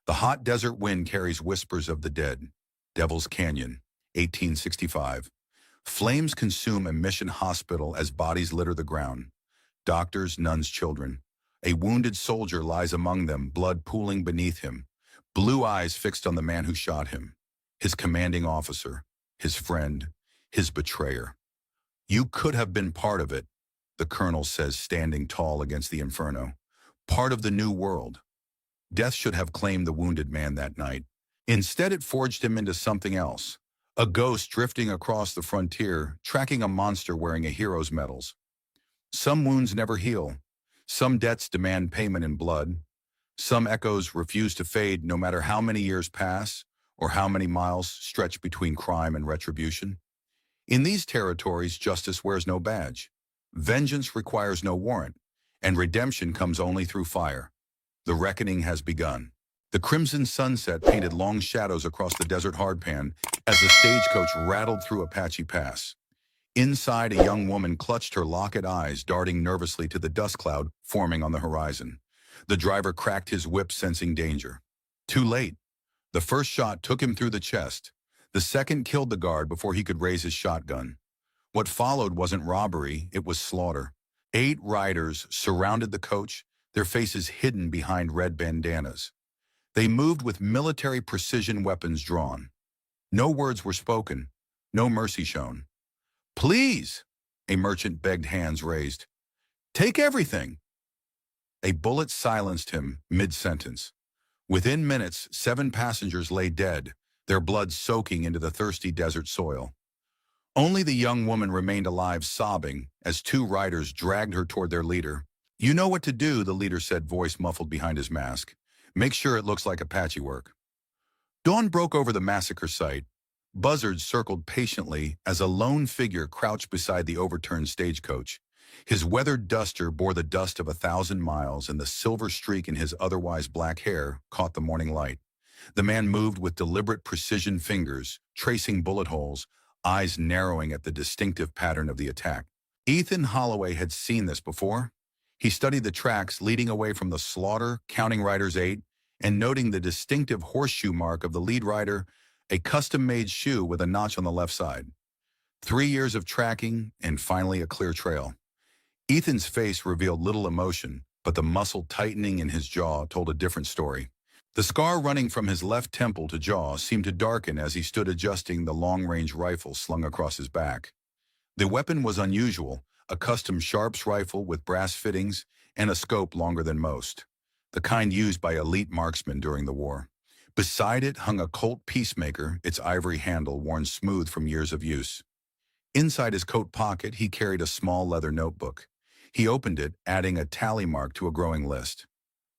The hot desert wind carries whispers of the dead. Devil's Canyon, 1865. Flames consume a mission hospital as bodies litter the ground. Doctors, nuns, children. A wounded soldier lies among them, blood pooling beneath him. Blue eyes fixed on the man who shot him. His commanding officer, his friend, his betrayer. You could have been part of it, the colonel says, standing tall against the inferno. Part of the new world. Death should have claimed the wounded man that night. Instead, it forged him into something else. A ghost drifting across the frontier, tracking a monster wearing a hero's medals. Some wounds never heal. Some debts demand payment in blood. Some echoes refuse to fade no matter how many years pass or how many miles stretch between crime and retribution. In these territories, justice wears no badge. Vengeance requires no warrant, and redemption comes only through fire. The reckoning has begun. The crimson sunset painted long shadows across the desert hardpan as the stagecoach rattled through Apache Pass. Inside, a young woman clutched her locked eyes, darting nervously to the dust cloud forming on the horizon. The driver cracked his whip, sensing danger. Too late. The first shot took him through the chest. The second killed the guard before he could raise his shotgun. What followed wasn't robbery, it was slaughter. 8 riders surrounded the coach, their faces hidden behind red bandanas. They moved with military precision, weapons drawn. No words were spoken, no mercy shown. "Please," a merchant begged, hands raised. "Take everything." A bullet silenced him mid-sentence. Within minutes, 7 passengers lay dead, their blood soaking into the thirsty desert soil. Only the young woman remained alive, sobbing, as 2 riders dragged her toward their leader. "You know what to do," the leader said, voice muffled behind his mask. "Make sure it looks like Apache work." Dawn broke over the massacre site. Buzzards circled patiently as a lone figure crouched beside the overturned stagecoach. His weathered duster bore the dust of 1,000 miles, and the silver streak in his otherwise black hair caught the morning light. The man moved with deliberate precision, fingers tracing bullet holes, eyes narrowing at the distinctive pattern of the attack. Ethan Holloway had seen this before. He studied the tracks leading away from the slaughter, counting riders 8, and noting the distinctive horseshoe mark of the lead rider, a custom-made shoe with a notch on the left side. 3 years of tracking, and finally a clear trail. Ethan's face revealed little emotion, but the muscle tightening in his jaw told a different story. The scar running from his left temple to jaw seemed to darken as he stood adjusting the long-range rifle slung across his back. The weapon was unusual, a custom Sharps rifle with brass fittings and a scope longer than most, the kind used by elite marksmen during the war. Beside it hung a Colt Peacemaker, its ivory handle worn smooth from years of use. Inside his coat pocket, he carried a small leather notebook. He opened it, adding a tally mark to a growing list.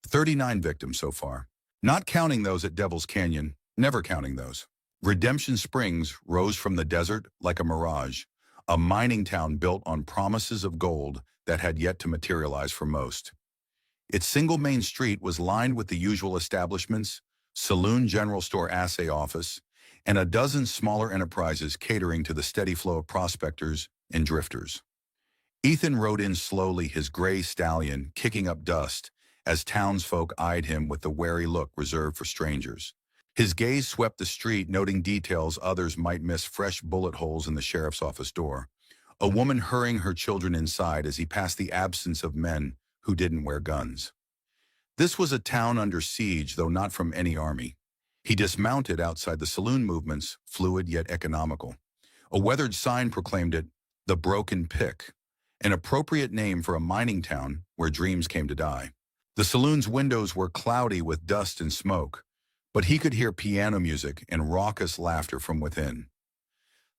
39 victims so far. Not counting those at Devil's Canyon, never counting those. Redemption Springs rose from the desert like a mirage, a mining town built on promises of gold that had yet to materialize for most. Its single main street was lined with the usual establishments, saloon, general store, assay office, and a dozen smaller enterprises catering to the steady flow of prospectors and drifters. Ethan rode in slowly, his gray stallion kicking up dust as townsfolk eyed him with the wary look reserved for strangers. His gaze swept the street, noting details others might miss: fresh bullet holes in the sheriff's office door, a woman hurrying her children inside as he passed the absence of men who didn't wear guns. This was a town under siege, though not from any army. He dismounted outside the saloon, movements fluid yet economical. A weathered sign proclaimed it the Broken Pick, an appropriate name for a mining town where dreams came to die. The saloon's windows were cloudy with dust and smoke, but he could hear piano music and raucous laughter from within.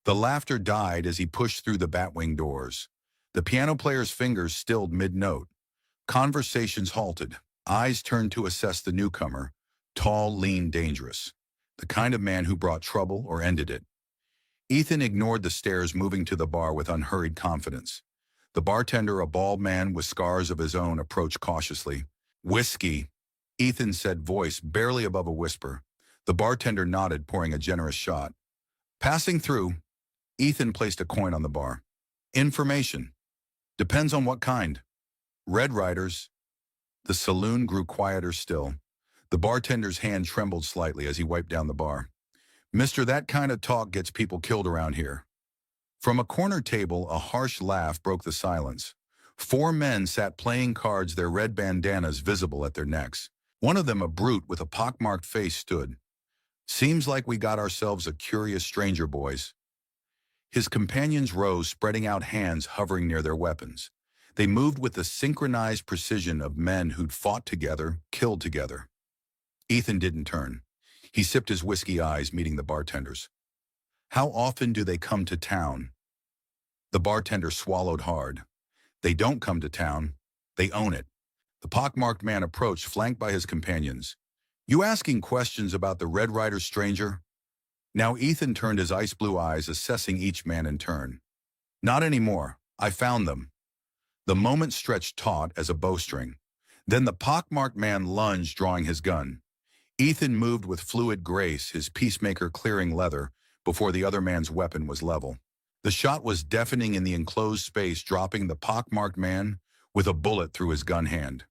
The laughter died as he pushed through the batwing doors. The piano player's fingers stilled mid-note. Conversations halted. Eyes turned to assess the newcomer, tall, lean, dangerous. The kind of man who brought trouble or ended it. Ethan ignored the stares, moving to the bar with unhurried confidence. The bartender, a bald man with scars of his own, approached cautiously. "Whiskey," Ethan said, voice barely above a whisper. The bartender nodded, pouring a generous shot. Passing through, Ethan placed a coin on the bar. "Information. Depends on what kind. Red Riders." The saloon grew quieter still. The bartender's hand trembled slightly as he wiped down the bar. "Mister, that kind of talk gets people killed around here." From a corner table, a harsh laugh broke the silence. Four men sat playing cards, their red bandanas visible at their necks. One of them, a brute with a pockmarked face, stood. "Seems like we got ourselves a curious stranger, boys." His companions rose, spreading out hands hovering near their weapons. They moved with the synchronized precision of men who'd fought together, killed together. Ethan didn't turn. He sipped his whiskey, eyes meeting the bartender's. "How often do they come to town?" The bartender swallowed hard. "They don't come to town. They own it." The pockmarked man approached, flanked by his companions. "You asking questions about the Red Rider stranger?" Now Ethan turned his ice blue eyes, assessing each man in turn. "Not anymore. I found them." The moment stretched taut as a bowstring. Then the pockmarked man lunged, drawing his gun. Ethan moved with fluid grace, his peacemaker clearing leather before the other man's weapon was level. The shot was deafening in the enclosed space, dropping the pockmarked man with a bullet through his gun hand.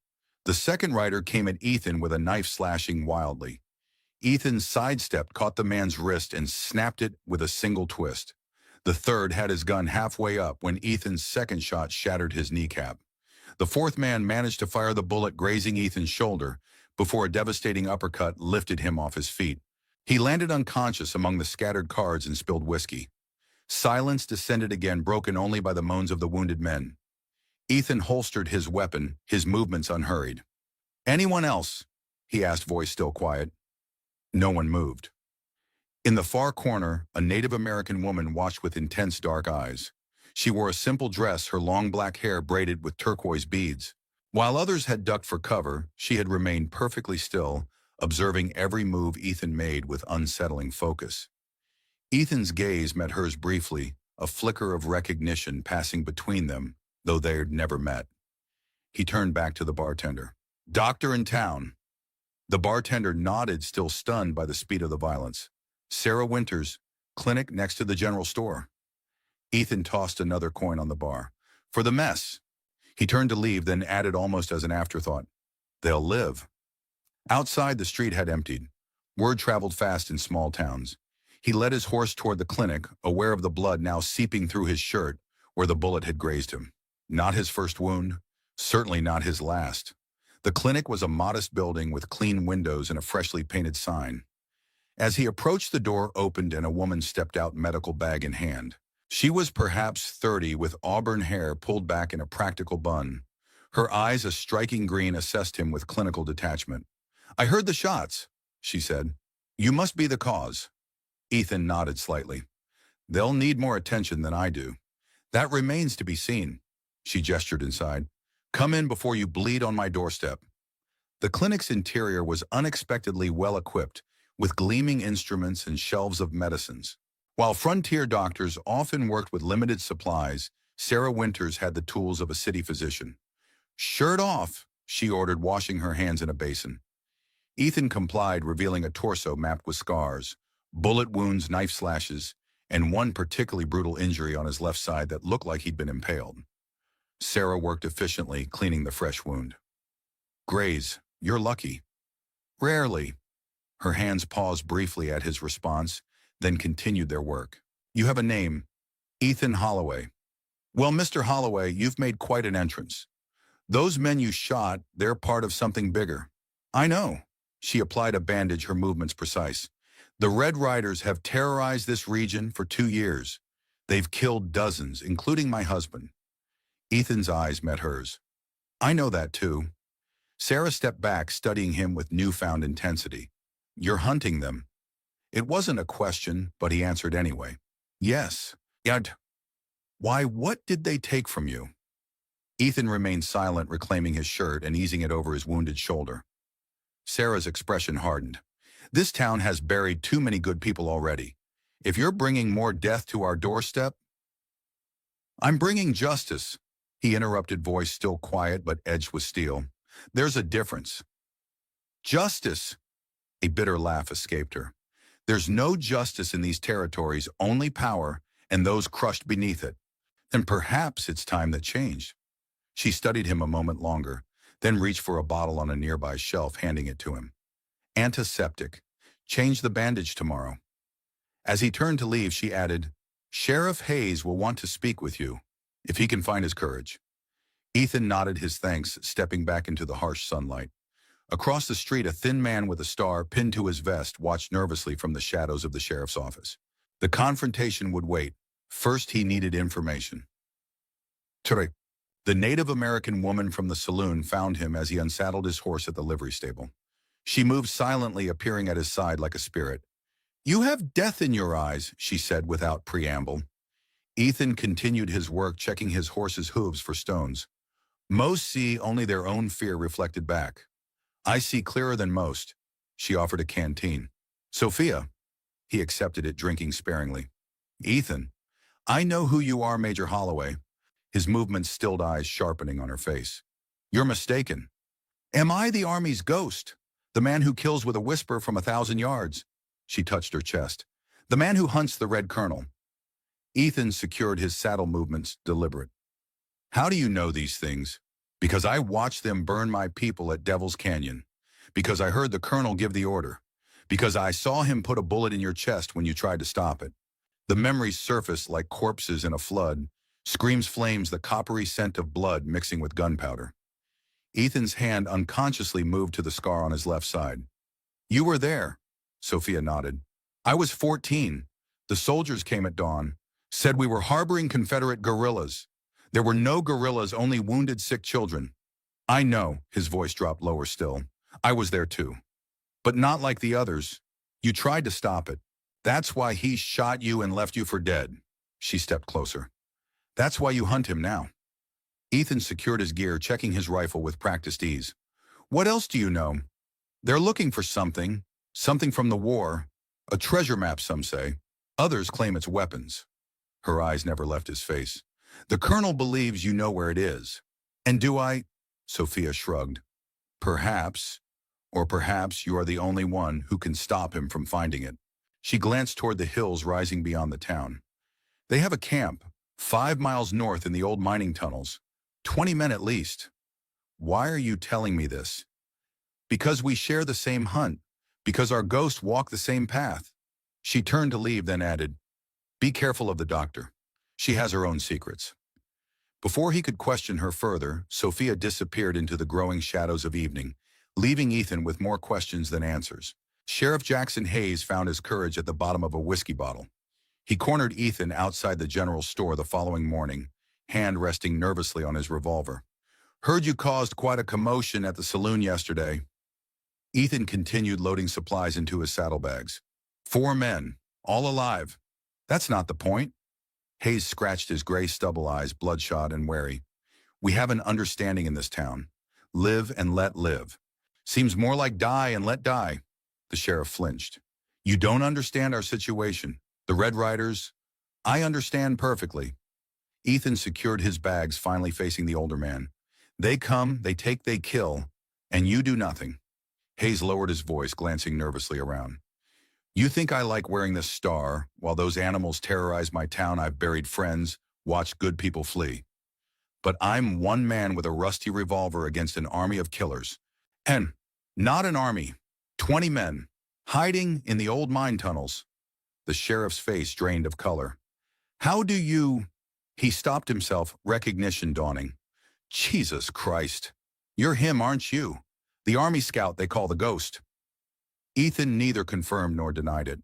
The second rider came at Ethan with a knife, slashing wildly. Ethan sidestepped, caught the man's wrist, and snapped it with a single twist. The third had his gun halfway up when Ethan's second shot shattered his kneecap. The fourth man managed to fire the bullet, grazing Ethan's shoulder, before a devastating uppercut lifted him off his feet. He landed unconscious among the scattered cards and spilled whiskey. Silence descended again, broken only by the moans of the wounded men. Ethan holstered his weapon, his movements unhurried. "Anyone else?" he asked, voice still quiet. No one moved. In the far corner, a Native American woman watched with intense dark eyes. She wore a simple dress, her long black hair braided with turquoise beads. While others had ducked for cover, she had remained perfectly still, observing every move Ethan made with unsettling focus. Ethan's gaze met hers briefly, a flicker of recognition passing between them, though they had never met. He turned back to the bartender. "Doctor in town." The bartender nodded, still stunned by the speed of the violence. "Sarah Winters, clinic next to the general store." Ethan tossed another coin on the bar. "For the mess." He turned to leave, then added almost as an afterthought, "They'll live." Outside, the street had emptied. Word traveled fast in small towns. He led his horse toward the clinic, aware of the blood now seeping through his shirt where the bullet had grazed him. Not his first wound, certainly not his last. The clinic was a modest building with clean windows and a freshly painted sign. As he approached, the door opened and a woman stepped out, medical bag in hand. She was perhaps 30, with auburn hair pulled back in a practical bun. Her eyes, a striking green, assessed him with clinical detachment. "I heard the shots," she said. "You must be the cause." Ethan nodded slightly. "They'll need more attention than I do." "That remains to be seen." She gestured inside. "Come in before you bleed on my doorstep." The clinic's interior was unexpectedly well equipped, with gleaming instruments and shelves of medicines. While frontier doctors often worked with limited supplies, Sarah Winters had the tools of a city physician. "Shirt off," she ordered, washing her hands in a basin. Ethan complied, revealing a torso mapped with scars, bullet wounds, knife slashes, and one particularly brutal injury on his left side that looked like he'd been impaled. Sarah worked efficiently, cleaning the fresh wound. "Graze, you're lucky." "Rarely." Her hands paused briefly at his response, then continued their work. "You have a name, Ethan Holloway." "Well, Mr. Holloway, you've made quite an entrance. Those men you shot, they're part of something bigger." "I know." She applied a bandage, her movements precise. "The Red Riders have terrorized this region for 2 years. They've killed dozens, including my husband." Ethan's eyes met hers. "I know that too." Sarah stepped back, studying him with newfound intensity. "You're hunting them." It wasn't a question, but he answered anyway. "Yes." "Yet, why, what did they take from you?" Ethan remained silent, reclaiming his shirt and easing it over his wounded shoulder. Sarah's expression hardened. "This town has buried too many good people already. If you're bringing more death to our doorstep—" "I'm bringing justice," he interrupted, voice still quiet but edged with steel. "There's a difference." "Justice?" A bitter laugh escaped her. "There's no justice in these territories, only power and those crushed beneath it. And perhaps it's time that changed." She studied him a moment longer, then reached for a bottle on a nearby shelf, handing it to him. Antiseptic. Change the bandage tomorrow. As he turned to leave, she added, Sheriff Hayes will want to speak with you, if he can find his courage. Ethan nodded his thanks, stepping back into the harsh sunlight. Across the street, a thin man with a star pinned to his vest watched nervously from the shadows of the sheriff's office. The confrontation would wait. First, he needed information. Ture. The Native American woman from the saloon found him as he unsaddled his horse at the livery stable. She moved silently, appearing at his side like a spirit. You have death in your eyes, she said without preamble. Ethan continued his work, checking his horse's hooves for stones. Most see only their own fear reflected back. I see clearer than most. She offered a canteen. Sophia. He accepted it, drinking sparingly. Ethan. I know who you are, Major Holloway. His movements stilled, eyes sharpening on her face. You're mistaken. Am I the Army's ghost? The man who kills with a whisper from 1,000 yards? She touched her chest. The man who hunts the Red Colonel. Ethan secured his saddle movements, deliberate. How do you know these things? Because I watched them burn my people at Devil's Canyon. Because I heard the Colonel give the order. Because I saw him put a bullet in your chest when you tried to stop it. The memories surfaced like corpses in a flood. Screams, flames, the coppery scent of blood mixing with gunpowder. Ethan's hand unconsciously moved to the scar on his left side. You were there, Sophia nodded. I was 14. The soldiers came at dawn, said we were harboring Confederate guerrillas. There were no guerrillas, only wounded, sick children. I know, his voice dropped lower still. I was there too. But not like the others. You tried to stop it. That's why he shot you and left you for dead. She stepped closer. That's why you hunt him now. Ethan secured his gear, checking his rifle with practiced ease. What else do you know? They're looking for something from the war. A treasure map, some say. Others claim it's weapons. Her eyes never left his face. The Colonel believes you know where it is. And do I? Sophia shrugged. Perhaps, or perhaps you are the only one who can stop him from finding it. She glanced toward the hills rising beyond the town. They have a camp, 5 miles north in the old mining tunnels. 20 men at least. Why are you telling me this? Because we share the same hunt. Because our ghosts walk the same path. She turned to leave, then added, Be careful of the doctor. She has her own secrets. Before he could question her further, Sophia disappeared into the growing shadows of evening, leaving Ethan with more questions than answers. Sheriff Jackson Hayes found his courage at the bottom of a whiskey bottle. He cornered Ethan outside the general store the following morning, hand resting nervously on his revolver. Heard you caused quite a commotion at the saloon yesterday. Ethan continued loading supplies into his saddlebags. 4 men, all alive. That's not the point. Hayes scratched his gray stubble eyes, bloodshot and wary. We have an understanding in this town. Live and let live. Seems more like die and let die. The sheriff flinched. You don't understand our situation. The Red Riders, I understand perfectly. Ethan secured his bags, finally facing the older man. They come, they take, they kill, and you do nothing. Hayes lowered his voice, glancing nervously around. You think I like wearing this star? While those animals terrorize my town, I've buried friends, watched good people flee. But I'm one man with a rusty revolver against an army of killers. And not an army. 20 men, hiding in the old mine tunnels. The sheriff's face drained of color. How do you... He stopped himself, recognition dawning. Jesus Christ. You're him, aren't you? The Army scout they call the Ghost. Ethan neither confirmed nor denied it.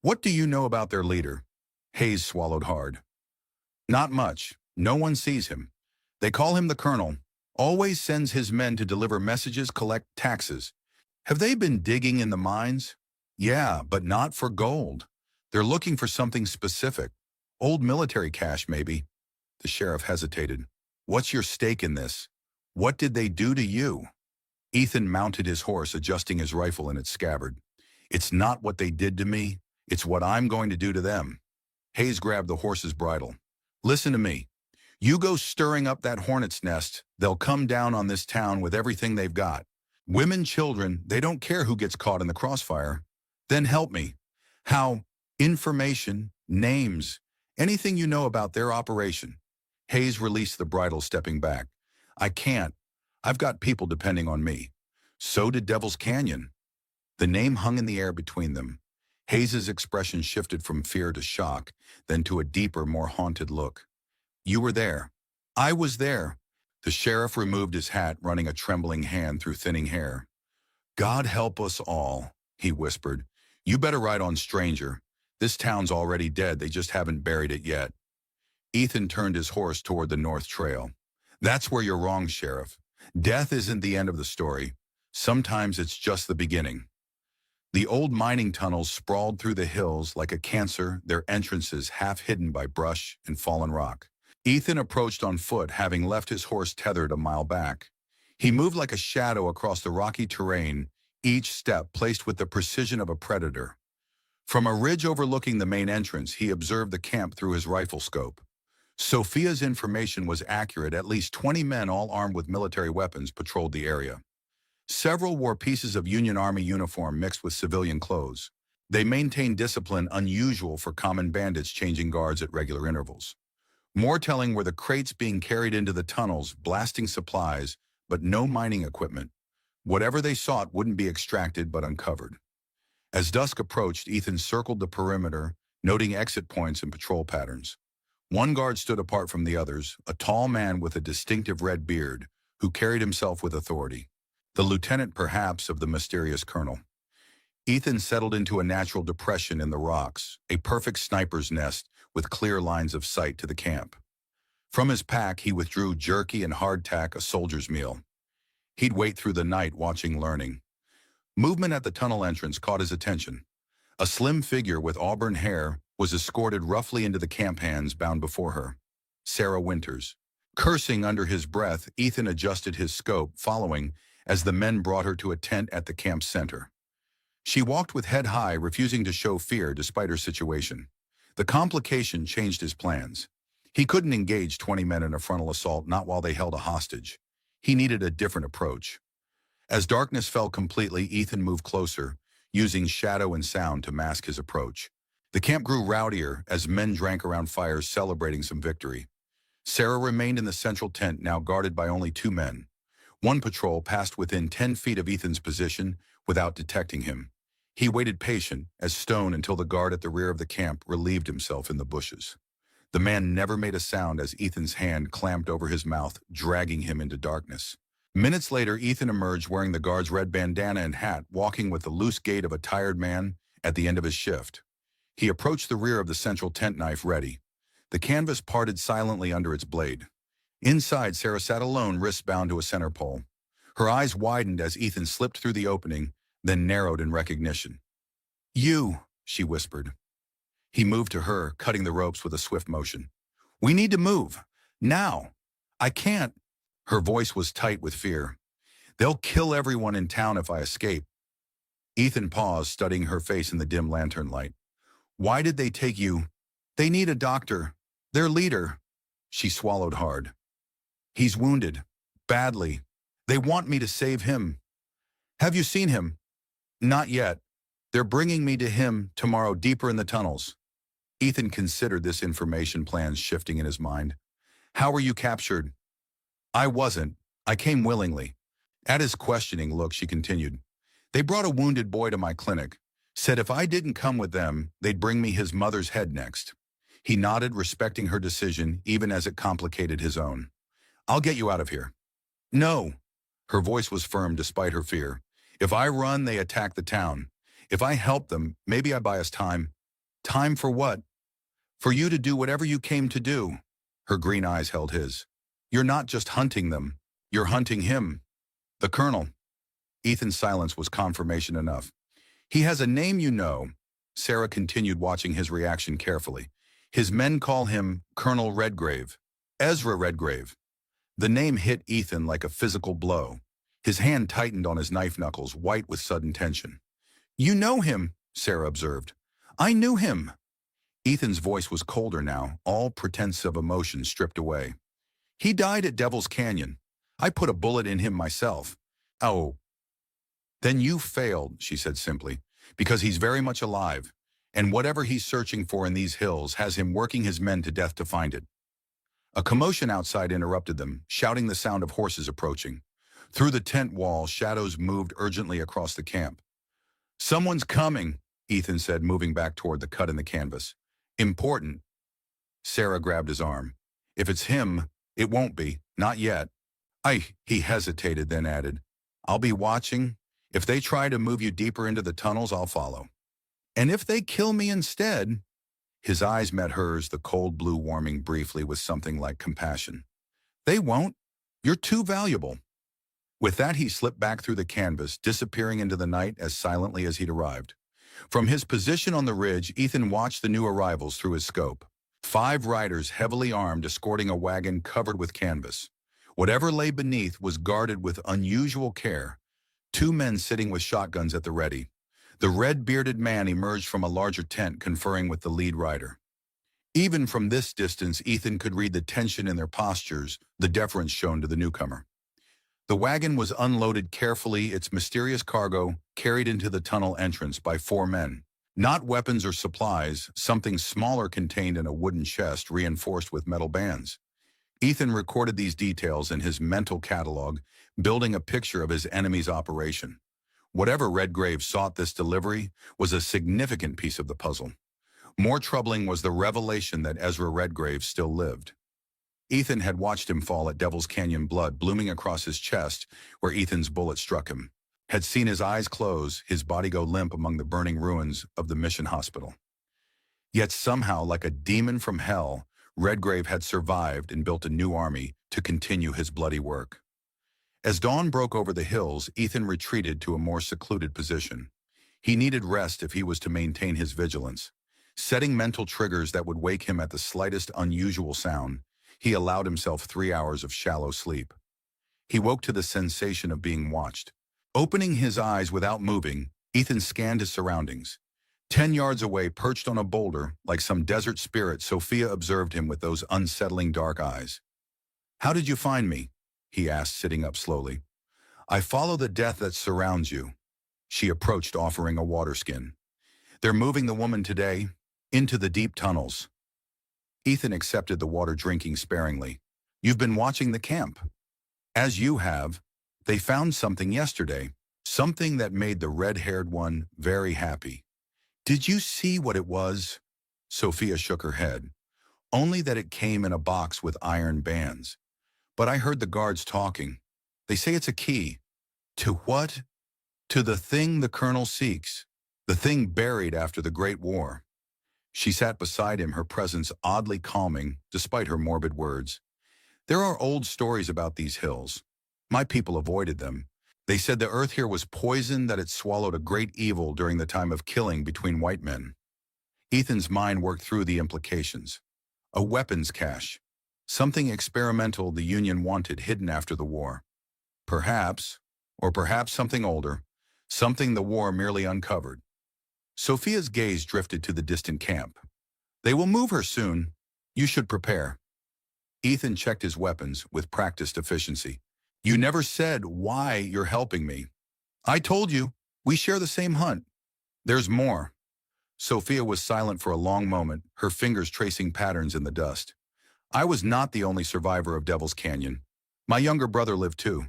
What do you know about their leader? Hayes swallowed hard. Not much. No one sees him. They call him the Colonel. Always sends his men to deliver messages, collect taxes. Have they been digging in the mines? Yeah, but not for gold. They're looking for something specific. Old military cash, maybe. The sheriff hesitated. What's your stake in this? What did they do to you? Ethan mounted his horse, adjusting his rifle in its scabbard. It's not what they did to me. It's what I'm going to do to them. Hayes grabbed the horse's bridle. Listen to me. You go stirring up that hornet's nest, they'll come down on this town with everything they've got. Women, children, they don't care who gets caught in the crossfire. Then help me. How? Information, names, anything you know about their operation. Hayes released the bridle, stepping back. I can't. I've got people depending on me. So did Devil's Canyon. The name hung in the air between them. Hayes's expression shifted from fear to shock, then to a deeper, more haunted look. You were there. I was there. The sheriff removed his hat, running a trembling hand through thinning hair. God help us all, he whispered. You better ride on, stranger. This town's already dead, they just haven't buried it yet. Ethan turned his horse toward the North Trail. That's where you're wrong, Sheriff. Death isn't the end of the story. Sometimes it's just the beginning. The old mining tunnels sprawled through the hills like a cancer, their entrances half hidden by brush and fallen rock. Ethan approached on foot, having left his horse tethered a mile back. He moved like a shadow across the rocky terrain, each step placed with the precision of a predator. From a ridge overlooking the main entrance, he observed the camp through his rifle scope. Sophia's information was accurate. At least 20 men, all armed with military weapons, patrolled the area. Several wore pieces of Union Army uniform mixed with civilian clothes. They maintained discipline unusual for common bandits changing guards at regular intervals. More telling were the crates being carried into the tunnels, blasting supplies, but no mining equipment. Whatever they sought wouldn't be extracted but uncovered. As dusk approached, Ethan circled the perimeter, noting exit points and patrol patterns. One guard stood apart from the others, a tall man with a distinctive red beard, who carried himself with authority. The lieutenant, perhaps, of the mysterious colonel. Ethan settled into a natural depression in the rocks, a perfect sniper's nest with clear lines of sight to the camp. From his pack, he withdrew jerky and hardtack, a soldier's meal. He'd wait through the night, watching, learning. Movement at the tunnel entrance caught his attention. A slim figure with auburn hair was escorted roughly into the camp, hands bound before her. Sarah Winters. Cursing under his breath, Ethan adjusted his scope, following, as the men brought her to a tent at the camp center. She walked with head high, refusing to show fear despite her situation. The complication changed his plans. He couldn't engage 20 men in a frontal assault, not while they held a hostage. He needed a different approach. As darkness fell completely, Ethan moved closer, using shadow and sound to mask his approach. The camp grew rowdier as men drank around fires, celebrating some victory. Sarah remained in the central tent, now guarded by only 2 men. One patrol passed within 10 feet of Ethan's position without detecting him. He waited patient as stone until the guard at the rear of the camp relieved himself in the bushes. The man never made a sound as Ethan's hand clamped over his mouth, dragging him into darkness. Minutes later, Ethan emerged wearing the guard's red bandana and hat, walking with the loose gait of a tired man at the end of his shift. He approached the rear of the central tent, knife ready. The canvas parted silently under its blade. Inside, Sarah sat alone, wrists bound to a center pole. Her eyes widened as Ethan slipped through the opening, then narrowed in recognition. "You," she whispered. He moved to her, cutting the ropes with a swift motion. "We need to move. Now. I can't." Her voice was tight with fear. "They'll kill everyone in town if I escape." Ethan paused, studying her face in the dim lantern light. "Why did they take you?" "They need a doctor. Their leader." She swallowed hard. "He's wounded. Badly. They want me to save him." "Have you seen him?" "Not yet. They're bringing me to him tomorrow, deeper in the tunnels." Ethan considered this information, plans shifting in his mind. "How were you captured?" "I wasn't. I came willingly." At his questioning look, she continued. "They brought a wounded boy to my clinic. Said if I didn't come with them, they'd bring me his mother's head next." He nodded, respecting her decision, even as it complicated his own. "I'll get you out of here." "No." Her voice was firm despite her fear. "If I run, they attack the town. If I help them, maybe I buy us time." "Time for what?" "For you to do whatever you came to do." Her green eyes held his. "You're not just hunting them. You're hunting him." "The Colonel." Ethan's silence was confirmation enough. "He has a name, you know." Sarah continued, watching his reaction carefully. "His men call him Colonel Redgrave. Ezra Redgrave." The name hit Ethan like a physical blow. His hand tightened on his knife knuckles, white with sudden tension. "You know him," Sarah observed. "I knew him." Ethan's voice was colder now, all pretense of emotion stripped away. "He died at Devil's Canyon. I put a bullet in him myself." "Oh." "Then you failed," she said simply, "because he's very much alive, and whatever he's searching for in these hills has him working his men to death to find it." A commotion outside interrupted them, shouting the sound of horses approaching. Through the tent wall, shadows moved urgently across the camp. Someone's coming, Ethan said, moving back toward the cut in the canvas. Important. Sarah grabbed his arm. If it's him, it won't be. Not yet. He hesitated, then added, I'll be watching. If they try to move you deeper into the tunnels, I'll follow. And if they kill me instead, his eyes met hers, the cold blue warming briefly with something like compassion. They won't. You're too valuable. With that, he slipped back through the canvas, disappearing into the night as silently as he'd arrived. From his position on the ridge, Ethan watched the new arrivals through his scope. 5 riders heavily armed escorting a wagon covered with canvas. Whatever lay beneath was guarded with unusual care. 2 men sitting with shotguns at the ready. The red-bearded man emerged from a larger tent, conferring with the lead rider. Even from this distance, Ethan could read the tension in their postures, the deference shown to the newcomer. The wagon was unloaded carefully, its mysterious cargo carried into the tunnel entrance by 4 men. Not weapons or supplies, something smaller contained in a wooden chest reinforced with metal bands. Ethan recorded these details in his mental catalog, building a picture of his enemy's operation. Whatever Redgrave sought this delivery was a significant piece of the puzzle. More troubling was the revelation that Ezra Redgrave still lived. Ethan had watched him fall at Devil's Canyon, blood blooming across his chest where Ethan's bullet struck him. Had seen his eyes close, his body go limp among the burning ruins of the mission hospital. Yet somehow, like a demon from hell, Redgrave had survived and built a new army to continue his bloody work. As dawn broke over the hills, Ethan retreated to a more secluded position. He needed rest if he was to maintain his vigilance. Setting mental triggers that would wake him at the slightest unusual sound, he allowed himself 3 hours of shallow sleep. He woke to the sensation of being watched. Opening his eyes without moving, Ethan scanned his surroundings. 10 yards away, perched on a boulder, like some desert spirit, Sophia observed him with those unsettling dark eyes. "How did you find me?" he asked, sitting up slowly. "I follow the death that surrounds you." She approached, offering a water skin. "They're moving the woman today into the deep tunnels." Ethan accepted the water, drinking sparingly. "You've been watching the camp." "As you have. They found something yesterday, something that made the red-haired one very happy." "Did you see what it was?" Sophia shook her head. "Only that it came in a box with iron bands. But I heard the guards talking. They say it's a key." "To what?" "To the thing the Colonel seeks. The thing buried after the Great War." She sat beside him, her presence oddly calming, despite her morbid words. "There are old stories about these hills. My people avoided them. They said the earth here was poisoned, that it swallowed a great evil during the time of killing between white men." Ethan's mind worked through the implications. A weapons cache. Something experimental the Union wanted hidden after the war. Perhaps, or perhaps something older, something the war merely uncovered. Sophia's gaze drifted to the distant camp. "They will move her soon. You should prepare." Ethan checked his weapons with practiced efficiency. "You never said why you're helping me." "I told you. We share the same hunt." "There's more." Sophia was silent for a long moment, her fingers tracing patterns in the dust. "I was not the only survivor of Devil's Canyon. My younger brother lived too.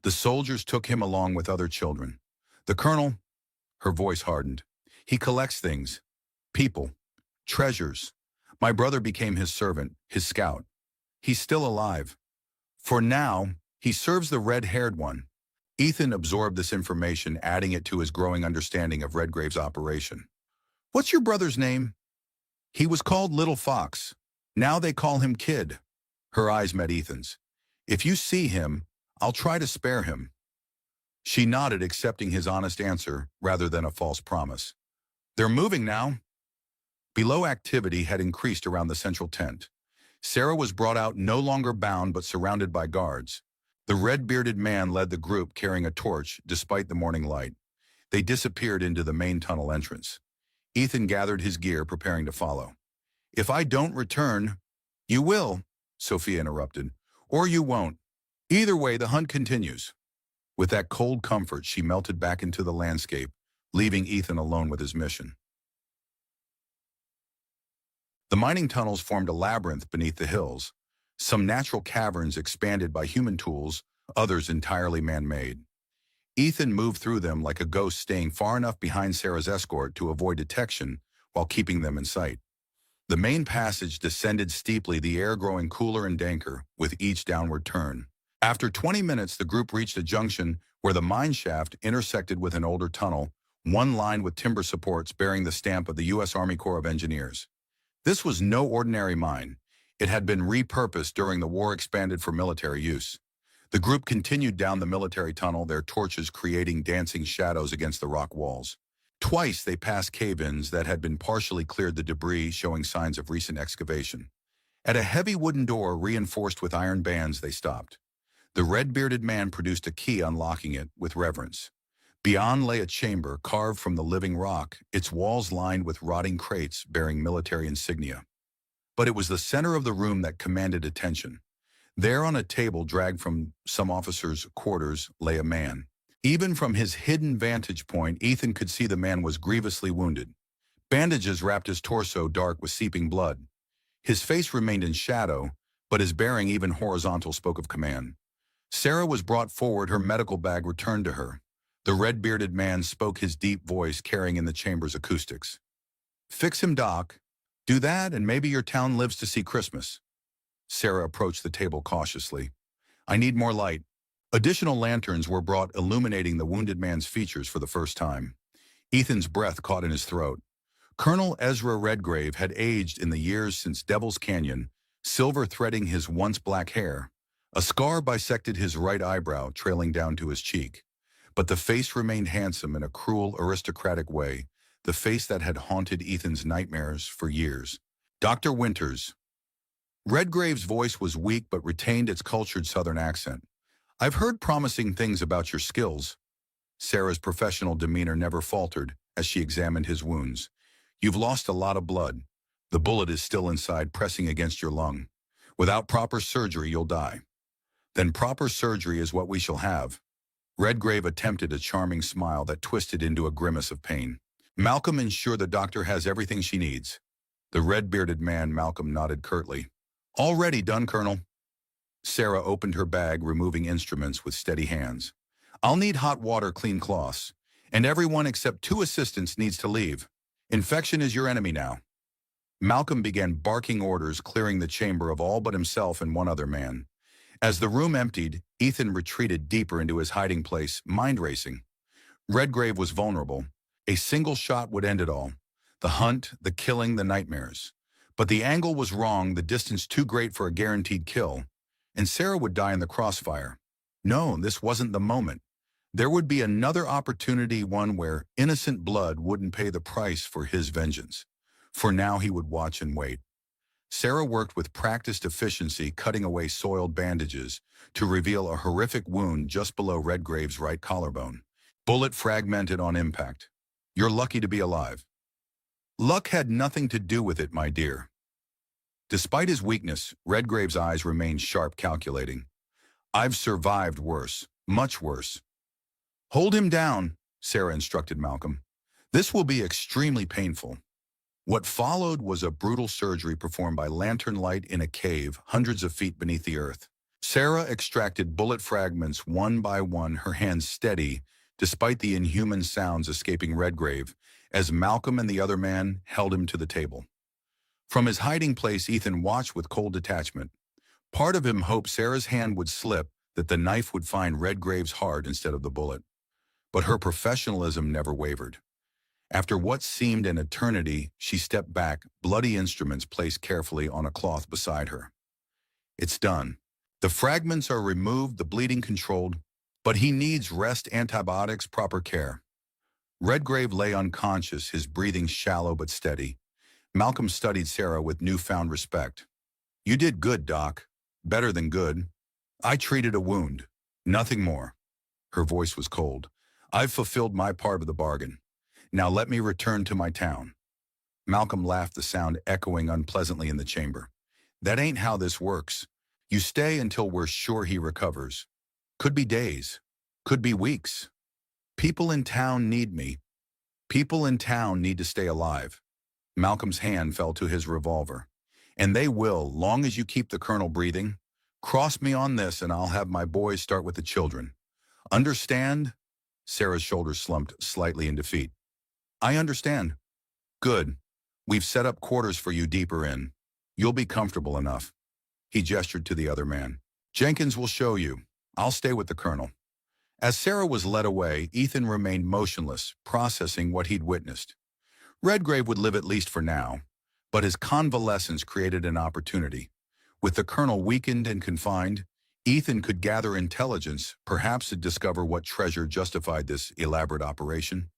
The soldiers took him along with other children. The Colonel," her voice hardened, "he collects things, people, treasures. My brother became his servant, his scout. He's still alive. For now, he serves the red-haired one." Ethan absorbed this information, adding it to his growing understanding of Redgrave's operation. "What's your brother's name?" "He was called Little Fox. Now they call him Kid." Her eyes met Ethan's. "If you see him, I'll try to spare him." She nodded, accepting his honest answer rather than a false promise. "They're moving now." Below, activity had increased around the central tent. Sarah was brought out, no longer bound but surrounded by guards. The red-bearded man led the group, carrying a torch despite the morning light. They disappeared into the main tunnel entrance. Ethan gathered his gear, preparing to follow. "If I don't return—" "You will," Sophia interrupted, "or you won't. Either way, the hunt continues." With that cold comfort, she melted back into the landscape, leaving Ethan alone with his mission. The mining tunnels formed a labyrinth beneath the hills, some natural caverns expanded by human tools, others entirely man-made. Ethan moved through them like a ghost, staying far enough behind Sarah's escort to avoid detection while keeping them in sight. The main passage descended steeply, the air growing cooler and danker with each downward turn. After 20 minutes, the group reached a junction where the mine shaft intersected with an older tunnel, one lined with timber supports bearing the stamp of the U.S. Army Corps of Engineers. This was no ordinary mine. It had been repurposed during the war, expanded for military use. The group continued down the military tunnel, their torches creating dancing shadows against the rock walls. Twice they passed cave-ins that had been partially cleared, the debris showing signs of recent excavation. At a heavy wooden door reinforced with iron bands, they stopped. The red-bearded man produced a key, unlocking it with reverence. Beyond lay a chamber carved from the living rock, its walls lined with rotting crates bearing military insignia. But it was the center of the room that commanded attention. There, on a table dragged from some officers' quarters, lay a man. Even from his hidden vantage point, Ethan could see the man was grievously wounded. Bandages wrapped his torso, dark with seeping blood. His face remained in shadow, but his bearing, even horizontal, spoke of command. Sarah was brought forward, her medical bag returned to her. The red-bearded man spoke, his deep voice carrying in the chamber's acoustics. "Fix him, Doc. Do that, and maybe your town lives to see Christmas." Sarah approached the table cautiously. "I need more light." Additional lanterns were brought, illuminating the wounded man's features for the first time. Ethan's breath caught in his throat. Colonel Ezra Redgrave had aged in the years since Devil's Canyon, silver threading his once black hair. A scar bisected his right eyebrow, trailing down to his cheek. But the face remained handsome in a cruel, aristocratic way, the face that had haunted Ethan's nightmares for years. "Dr. Winters." Redgrave's voice was weak but retained its cultured southern accent. "I've heard promising things about your skills." Sarah's professional demeanor never faltered as she examined his wounds. "You've lost a lot of blood. The bullet is still inside, pressing against your lung. Without proper surgery, you'll die." "Then proper surgery is what we shall have." Redgrave attempted a charming smile that twisted into a grimace of pain. "Malcolm, ensure the doctor has everything she needs." The red-bearded man, Malcolm, nodded curtly. "Already done, Colonel." Sarah opened her bag, removing instruments with steady hands. "I'll need hot water, clean cloths, and everyone except 2 assistants needs to leave. Infection is your enemy now." Malcolm began barking orders, clearing the chamber of all but himself and one other man. As the room emptied, Ethan retreated deeper into his hiding place, mind racing. Redgrave was vulnerable. A single shot would end it all. The hunt, the killing, the nightmares. But the angle was wrong, the distance too great for a guaranteed kill. And Sarah would die in the crossfire. No, this wasn't the moment. There would be another opportunity, one where innocent blood wouldn't pay the price for his vengeance. For now, he would watch and wait. Sarah worked with practiced efficiency, cutting away soiled bandages to reveal a horrific wound just below Redgrave's right collarbone. Bullet fragmented on impact. "You're lucky to be alive." "Luck had nothing to do with it, my dear." Despite his weakness, Redgrave's eyes remained sharp, calculating. "I've survived worse, much worse." "Hold him down," Sarah instructed Malcolm. "This will be extremely painful." What followed was a brutal surgery performed by lantern light in a cave hundreds of feet beneath the earth. Sarah extracted bullet fragments one by one, her hands steady, despite the inhuman sounds escaping Redgrave, as Malcolm and the other man held him to the table. From his hiding place, Ethan watched with cold detachment. Part of him hoped Sarah's hand would slip, that the knife would find Redgrave's heart instead of the bullet. But her professionalism never wavered. After what seemed an eternity, she stepped back, bloody instruments placed carefully on a cloth beside her. "It's done. The fragments are removed, the bleeding controlled, but he needs rest, antibiotics, proper care." Redgrave lay unconscious, his breathing shallow but steady. Malcolm studied Sarah with newfound respect. "You did good, Doc. Better than good. I treated a wound. Nothing more." Her voice was cold. "I've fulfilled my part of the bargain. Now let me return to my town." Malcolm laughed, the sound echoing unpleasantly in the chamber. "That ain't how this works. You stay until we're sure he recovers. Could be days. Could be weeks. People in town need me. People in town need to stay alive." Malcolm's hand fell to his revolver. "And they will, long as you keep the colonel breathing. Cross me on this and I'll have my boys start with the children. Understand?" Sarah's shoulders slumped slightly in defeat. I understand. Good. We've set up quarters for you deeper in. You'll be comfortable enough. He gestured to the other man. Jenkins will show you. I'll stay with the colonel. As Sarah was led away, Ethan remained motionless, processing what he'd witnessed. Redgrave would live at least for now, but his convalescence created an opportunity. With the colonel weakened and confined, Ethan could gather intelligence, perhaps to discover what treasure justified this elaborate operation.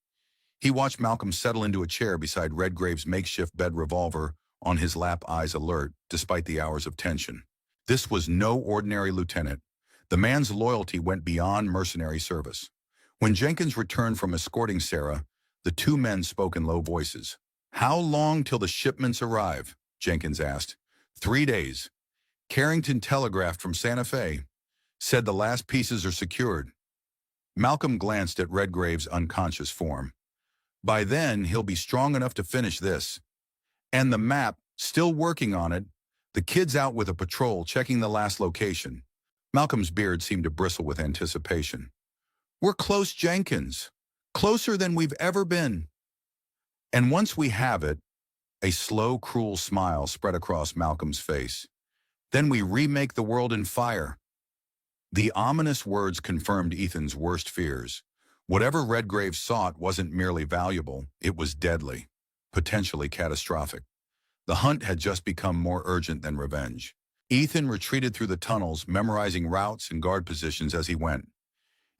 He watched Malcolm settle into a chair beside Redgrave's makeshift bed, revolver on his lap, eyes alert despite the hours of tension. This was no ordinary lieutenant. The man's loyalty went beyond mercenary service. When Jenkins returned from escorting Sarah, the two men spoke in low voices. How long till the shipments arrive? Jenkins asked. 3 days. Carrington telegraphed from Santa Fe. Said the last pieces are secured. Malcolm glanced at Redgrave's unconscious form. By then, he'll be strong enough to finish this. And the map, still working on it. The kid's out with a patrol, checking the last location. Malcolm's beard seemed to bristle with anticipation. We're close, Jenkins. Closer than we've ever been. And once we have it, a slow, cruel smile spread across Malcolm's face. Then we remake the world in fire. The ominous words confirmed Ethan's worst fears. Whatever Redgrave sought wasn't merely valuable, it was deadly, potentially catastrophic. The hunt had just become more urgent than revenge. Ethan retreated through the tunnels, memorizing routes and guard positions as he went.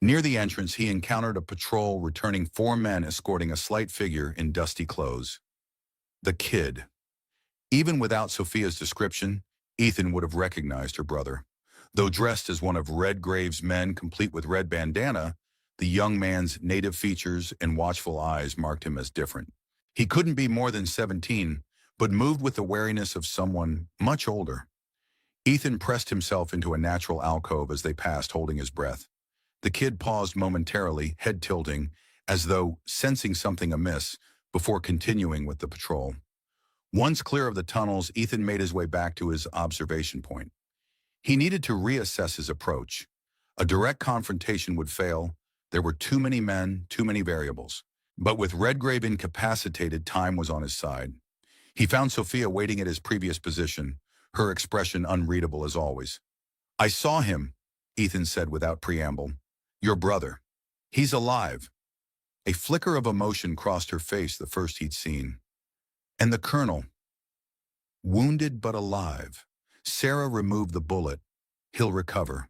Near the entrance, he encountered a patrol returning 4 men escorting a slight figure in dusty clothes. The kid. Even without Sophia's description, Ethan would have recognized her brother. Though dressed as one of Redgrave's men, complete with red bandana, the young man's native features and watchful eyes marked him as different. He couldn't be more than 17, but moved with the wariness of someone much older. Ethan pressed himself into a natural alcove as they passed, holding his breath. The kid paused momentarily, head tilting, as though sensing something amiss, before continuing with the patrol. Once clear of the tunnels, Ethan made his way back to his observation point. He needed to reassess his approach. A direct confrontation would fail. There were too many men, too many variables. But with Redgrave incapacitated, time was on his side. He found Sophia waiting at his previous position, her expression unreadable as always. I saw him, Ethan said without preamble. Your brother. He's alive. A flicker of emotion crossed her face, the first he'd seen. And the colonel. Wounded but alive. Sarah removed the bullet. He'll recover.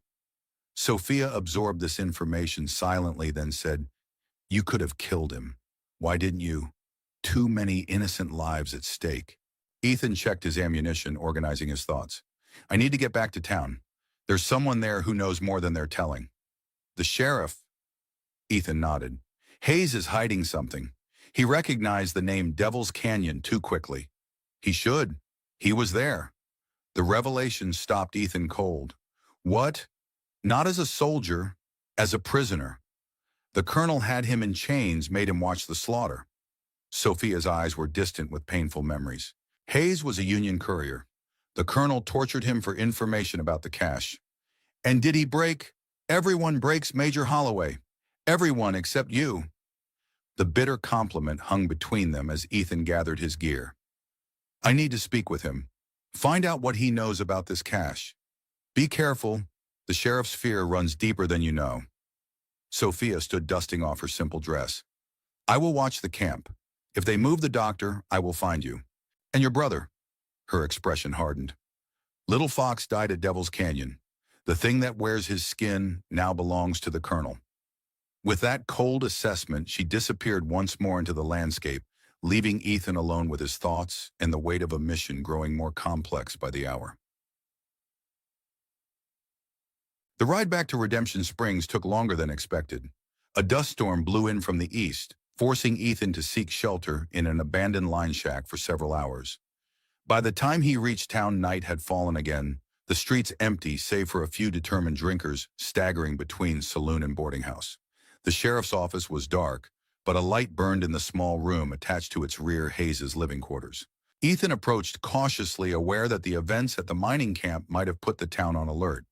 Sophia absorbed this information silently, then said, You could have killed him. Why didn't you? Too many innocent lives at stake. Ethan checked his ammunition, organizing his thoughts. I need to get back to town. There's someone there who knows more than they're telling. The sheriff? Ethan nodded. Hayes is hiding something. He recognized the name Devil's Canyon too quickly. He should. He was there. The revelation stopped Ethan cold. What? Not as a soldier, as a prisoner. The colonel had him in chains, made him watch the slaughter. Sophia's eyes were distant with painful memories. Hayes was a Union courier. The colonel tortured him for information about the cache. And did he break? Everyone breaks Major Holloway. Everyone except you. The bitter compliment hung between them as Ethan gathered his gear. I need to speak with him. Find out what he knows about this cache. Be careful. The sheriff's fear runs deeper than you know. Sophia stood dusting off her simple dress. I will watch the camp. If they move the doctor, I will find you. And your brother. Her expression hardened. Little Fox died at Devil's Canyon. The thing that wears his skin now belongs to the colonel. With that cold assessment, she disappeared once more into the landscape, leaving Ethan alone with his thoughts and the weight of a mission growing more complex by the hour. The ride back to Redemption Springs took longer than expected. A dust storm blew in from the east, forcing Ethan to seek shelter in an abandoned line shack for several hours. By the time he reached town, night had fallen again, the streets empty save for a few determined drinkers staggering between saloon and boarding house. The sheriff's office was dark, but a light burned in the small room attached to its rear, Hayes' living quarters. Ethan approached cautiously, aware that the events at the mining camp might have put the town on alert.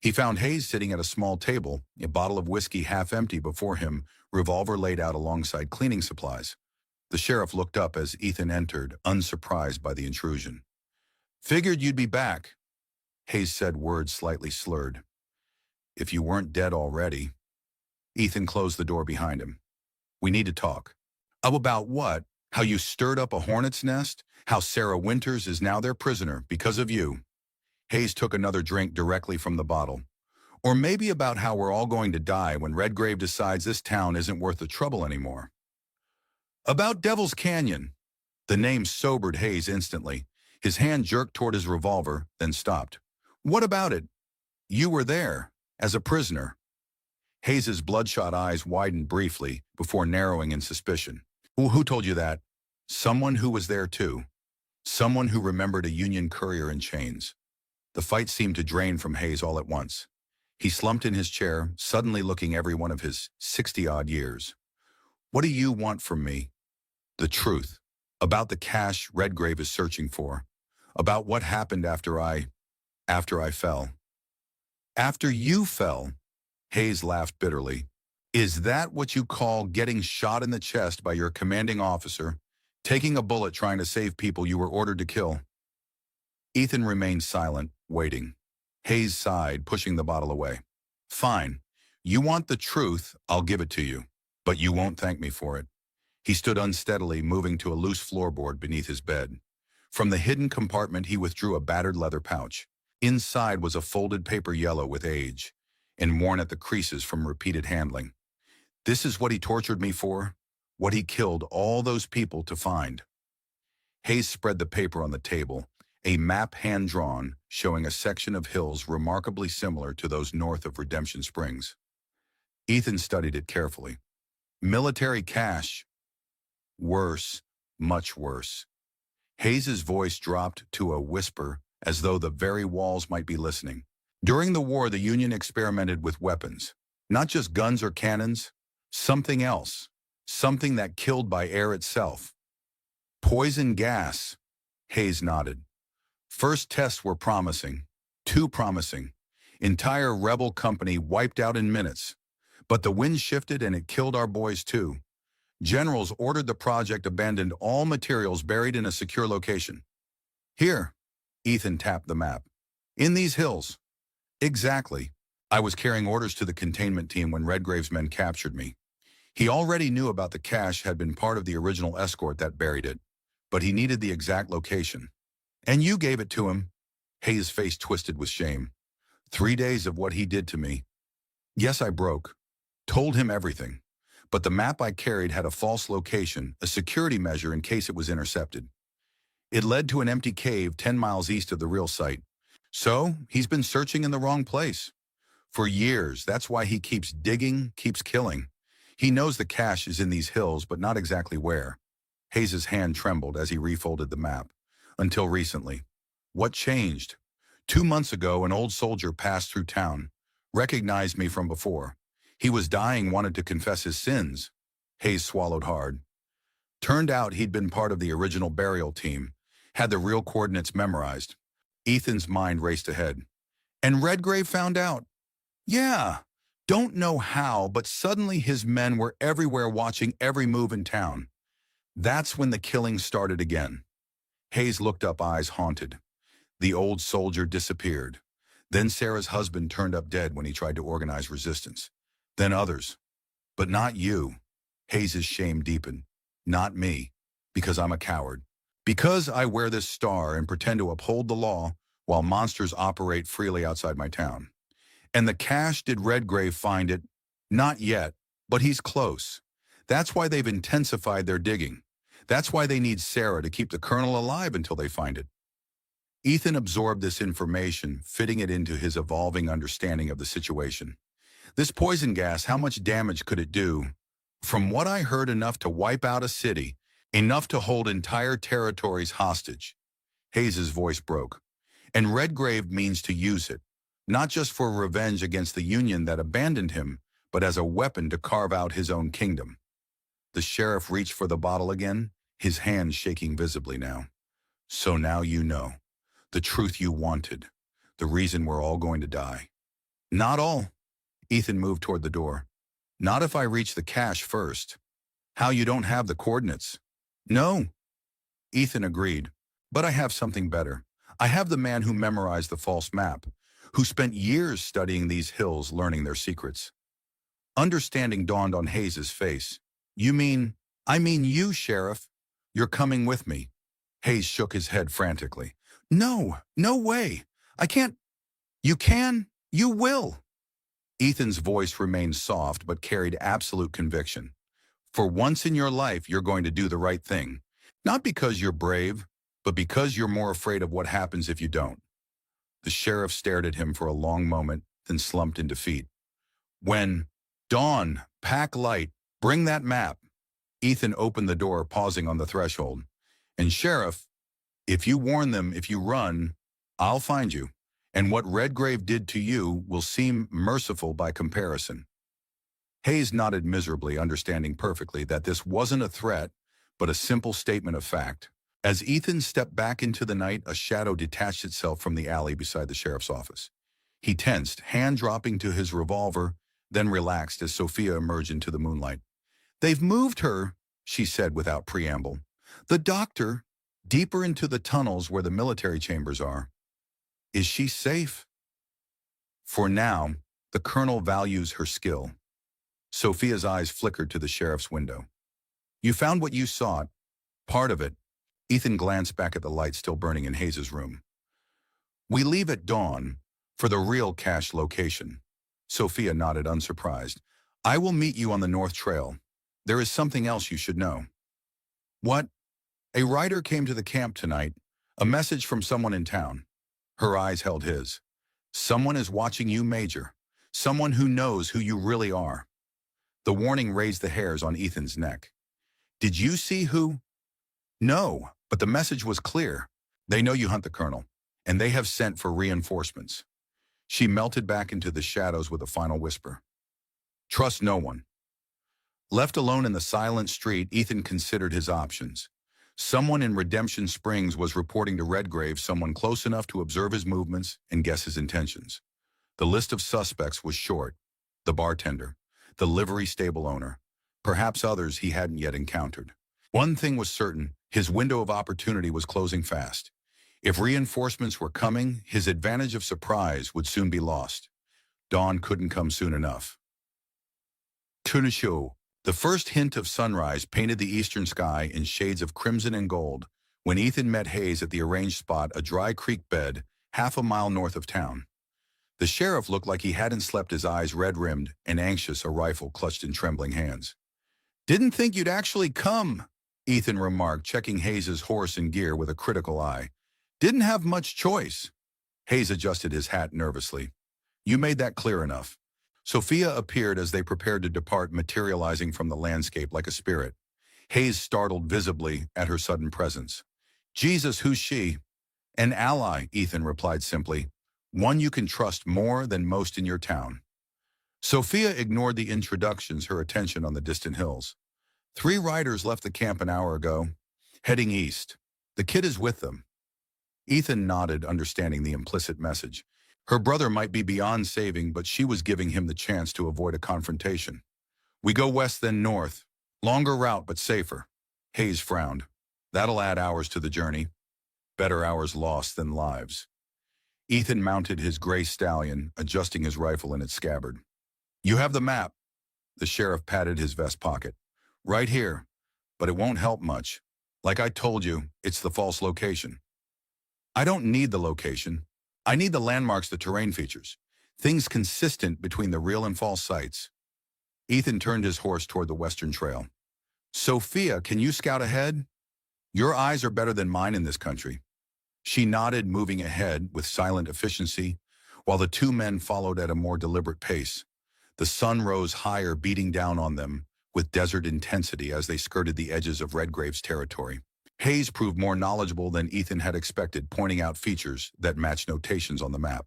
He found Hayes sitting at a small table, a bottle of whiskey half empty before him, revolver laid out alongside cleaning supplies. The sheriff looked up as Ethan entered, unsurprised by the intrusion. "Figured you'd be back," Hayes said, words slightly slurred. "If you weren't dead already." Ethan closed the door behind him. "We need to talk." "About what? How you stirred up a hornet's nest? How Sarah Winters is now their prisoner because of you?" Hayes took another drink directly from the bottle. "Or maybe about how we're all going to die when Redgrave decides this town isn't worth the trouble anymore." "About Devil's Canyon." The name sobered Hayes instantly. His hand jerked toward his revolver, then stopped. "What about it? You were there, as a prisoner." Hayes's bloodshot eyes widened briefly before narrowing in suspicion. Who told you that?" "Someone who was there too. Someone who remembered a Union courier in chains." The fight seemed to drain from Hayes all at once. He slumped in his chair, suddenly looking every one of his 60-odd years. "What do you want from me?" "The truth. About the cash Redgrave is searching for. About what happened after I fell." "After you fell?" Hayes laughed bitterly. "Is that what you call getting shot in the chest by your commanding officer, taking a bullet trying to save people you were ordered to kill?" Ethan remained silent, waiting. Hayes sighed, pushing the bottle away. "Fine. You want the truth, I'll give it to you. But you won't thank me for it." He stood unsteadily, moving to a loose floorboard beneath his bed. From the hidden compartment he withdrew a battered leather pouch. Inside was a folded paper yellow with age, and worn at the creases from repeated handling. "This is what he tortured me for, what he killed all those people to find." Hayes spread the paper on the table, a map hand-drawn showing a section of hills remarkably similar to those north of Redemption Springs. Ethan studied it carefully. "Military cache. Worse, much worse." Hayes's voice dropped to a whisper, as though the very walls might be listening. "During the war, the Union experimented with weapons. Not just guns or cannons, something else. Something that killed by air itself. Poison gas." Hayes nodded. "First tests were promising. Too promising. Entire rebel company wiped out in minutes. But the wind shifted and it killed our boys too. Generals ordered the project abandoned, all materials buried in a secure location. Here." Ethan tapped the map. "In these hills." "Exactly. I was carrying orders to the containment team when Redgrave's men captured me. He already knew about the cache, had been part of the original escort that buried it, but he needed the exact location. And you gave it to him." Hayes' face twisted with shame. 3 days of what he did to me. Yes, I broke. Told him everything. But the map I carried had a false location, a security measure in case it was intercepted. It led to an empty cave 10 miles east of the real site. So, he's been searching in the wrong place. For years, that's why he keeps digging, keeps killing. He knows the cache is in these hills, but not exactly where." Hayes' hand trembled as he refolded the map. "Until recently. What changed? 2 months ago, an old soldier passed through town. Recognized me from before. He was dying, wanted to confess his sins." Hayes swallowed hard. "Turned out he'd been part of the original burial team. Had the real coordinates memorized." Ethan's mind raced ahead. "And Redgrave found out?" "Yeah. Don't know how, but suddenly his men were everywhere watching every move in town. That's when the killing started again." Hayes looked up, eyes haunted. "The old soldier disappeared. Then Sarah's husband turned up dead when he tried to organize resistance. Then others. But not you." Hayes' shame deepened. "Not me. Because I'm a coward. Because I wear this star and pretend to uphold the law while monsters operate freely outside my town. And the cache, did Redgrave find it? Not yet, but he's close. That's why they've intensified their digging. That's why they need Sarah to keep the colonel alive until they find it." Ethan absorbed this information, fitting it into his evolving understanding of the situation. "This poison gas, how much damage could it do?" "From what I heard, enough to wipe out a city, enough to hold entire territories hostage." Hayes' voice broke. "And Redgrave means to use it, not just for revenge against the Union that abandoned him, but as a weapon to carve out his own kingdom." The sheriff reached for the bottle again, his hands shaking visibly now. "So now you know. The truth you wanted. The reason we're all going to die." Not all. Ethan moved toward the door. Not if I reach the cache first. How, you don't have the coordinates? No. Ethan agreed. But I have something better. I have the man who memorized the false map, who spent years studying these hills learning their secrets. Understanding dawned on Hayes's face. You mean, I mean you, Sheriff. You're coming with me. Hayes shook his head frantically. No, no way. I can't. You can. You will. Ethan's voice remained soft but carried absolute conviction. For once in your life, you're going to do the right thing. Not because you're brave, but because you're more afraid of what happens if you don't. The sheriff stared at him for a long moment, then slumped in defeat. When, Dawn, pack light, bring that map. Ethan opened the door, pausing on the threshold. And Sheriff, if you warn them, if you run, I'll find you. And what Redgrave did to you will seem merciful by comparison. Hayes nodded miserably, understanding perfectly that this wasn't a threat, but a simple statement of fact. As Ethan stepped back into the night, a shadow detached itself from the alley beside the sheriff's office. He tensed, hand dropping to his revolver, then relaxed as Sophia emerged into the moonlight. They've moved her, she said without preamble. The doctor, deeper into the tunnels where the military chambers are. Is she safe? For now, the colonel values her skill. Sophia's eyes flickered to the sheriff's window. You found what you sought. Part of it. Ethan glanced back at the light still burning in Hayes's room. We leave at dawn for the real cache location. Sophia nodded unsurprised. I will meet you on the North Trail. There is something else you should know. What? A rider came to the camp tonight. A message from someone in town. Her eyes held his. Someone is watching you, Major. Someone who knows who you really are. The warning raised the hairs on Ethan's neck. Did you see who? No, but the message was clear. They know you hunt the colonel, and they have sent for reinforcements. She melted back into the shadows with a final whisper. Trust no one. Left alone in the silent street, Ethan considered his options. Someone in Redemption Springs was reporting to Redgrave, someone close enough to observe his movements and guess his intentions. The list of suspects was short. The bartender, the livery stable owner, perhaps others he hadn't yet encountered. One thing was certain, his window of opportunity was closing fast. If reinforcements were coming, his advantage of surprise would soon be lost. Dawn couldn't come soon enough. Tunisho. The first hint of sunrise painted the eastern sky in shades of crimson and gold when Ethan met Hayes at the arranged spot, a dry creek bed, half a mile north of town. The sheriff looked like he hadn't slept, his eyes red-rimmed and anxious, a rifle clutched in trembling hands. Didn't think you'd actually come, Ethan remarked, checking Hayes's horse and gear with a critical eye. Didn't have much choice. Hayes adjusted his hat nervously. You made that clear enough. Sophia appeared as they prepared to depart, materializing from the landscape like a spirit. Hayes startled visibly at her sudden presence. Jesus, who's she? An ally, Ethan replied simply. One you can trust more than most in your town. Sophia ignored the introductions, her attention on the distant hills. 3 riders left the camp an hour ago, heading east. The kid is with them. Ethan nodded, understanding the implicit message. Her brother might be beyond saving, but she was giving him the chance to avoid a confrontation. We go west then north. Longer route, but safer. Hayes frowned. That'll add hours to the journey. Better hours lost than lives. Ethan mounted his gray stallion, adjusting his rifle in its scabbard. You have the map. The sheriff patted his vest pocket. Right here, but it won't help much. Like I told you, it's the false location. I don't need the location. I need the landmarks, the terrain features. Things consistent between the real and false sites. Ethan turned his horse toward the western trail. Sophia, can you scout ahead? Your eyes are better than mine in this country. She nodded, moving ahead with silent efficiency, while the 2 men followed at a more deliberate pace. The sun rose higher, beating down on them with desert intensity as they skirted the edges of Redgrave's territory. Hayes proved more knowledgeable than Ethan had expected, pointing out features that matched notations on the map.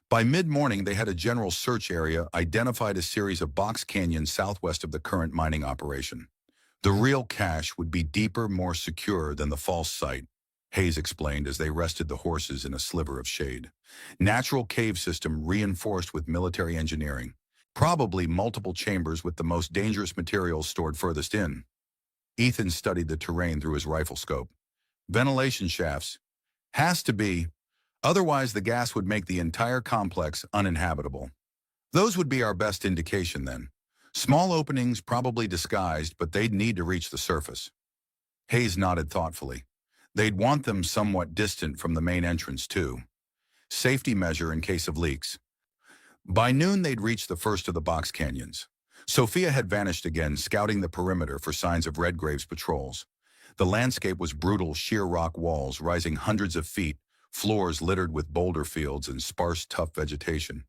By mid-morning, they had a general search area, identified a series of box canyons southwest of the current mining operation. The real cache would be deeper, more secure than the false site. Hayes explained as they rested the horses in a sliver of shade. Natural cave system reinforced with military engineering. Probably multiple chambers with the most dangerous materials stored furthest in. Ethan studied the terrain through his rifle scope. Ventilation shafts. Has to be. Otherwise, the gas would make the entire complex uninhabitable. Those would be our best indication then. Small openings, probably disguised, but they'd need to reach the surface. Hayes nodded thoughtfully. They'd want them somewhat distant from the main entrance, too. Safety measure in case of leaks. By noon, they'd reached the first of the box canyons. Sophia had vanished again, scouting the perimeter for signs of Redgrave's patrols. The landscape was brutal, sheer rock walls rising hundreds of feet, floors littered with boulder fields and sparse, tough vegetation.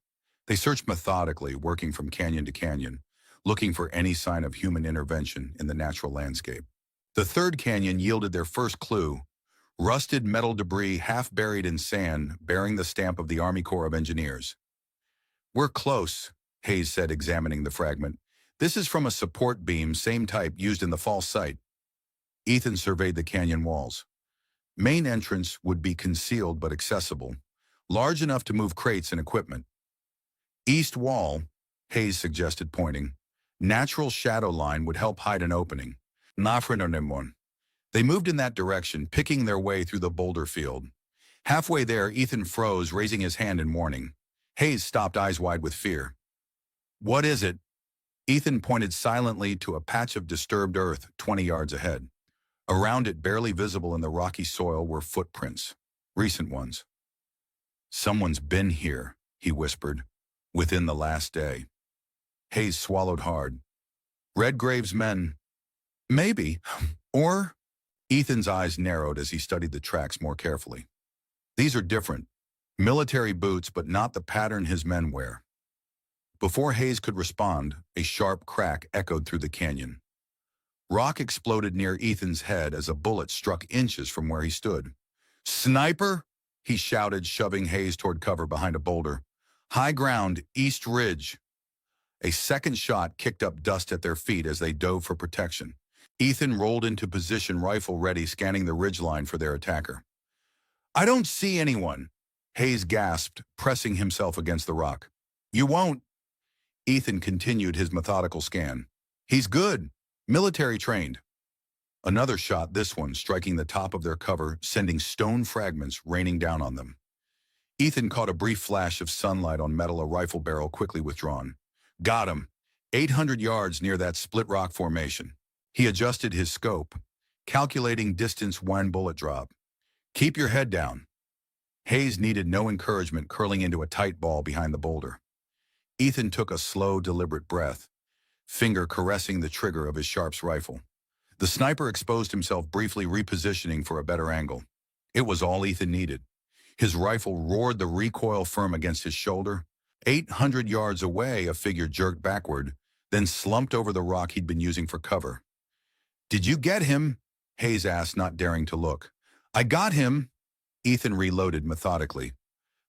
They searched methodically, working from canyon to canyon, looking for any sign of human intervention in the natural landscape. The third canyon yielded their first clue: rusted metal debris half buried in sand, bearing the stamp of the Army Corps of Engineers. "We're close," Hayes said, examining the fragment. "This is from a support beam, same type used in the false site." Ethan surveyed the canyon walls. Main entrance would be concealed but accessible, large enough to move crates and equipment. "East wall," Hayes suggested, pointing. "Natural shadow line would help hide an opening." Nafrenomon. They moved in that direction, picking their way through the boulder field. Halfway there, Ethan froze, raising his hand in warning. Hayes stopped, eyes wide with fear. "What is it?" Ethan pointed silently to a patch of disturbed earth 20 yards ahead. Around it, barely visible in the rocky soil, were footprints. Recent ones. "Someone's been here," he whispered, "within the last day." Hayes swallowed hard. "Redgrave's men." "Maybe. Or—" Ethan's eyes narrowed as he studied the tracks more carefully. "These are different. Military boots, but not the pattern his men wear." Before Hayes could respond, a sharp crack echoed through the canyon. Rock exploded near Ethan's head as a bullet struck inches from where he stood. "Sniper!" he shouted, shoving Hayes toward cover behind a boulder. "High ground, East Ridge." A second shot kicked up dust at their feet as they dove for protection. Ethan rolled into position, rifle ready, scanning the ridgeline for their attacker. "I don't see anyone," Hayes gasped, pressing himself against the rock. "You won't." Ethan continued his methodical scan. "He's good. Military trained." Another shot, this one striking the top of their cover, sending stone fragments raining down on them. Ethan caught a brief flash of sunlight on metal, a rifle barrel quickly withdrawn. "Got him. 800 yards near that split rock formation." He adjusted his scope, calculating distance, one bullet drop. "Keep your head down." Hayes needed no encouragement, curling into a tight ball behind the boulder. Ethan took a slow, deliberate breath, finger caressing the trigger of his Sharps rifle. The sniper exposed himself briefly, repositioning for a better angle. It was all Ethan needed. His rifle roared, the recoil firm against his shoulder. 800 yards away, a figure jerked backward, then slumped over the rock he'd been using for cover. "Did you get him?" Hayes asked, not daring to look. "I got him." Ethan reloaded methodically.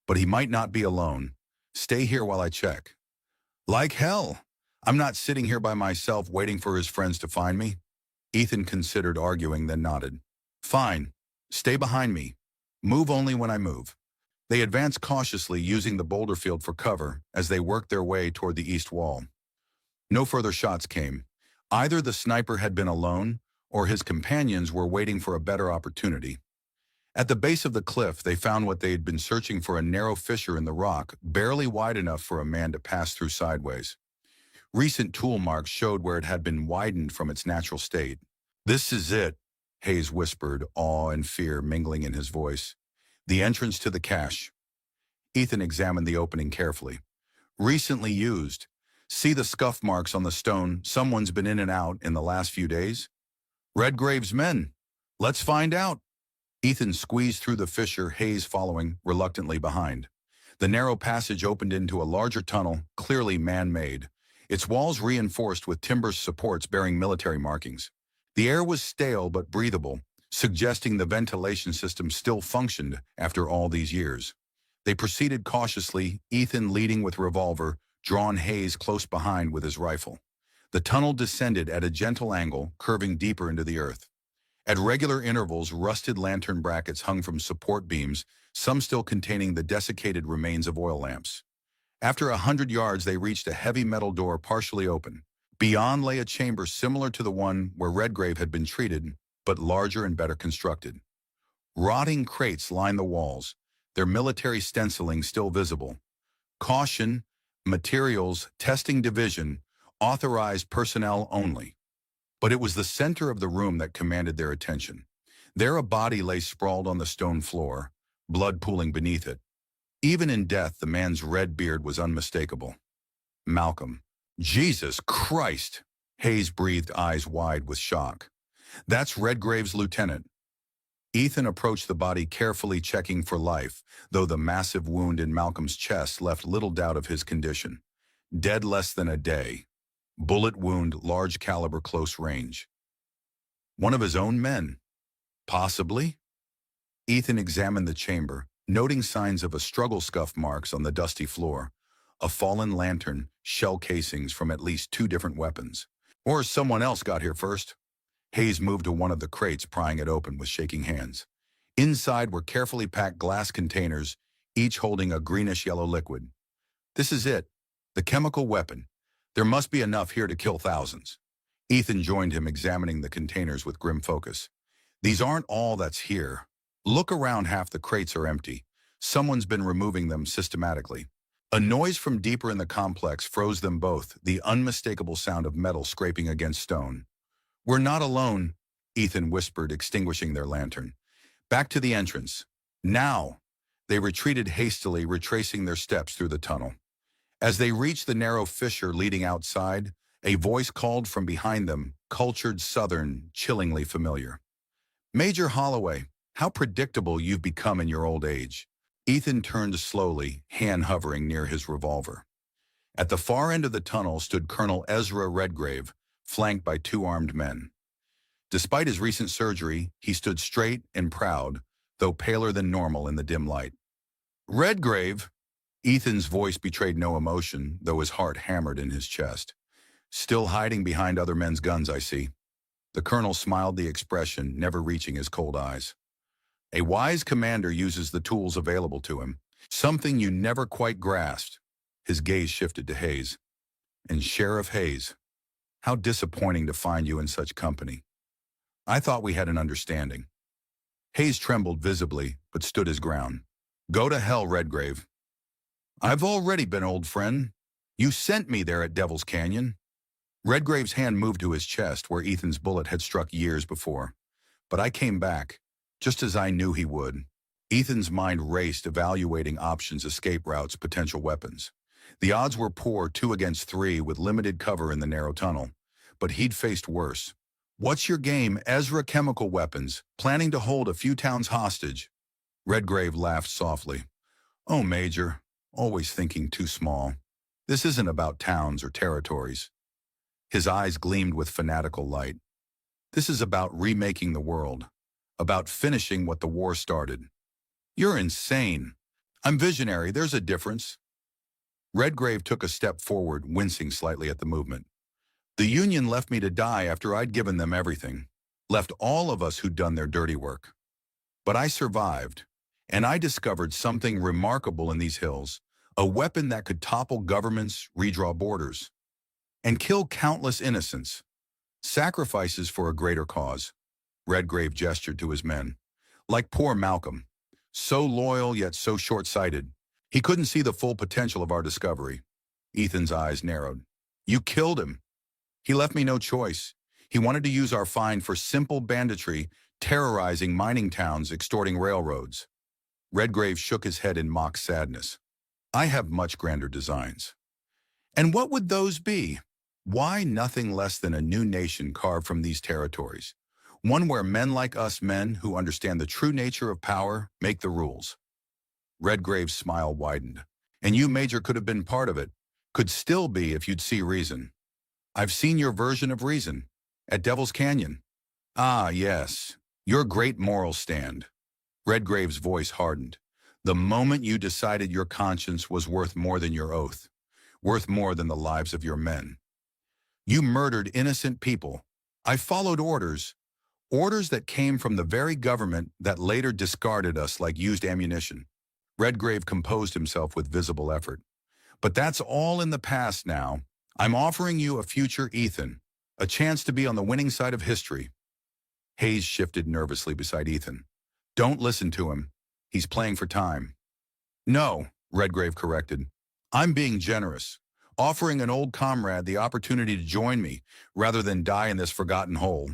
"But he might not be alone. Stay here while I check." "Like hell. I'm not sitting here by myself waiting for his friends to find me." Ethan considered arguing, then nodded. "Fine. Stay behind me. Move only when I move." They advanced cautiously, using the boulder field for cover as they worked their way toward the east wall. No further shots came. Either the sniper had been alone, or his companions were waiting for a better opportunity. At the base of the cliff, they found what they had been searching for: a narrow fissure in the rock, barely wide enough for a man to pass through sideways. Recent tool marks showed where it had been widened from its natural state. "This is it," Hayes whispered, awe and fear mingling in his voice. "The entrance to the cache." Ethan examined the opening carefully. "Recently used. See the scuff marks on the stone? Someone's been in and out in the last few days." "Redgrave's men. Let's find out." Ethan squeezed through the fissure, Hayes following reluctantly behind. The narrow passage opened into a larger tunnel, clearly man-made, its walls reinforced with timber supports bearing military markings. The air was stale but breathable, suggesting the ventilation system still functioned after all these years. They proceeded cautiously, Ethan leading with revolver, drawn, Hayes close behind with his rifle. The tunnel descended at a gentle angle, curving deeper into the earth. At regular intervals, rusted lantern brackets hung from support beams, some still containing the desiccated remains of oil lamps. After 100 yards, they reached a heavy metal door partially open. Beyond lay a chamber similar to the one where Redgrave had been treated, but larger and better constructed. Rotting crates lined the walls, their military stenciling still visible. Caution, materials, testing division, authorized personnel only. But it was the center of the room that commanded their attention. There a body lay sprawled on the stone floor, blood pooling beneath it. Even in death, the man's red beard was unmistakable. Malcolm. Jesus Christ! Hayes breathed, eyes wide with shock. That's Redgrave's lieutenant. Ethan approached the body, carefully checking for life, though the massive wound in Malcolm's chest left little doubt of his condition. Dead less than a day. Bullet wound, large caliber, close range. One of his own men. Possibly? Ethan examined the chamber, noting signs of a struggle, scuff marks on the dusty floor, a fallen lantern, shell casings from at least 2 different weapons. Or someone else got here first. Hayes moved to one of the crates, prying it open with shaking hands. Inside were carefully packed glass containers, each holding a greenish-yellow liquid. This is it, the chemical weapon. There must be enough here to kill thousands. Ethan joined him, examining the containers with grim focus. These aren't all that's here. Look around, half the crates are empty. Someone's been removing them systematically. A noise from deeper in the complex froze them both, the unmistakable sound of metal scraping against stone. We're not alone, Ethan whispered, extinguishing their lantern. Back to the entrance. Now! They retreated hastily, retracing their steps through the tunnel. As they reached the narrow fissure leading outside, a voice called from behind them, cultured Southern, chillingly familiar. Major Holloway, how predictable you've become in your old age. Ethan turned slowly, hand hovering near his revolver. At the far end of the tunnel stood Colonel Ezra Redgrave, flanked by 2 armed men. Despite his recent surgery, he stood straight and proud, though paler than normal in the dim light. Redgrave! Ethan's voice betrayed no emotion, though his heart hammered in his chest. Still hiding behind other men's guns, I see. The colonel smiled, the expression never reaching his cold eyes. A wise commander uses the tools available to him, something you never quite grasped. His gaze shifted to Hayes. And Sheriff Hayes, how disappointing to find you in such company. I thought we had an understanding. Hayes trembled visibly, but stood his ground. Go to hell, Redgrave. I've already been, old friend. You sent me there at Devil's Canyon. Redgrave's hand moved to his chest, where Ethan's bullet had struck years before. But I came back, just as I knew he would. Ethan's mind raced, evaluating options, escape routes, potential weapons. The odds were poor, 2 against 3, with limited cover in the narrow tunnel. But he'd faced worse. What's your game, Ezra? Chemical weapons, planning to hold a few towns hostage. Redgrave laughed softly. Oh, Major, always thinking too small. This isn't about towns or territories. His eyes gleamed with fanatical light. This is about remaking the world, about finishing what the war started. You're insane. I'm visionary, there's a difference. Redgrave took a step forward, wincing slightly at the movement. The Union left me to die after I'd given them everything, left all of us who'd done their dirty work. But I survived, and I discovered something remarkable in these hills, a weapon that could topple governments, redraw borders, and kill countless innocents. Sacrifices for a greater cause. Redgrave gestured to his men. Like poor Malcolm, so loyal yet so short-sighted. He couldn't see the full potential of our discovery. Ethan's eyes narrowed. You killed him. He left me no choice. He wanted to use our find for simple banditry, terrorizing mining towns, extorting railroads. Redgrave shook his head in mock sadness. I have much grander designs. And what would those be? Why nothing less than a new nation carved from these territories? One where men like us, men who understand the true nature of power, make the rules. Redgrave's smile widened. And you, Major, could have been part of it. Could still be if you'd see reason. I've seen your version of reason. At Devil's Canyon. Ah, yes. Your great moral stand. Redgrave's voice hardened. The moment you decided your conscience was worth more than your oath. Worth more than the lives of your men. You murdered innocent people. I followed orders. Orders that came from the very government that later discarded us like used ammunition. Redgrave composed himself with visible effort. But that's all in the past now. I'm offering you a future, Ethan. A chance to be on the winning side of history. Hayes shifted nervously beside Ethan. Don't listen to him. He's playing for time. No, Redgrave corrected. I'm being generous, offering an old comrade the opportunity to join me rather than die in this forgotten hole.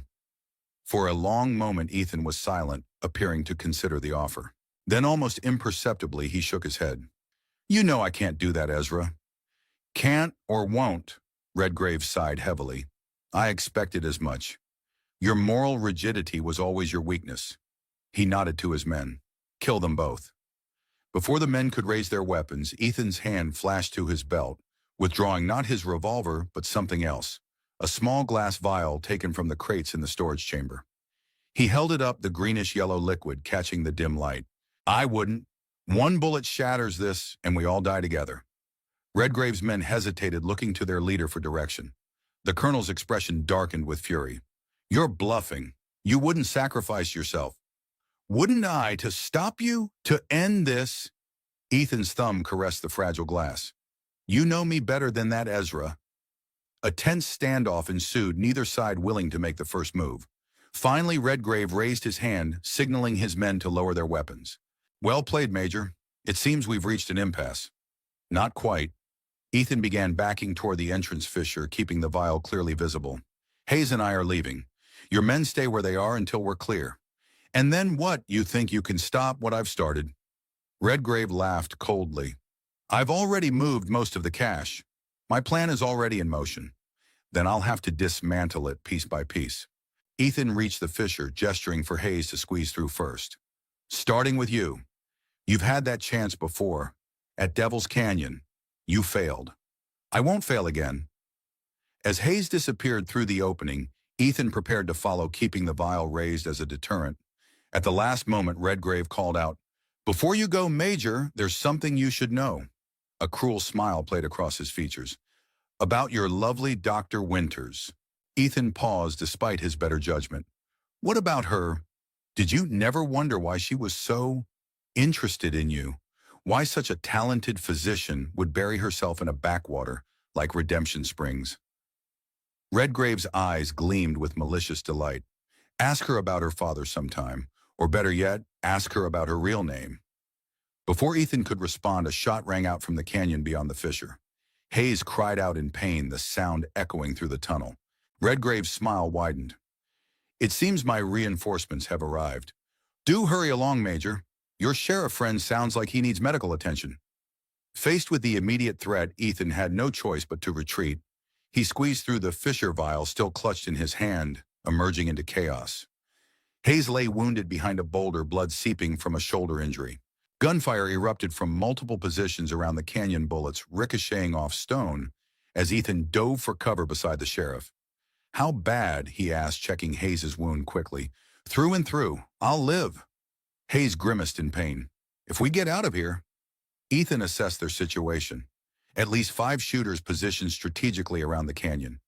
For a long moment, Ethan was silent, appearing to consider the offer. Then almost imperceptibly, he shook his head. You know I can't do that, Ezra. Can't or won't, Redgrave sighed heavily. I expected as much. Your moral rigidity was always your weakness. He nodded to his men. Kill them both. Before the men could raise their weapons, Ethan's hand flashed to his belt, withdrawing not his revolver, but something else, a small glass vial taken from the crates in the storage chamber. He held it up, the greenish-yellow liquid catching the dim light. I wouldn't. One bullet shatters this, and we all die together. Redgrave's men hesitated, looking to their leader for direction. The colonel's expression darkened with fury. You're bluffing. You wouldn't sacrifice yourself. Wouldn't I, to stop you? To end this? Ethan's thumb caressed the fragile glass. You know me better than that, Ezra. A tense standoff ensued, neither side willing to make the first move. Finally, Redgrave raised his hand, signaling his men to lower their weapons. Well played, Major. It seems we've reached an impasse. Not quite. Ethan began backing toward the entrance fissure, keeping the vial clearly visible. Hayes and I are leaving. Your men stay where they are until we're clear. And then what? You think you can stop what I've started? Redgrave laughed coldly. I've already moved most of the cash. My plan is already in motion. Then I'll have to dismantle it piece by piece. Ethan reached the fissure, gesturing for Hayes to squeeze through first. Starting with you. You've had that chance before. At Devil's Canyon. You failed. I won't fail again. As Hayes disappeared through the opening, Ethan prepared to follow, keeping the vial raised as a deterrent. At the last moment, Redgrave called out, Before you go, Major, there's something you should know. A cruel smile played across his features. About your lovely Dr. Winters. Ethan paused despite his better judgment. What about her? Did you never wonder why she was so interested in you? Why such a talented physician would bury herself in a backwater like Redemption Springs? Redgrave's eyes gleamed with malicious delight. Ask her about her father sometime, or better yet, ask her about her real name. Before Ethan could respond, a shot rang out from the canyon beyond the fissure. Hayes cried out in pain, the sound echoing through the tunnel. Redgrave's smile widened. It seems my reinforcements have arrived. Do hurry along, Major. Your sheriff friend sounds like he needs medical attention. Faced with the immediate threat, Ethan had no choice but to retreat. He squeezed through the fissure vial still clutched in his hand, emerging into chaos. Hayes lay wounded behind a boulder, blood seeping from a shoulder injury. Gunfire erupted from multiple positions around the canyon, bullets ricocheting off stone as Ethan dove for cover beside the sheriff. How bad? He asked, checking Hayes' wound quickly. Through and through. I'll live. Hayes grimaced in pain. If we get out of here. Ethan assessed their situation. At least 5 shooters positioned strategically around the canyon.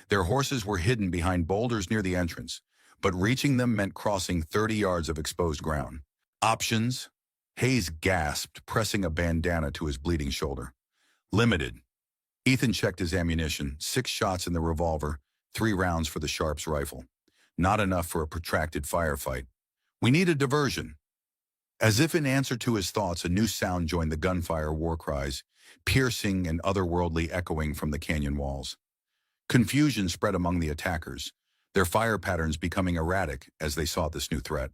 Their horses were hidden behind boulders near the entrance, but reaching them meant crossing 30 yards of exposed ground. Options? Hayes gasped, pressing a bandana to his bleeding shoulder. Limited. Ethan checked his ammunition, 6 shots in the revolver, 3 rounds for the Sharps rifle. Not enough for a protracted firefight. We need a diversion. As if in answer to his thoughts, a new sound joined the gunfire war cries, piercing and otherworldly echoing from the canyon walls. Confusion spread among the attackers, their fire patterns becoming erratic as they sought this new threat.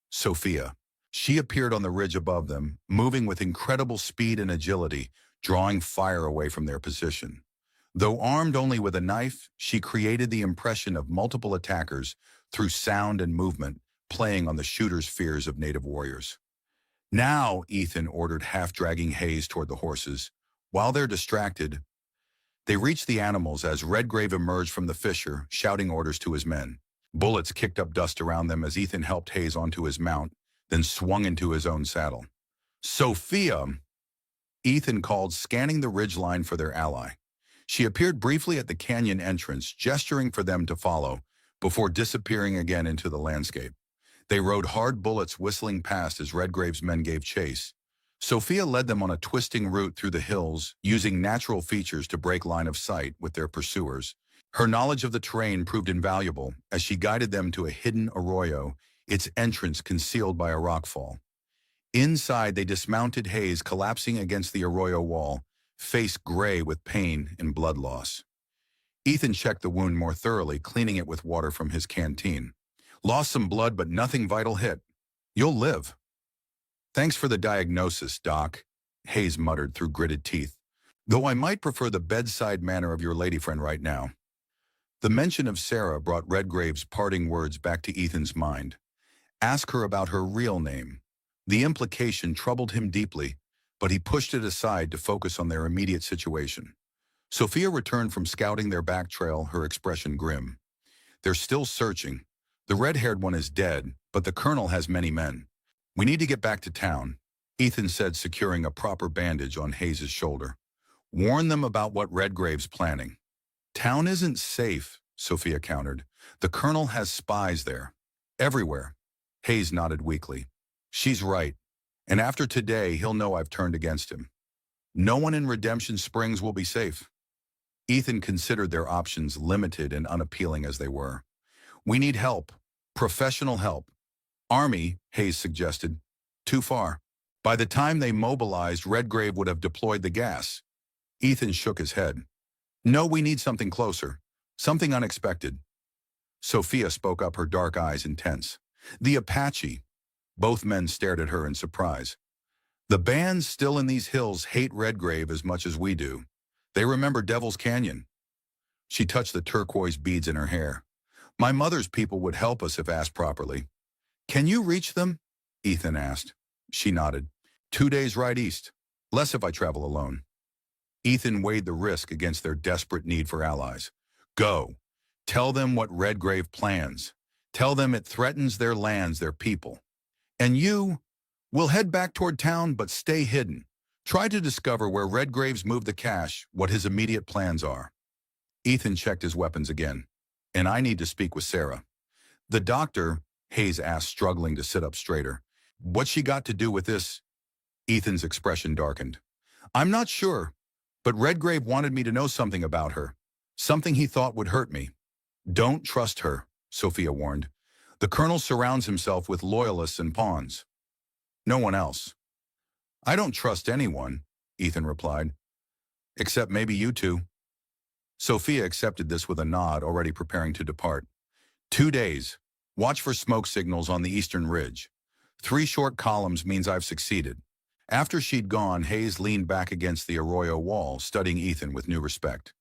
Sophia. She appeared on the ridge above them, moving with incredible speed and agility, drawing fire away from their position. Though armed only with a knife, she created the impression of multiple attackers through sound and movement, playing on the shooter's fears of native warriors. Now, Ethan ordered, half-dragging Hayes toward the horses. While they're distracted, they reached the animals as Redgrave emerged from the fissure, shouting orders to his men. Bullets kicked up dust around them as Ethan helped Hayes onto his mount, then swung into his own saddle. Sophia, Ethan called, scanning the ridgeline for their ally. She appeared briefly at the canyon entrance, gesturing for them to follow, before disappearing again into the landscape. They rode hard, bullets whistling past as Redgrave's men gave chase. Sophia led them on a twisting route through the hills, using natural features to break line of sight with their pursuers. Her knowledge of the terrain proved invaluable as she guided them to a hidden arroyo, its entrance concealed by a rockfall. Inside, they dismounted Hayes, collapsing against the arroyo wall, face gray with pain and blood loss. Ethan checked the wound more thoroughly, cleaning it with water from his canteen. Lost some blood, but nothing vital hit. You'll live. Thanks for the diagnosis, Doc, Hayes muttered through gritted teeth. Though I might prefer the bedside manner of your lady friend right now. The mention of Sarah brought Redgrave's parting words back to Ethan's mind. Ask her about her real name. The implication troubled him deeply, but he pushed it aside to focus on their immediate situation. Sophia returned from scouting their back trail, her expression grim. They're still searching. The red-haired one is dead, but the colonel has many men. We need to get back to town, Ethan said, securing a proper bandage on Hayes' shoulder. Warn them about what Redgrave's planning. Town isn't safe, Sophia countered. The colonel has spies there. Everywhere. Hayes nodded weakly. She's right. And after today, he'll know I've turned against him. No one in Redemption Springs will be safe. Ethan considered their options limited and unappealing as they were. We need help. Professional help. Army, Hayes suggested. Too far. By the time they mobilized, Redgrave would have deployed the gas. Ethan shook his head. No, we need something closer. Something unexpected. Sophia spoke up, her dark eyes intense. The Apache. Both men stared at her in surprise. The bands still in these hills hate Redgrave as much as we do. They remember Devil's Canyon. She touched the turquoise beads in her hair. My mother's people would help us if asked properly. Can you reach them? Ethan asked. She nodded. 2 days right east. Less if I travel alone. Ethan weighed the risk against their desperate need for allies. Go. Tell them what Redgrave plans. Tell them it threatens their lands, their people. And you will head back toward town, but stay hidden. Try to discover where Redgrave's moved the cash, what his immediate plans are. Ethan checked his weapons again. And I need to speak with Sarah. The doctor, Hayes asked, struggling to sit up straighter. What's she got to do with this? Ethan's expression darkened. I'm not sure, but Redgrave wanted me to know something about her. Something he thought would hurt me. Don't trust her, Sophia warned. The colonel surrounds himself with loyalists and pawns. No one else. I don't trust anyone, Ethan replied. Except maybe you two. Sophia accepted this with a nod, already preparing to depart. 2 days. Watch for smoke signals on the eastern ridge. 3 short columns means I've succeeded. After she'd gone, Hayes leaned back against the arroyo wall, studying Ethan with new respect.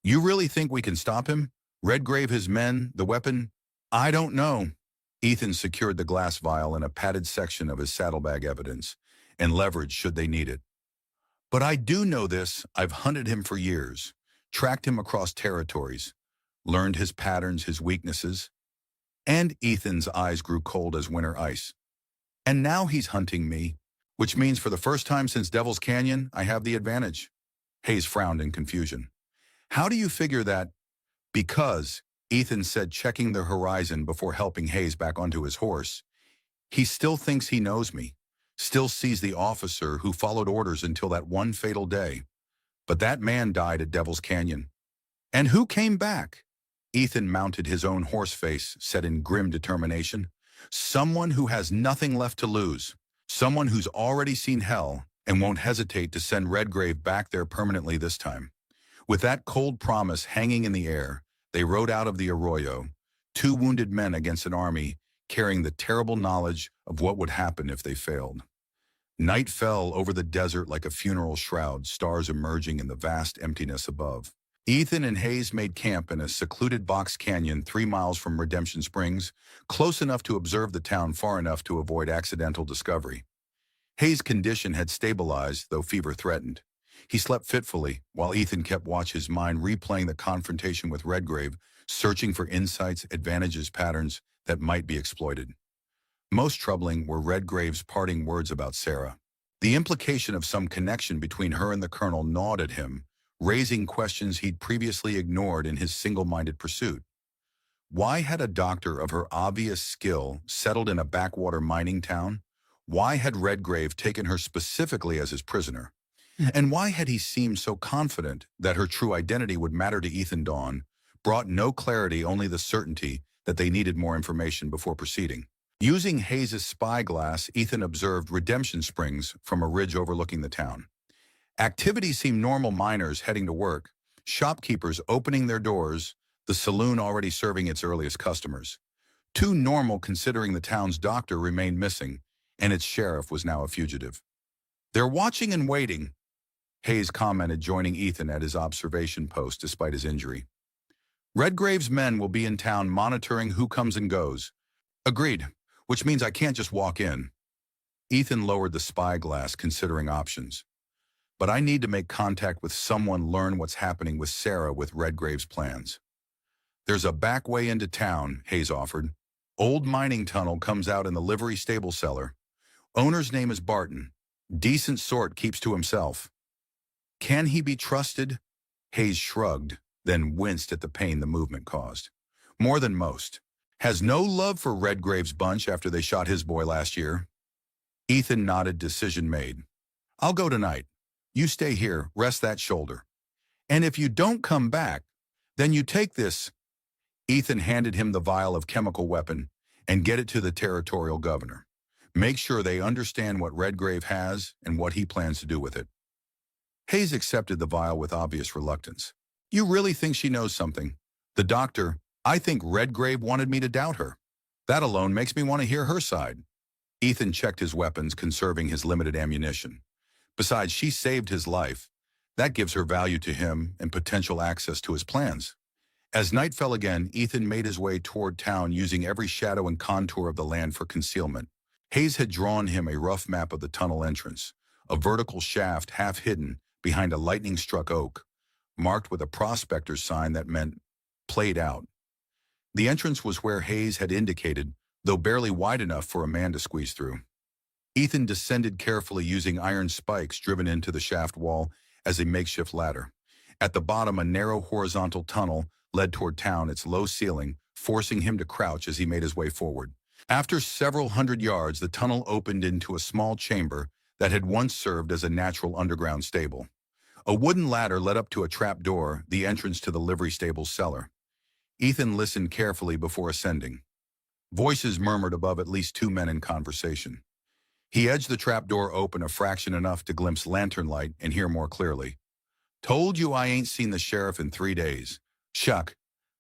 You really think we can stop him? Redgrave, his men, the weapon? I don't know. Ethan secured the glass vial in a padded section of his saddlebag evidence, and leverage should they need it. But I do know this. I've hunted him for years, tracked him across territories, learned his patterns, his weaknesses. And Ethan's eyes grew cold as winter ice. And now he's hunting me, which means for the first time since Devil's Canyon, I have the advantage. Hayes frowned in confusion. How do you figure that? Because, Ethan said, checking the horizon before helping Hayes back onto his horse, he still thinks he knows me, still sees the officer who followed orders until that one fatal day. But that man died at Devil's Canyon. And who came back? Ethan mounted his own horse face, set in grim determination. Someone who has nothing left to lose. Someone who's already seen hell and won't hesitate to send Redgrave back there permanently this time. With that cold promise hanging in the air, they rode out of the arroyo, 2 wounded men against an army, carrying the terrible knowledge of what would happen if they failed. Night fell over the desert like a funeral shroud, stars emerging in the vast emptiness above. Ethan and Hayes made camp in a secluded box canyon 3 miles from Redemption Springs, close enough to observe the town, far enough to avoid accidental discovery. Hayes' condition had stabilized, though fever threatened. He slept fitfully, while Ethan kept watch, his mind replaying the confrontation with Redgrave, searching for insights, advantages, patterns that might be exploited. Most troubling were Redgrave's parting words about Sarah. The implication of some connection between her and the colonel gnawed at him, raising questions he'd previously ignored in his single-minded pursuit. Why had a doctor of her obvious skill settled in a backwater mining town? Why had Redgrave taken her specifically as his prisoner? And why had he seemed so confident that her true identity would matter to Ethan Dawn, brought no clarity, only the certainty that they needed more information before proceeding. Using Hayes' spyglass, Ethan observed redemption springs from a ridge overlooking the town. Activity seemed normal: miners heading to work, shopkeepers opening their doors, the saloon already serving its earliest customers. Too normal considering the town's doctor remained missing, and its sheriff was now a fugitive. "They're watching and waiting," Hayes commented, joining Ethan at his observation post despite his injury. "Redgrave's men will be in town monitoring who comes and goes." "Agreed, which means I can't just walk in." Ethan lowered the spyglass, considering options. "But I need to make contact with someone, learn what's happening with Sarah with Redgrave's plans." "There's a back way into town," Hayes offered. "Old mining tunnel comes out in the livery stable cellar. Owner's name is Barton. Decent sort, keeps to himself." "Can he be trusted?" Hayes shrugged, then winced at the pain the movement caused. "More than most. Has no love for Redgrave's bunch after they shot his boy last year." Ethan nodded, decision made. "I'll go tonight. You stay here, rest that shoulder. And if you don't come back, then you take this." Ethan handed him the vial of chemical weapon, "and get it to the territorial governor. Make sure they understand what Redgrave has and what he plans to do with it." Hayes accepted the vial with obvious reluctance. "You really think she knows something?" "The doctor, I think Redgrave wanted me to doubt her. That alone makes me want to hear her side." Ethan checked his weapons, conserving his limited ammunition. "Besides, she saved his life. That gives her value to him and potential access to his plans." As night fell again, Ethan made his way toward town, using every shadow and contour of the land for concealment. Hayes had drawn him a rough map of the tunnel entrance, a vertical shaft half hidden behind a lightning-struck oak, marked with a prospector's sign that meant "played out." The entrance was where Hayes had indicated, though barely wide enough for a man to squeeze through. Ethan descended carefully, using iron spikes driven into the shaft wall as a makeshift ladder. At the bottom, a narrow horizontal tunnel led toward town, its low ceiling forcing him to crouch as he made his way forward. After several hundred yards, the tunnel opened into a small chamber that had once served as a natural underground stable. A wooden ladder led up to a trap door, the entrance to the livery stable's cellar. Ethan listened carefully before ascending. Voices murmured above, at least two men in conversation. He edged the trap door open a fraction, enough to glimpse lantern light and hear more clearly. "Told you I ain't seen the sheriff in 3 days. Shuck."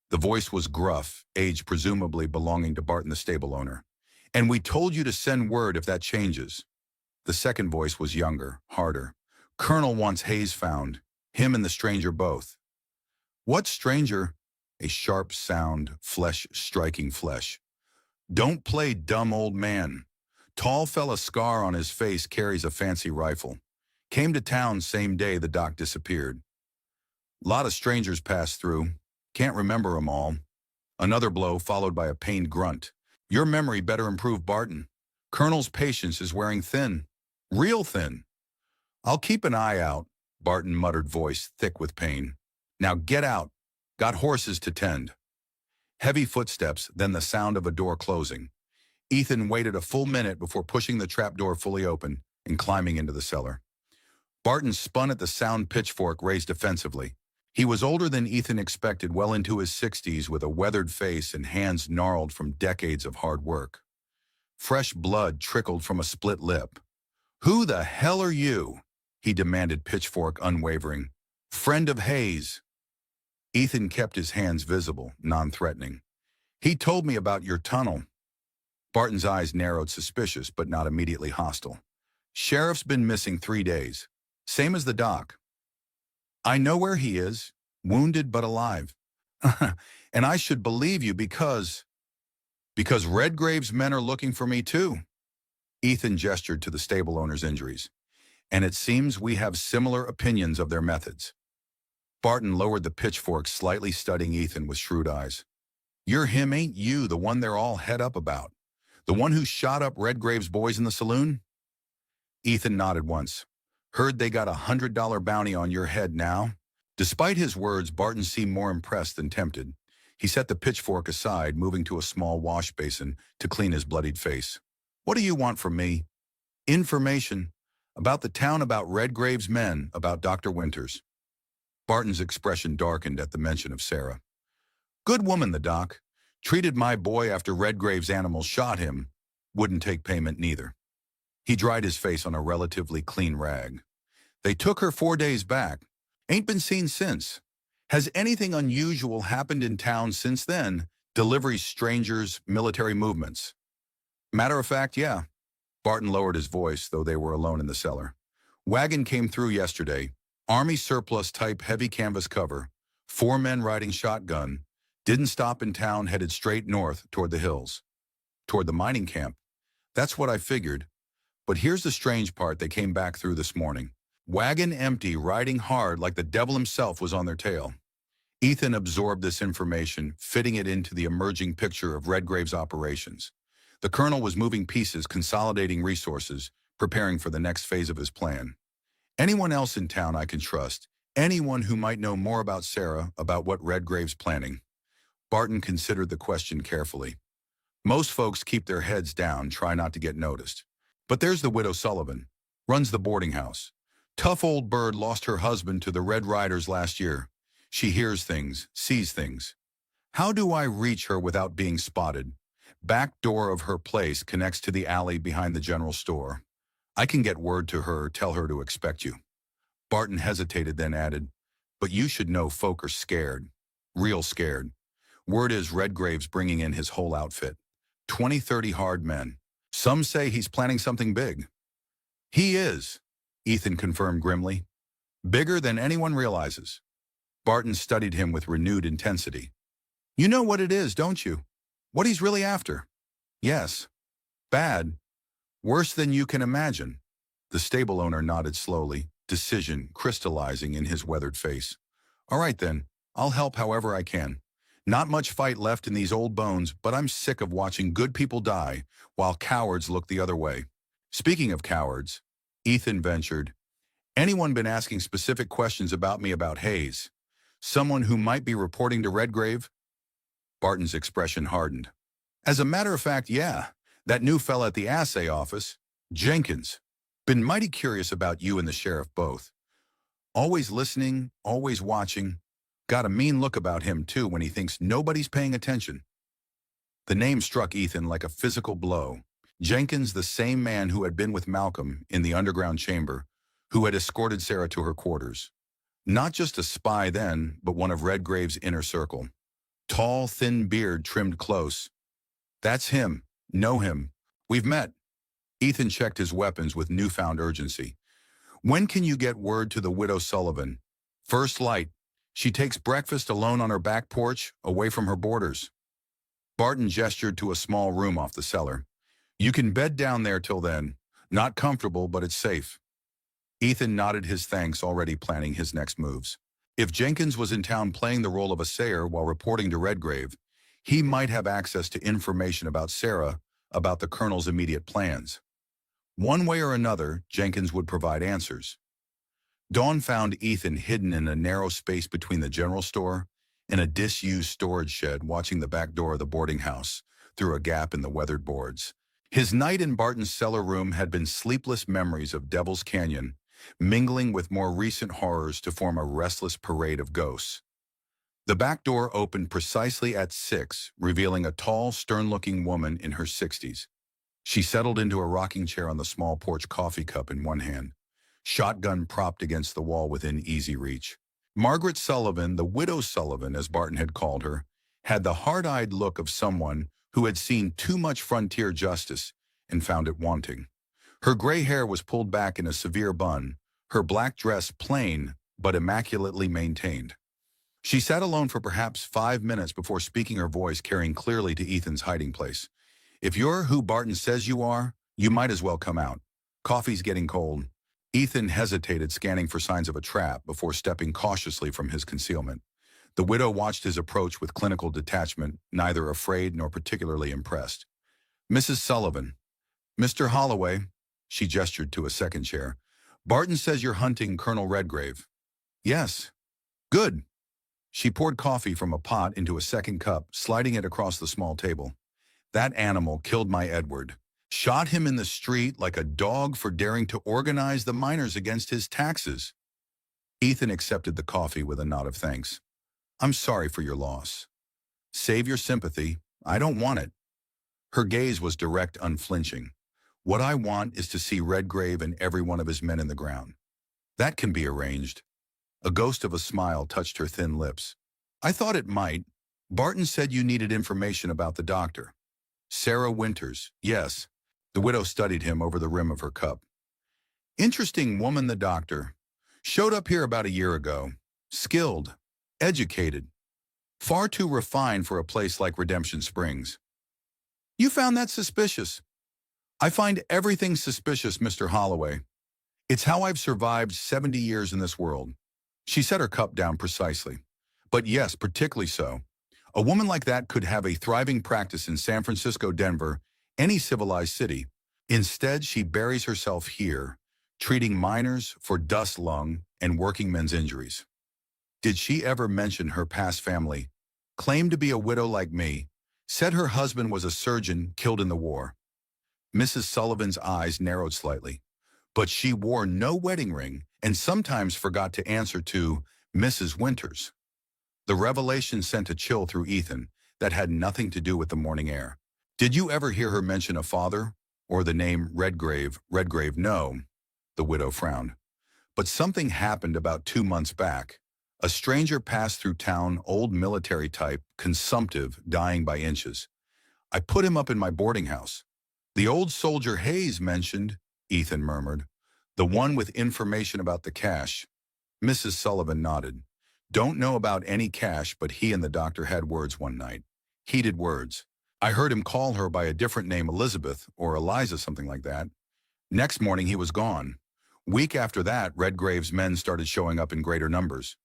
The voice was gruff, age presumably belonging to Barton, the stable owner. "And we told you to send word if that changes." The second voice was younger, harder. "Colonel wants Hayes found. Him and the stranger both." "What stranger?" A sharp sound, flesh striking flesh. "Don't play dumb, old man. Tall fella, scar on his face, carries a fancy rifle. Came to town same day the doc disappeared. Lot of strangers passed through. Can't remember 'em all." Another blow followed by a pained grunt. "Your memory better improve, Barton. Colonel's patience is wearing thin. Real thin." "I'll keep an eye out," Barton muttered, voice thick with pain. "Now get out. Got horses to tend." Heavy footsteps, then the sound of a door closing. Ethan waited a full minute before pushing the trapdoor fully open and climbing into the cellar. Barton spun at the sound, pitchfork raised defensively. He was older than Ethan expected, well into his 60s, with a weathered face and hands gnarled from decades of hard work. Fresh blood trickled from a split lip. "Who the hell are you?" he demanded, pitchfork unwavering. "Friend of Hayes." Ethan kept his hands visible, non-threatening. "He told me about your tunnel." Barton's eyes narrowed, suspicious but not immediately hostile. "Sheriff's been missing 3 days. Same as the doc. I know where he is, wounded but alive." "And I should believe you because Redgrave's men are looking for me too." Ethan gestured to the stable owner's injuries. "And it seems we have similar opinions of their methods." Barton lowered the pitchfork, slightly studying Ethan with shrewd eyes. "You're him, ain't you, the one they're all head up about? The one who shot up Redgrave's boys in the saloon?" Ethan nodded once. "Heard they got $100 bounty on your head now?" Despite his words, Barton seemed more impressed than tempted. He set the pitchfork aside, moving to a small wash basin to clean his bloodied face. What do you want from me? Information. About the town, about Redgrave's men, about Dr. Winters. Barton's expression darkened at the mention of Sarah. Good woman, the doc. Treated my boy after Redgrave's animals shot him. Wouldn't take payment neither. He dried his face on a relatively clean rag. They took her 4 days back. Ain't been seen since. Has anything unusual happened in town since then? Deliveries, strangers, military movements? Matter of fact, yeah. Barton lowered his voice, though they were alone in the cellar. Wagon came through yesterday. Army surplus type heavy canvas cover. 4 men riding shotgun. Didn't stop in town, headed straight north toward the hills. Toward the mining camp. That's what I figured. But here's the strange part they came back through this morning. Wagon empty, riding hard like the devil himself was on their tail. Ethan absorbed this information, fitting it into the emerging picture of Redgrave's operations. The colonel was moving pieces, consolidating resources, preparing for the next phase of his plan. Anyone else in town I can trust, anyone who might know more about Sarah, about what Redgrave's planning. Barton considered the question carefully. Most folks keep their heads down, try not to get noticed. But there's the widow Sullivan, runs the boarding house. Tough old bird, lost her husband to the Red Riders last year. She hears things, sees things. How do I reach her without being spotted? Back door of her place connects to the alley behind the general store. I can get word to her, tell her to expect you. Barton hesitated, then added, but you should know folk are scared. Real scared. Word is Redgrave's bringing in his whole outfit. 20-30 hard men. Some say he's planning something big. He is, Ethan confirmed grimly. Bigger than anyone realizes. Barton studied him with renewed intensity. You know what it is, don't you? What he's really after? Yes. Bad. Worse than you can imagine. The stable owner nodded slowly, decision crystallizing in his weathered face. All right then, I'll help however I can. Not much fight left in these old bones, but I'm sick of watching good people die while cowards look the other way. Speaking of cowards, Ethan ventured, anyone been asking specific questions about me about Hayes? Someone who might be reporting to Redgrave? Barton's expression hardened. As a matter of fact, yeah. That new fella at the assay office, Jenkins. Been mighty curious about you and the sheriff both. Always listening, always watching. Got a mean look about him, too, when he thinks nobody's paying attention. The name struck Ethan like a physical blow. Jenkins, the same man who had been with Malcolm in the underground chamber, who had escorted Sarah to her quarters. Not just a spy then, but one of Redgrave's inner circle. Tall, thin beard trimmed close. That's him. Know him. We've met. Ethan checked his weapons with newfound urgency. When can you get word to the widow Sullivan? First light. She takes breakfast alone on her back porch, away from her boarders. Barton gestured to a small room off the cellar. You can bed down there till then. Not comfortable, but it's safe. Ethan nodded his thanks, already planning his next moves. If Jenkins was in town playing the role of assayer while reporting to Redgrave, he might have access to information about Sarah, about the colonel's immediate plans. One way or another, Jenkins would provide answers. Dawn found Ethan hidden in a narrow space between the general store and a disused storage shed, watching the back door of the boarding house through a gap in the weathered boards. His night in Barton's cellar room had been sleepless memories of Devil's Canyon, mingling with more recent horrors to form a restless parade of ghosts. The back door opened precisely at 6, revealing a tall, stern-looking woman in her 60s. She settled into a rocking chair on the small porch, coffee cup in one hand, shotgun propped against the wall within easy reach. Margaret Sullivan, the widow Sullivan, as Barton had called her, had the hard-eyed look of someone who had seen too much frontier justice and found it wanting. Her gray hair was pulled back in a severe bun, her black dress plain but immaculately maintained. She sat alone for perhaps 5 minutes before speaking, her voice carrying clearly to Ethan's hiding place. If you're who Barton says you are, you might as well come out. Coffee's getting cold. Ethan hesitated, scanning for signs of a trap before stepping cautiously from his concealment. The widow watched his approach with clinical detachment, neither afraid nor particularly impressed. Mrs. Sullivan. Mr. Holloway, she gestured to a second chair. Barton says you're hunting Colonel Redgrave. Yes. Good. She poured coffee from a pot into a second cup, sliding it across the small table. That animal killed my Edward. Shot him in the street like a dog for daring to organize the miners against his taxes. Ethan accepted the coffee with a nod of thanks. I'm sorry for your loss. Save your sympathy. I don't want it. Her gaze was direct, unflinching. What I want is to see Redgrave and every one of his men in the ground. That can be arranged. A ghost of a smile touched her thin lips. I thought it might. Barton said you needed information about the doctor. Sarah Winters, yes. The widow studied him over the rim of her cup. Interesting woman, the doctor. Showed up here about a year ago. Skilled. Educated. Far too refined for a place like Redemption Springs. You found that suspicious? I find everything suspicious, Mr. Holloway. It's how I've survived 70 years in this world. She set her cup down precisely. But yes, particularly so. A woman like that could have a thriving practice in San Francisco, Denver, any civilized city. Instead, she buries herself here, treating miners for dust lung and working men's injuries. Did she ever mention her past family? Claimed to be a widow like me. Said her husband was a surgeon killed in the war. Mrs. Sullivan's eyes narrowed slightly. But she wore no wedding ring and sometimes forgot to answer to Mrs. Winters. The revelation sent a chill through Ethan that had nothing to do with the morning air. Did you ever hear her mention a father or the name Redgrave? Redgrave, no. The widow frowned. But something happened about 2 months back. A stranger passed through town, old military type, consumptive, dying by inches. I put him up in my boarding house. The old soldier Hayes mentioned, Ethan murmured. The one with information about the cash. Mrs. Sullivan nodded. Don't know about any cash, but he and the doctor had words one night. Heated words. I heard him call her by a different name, Elizabeth or Eliza, something like that. Next morning he was gone. Week after that, Redgrave's men started showing up in greater numbers.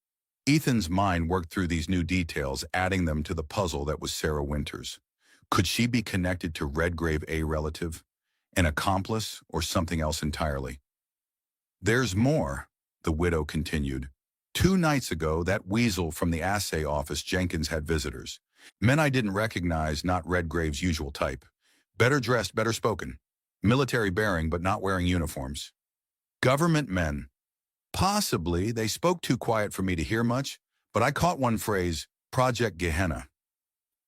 Ethan's mind worked through these new details, adding them to the puzzle that was Sarah Winters. Could she be connected to Redgrave, a relative, an accomplice, or something else entirely? There's more, the widow continued. 2 nights ago, that weasel from the assay office Jenkins had visitors. Men I didn't recognize, not Redgrave's usual type. Better dressed, better spoken. Military bearing, but not wearing uniforms. Government men. Possibly, they spoke too quiet for me to hear much, but I caught one phrase, Project Gehenna.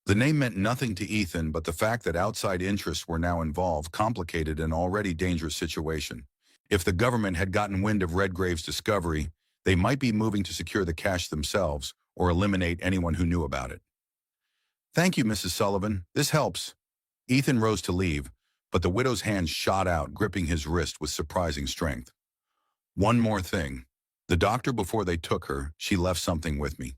The name meant nothing to Ethan, but the fact that outside interests were now involved complicated an already dangerous situation. If the government had gotten wind of Redgrave's discovery, they might be moving to secure the cash themselves or eliminate anyone who knew about it. Thank you, Mrs. Sullivan. This helps. Ethan rose to leave, but the widow's hand shot out, gripping his wrist with surprising strength. One more thing. The doctor, before they took her, she left something with me.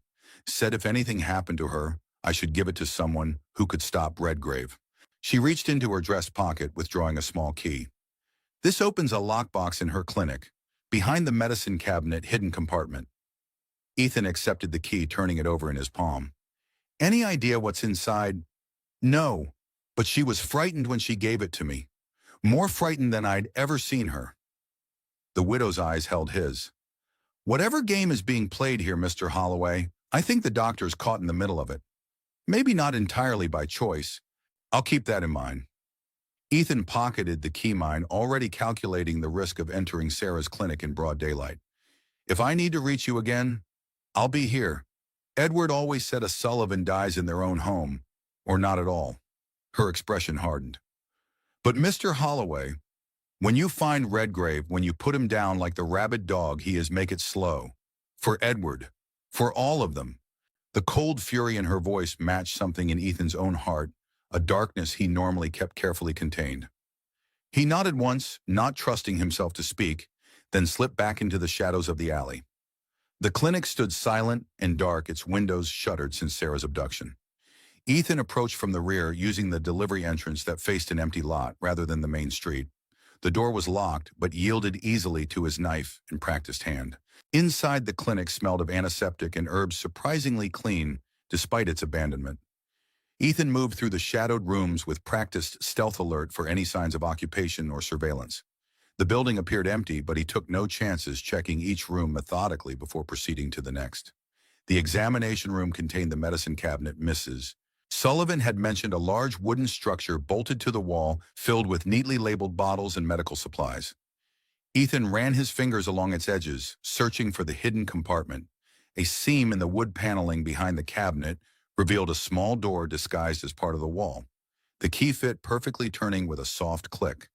Said if anything happened to her, I should give it to someone who could stop Redgrave. She reached into her dress pocket, withdrawing a small key. This opens a lockbox in her clinic, behind the medicine cabinet hidden compartment. Ethan accepted the key, turning it over in his palm. Any idea what's inside? No, but she was frightened when she gave it to me. More frightened than I'd ever seen her. The widow's eyes held his. Whatever game is being played here, Mr. Holloway, I think the doctor's caught in the middle of it. Maybe not entirely by choice. I'll keep that in mind. Ethan pocketed the key mine, already calculating the risk of entering Sarah's clinic in broad daylight. If I need to reach you again, I'll be here. Edward always said a Sullivan dies in their own home, or not at all. Her expression hardened. But Mr. Holloway, when you find Redgrave, when you put him down like the rabid dog he is, make it slow. For Edward. For all of them. The cold fury in her voice matched something in Ethan's own heart, a darkness he normally kept carefully contained. He nodded once, not trusting himself to speak, then slipped back into the shadows of the alley. The clinic stood silent and dark, its windows shuttered since Sarah's abduction. Ethan approached from the rear, using the delivery entrance that faced an empty lot rather than the main street. The door was locked, but yielded easily to his knife and practiced hand. Inside, the clinic smelled of antiseptic and herbs, surprisingly clean despite its abandonment. Ethan moved through the shadowed rooms with practiced stealth alert for any signs of occupation or surveillance. The building appeared empty, but he took no chances, checking each room methodically before proceeding to the next. The examination room contained the medicine cabinet misses. Sullivan had mentioned a large wooden structure bolted to the wall filled with neatly labeled bottles and medical supplies. Ethan ran his fingers along its edges, searching for the hidden compartment. A seam in the wood paneling behind the cabinet revealed a small door disguised as part of the wall. The key fit perfectly, turning with a soft click.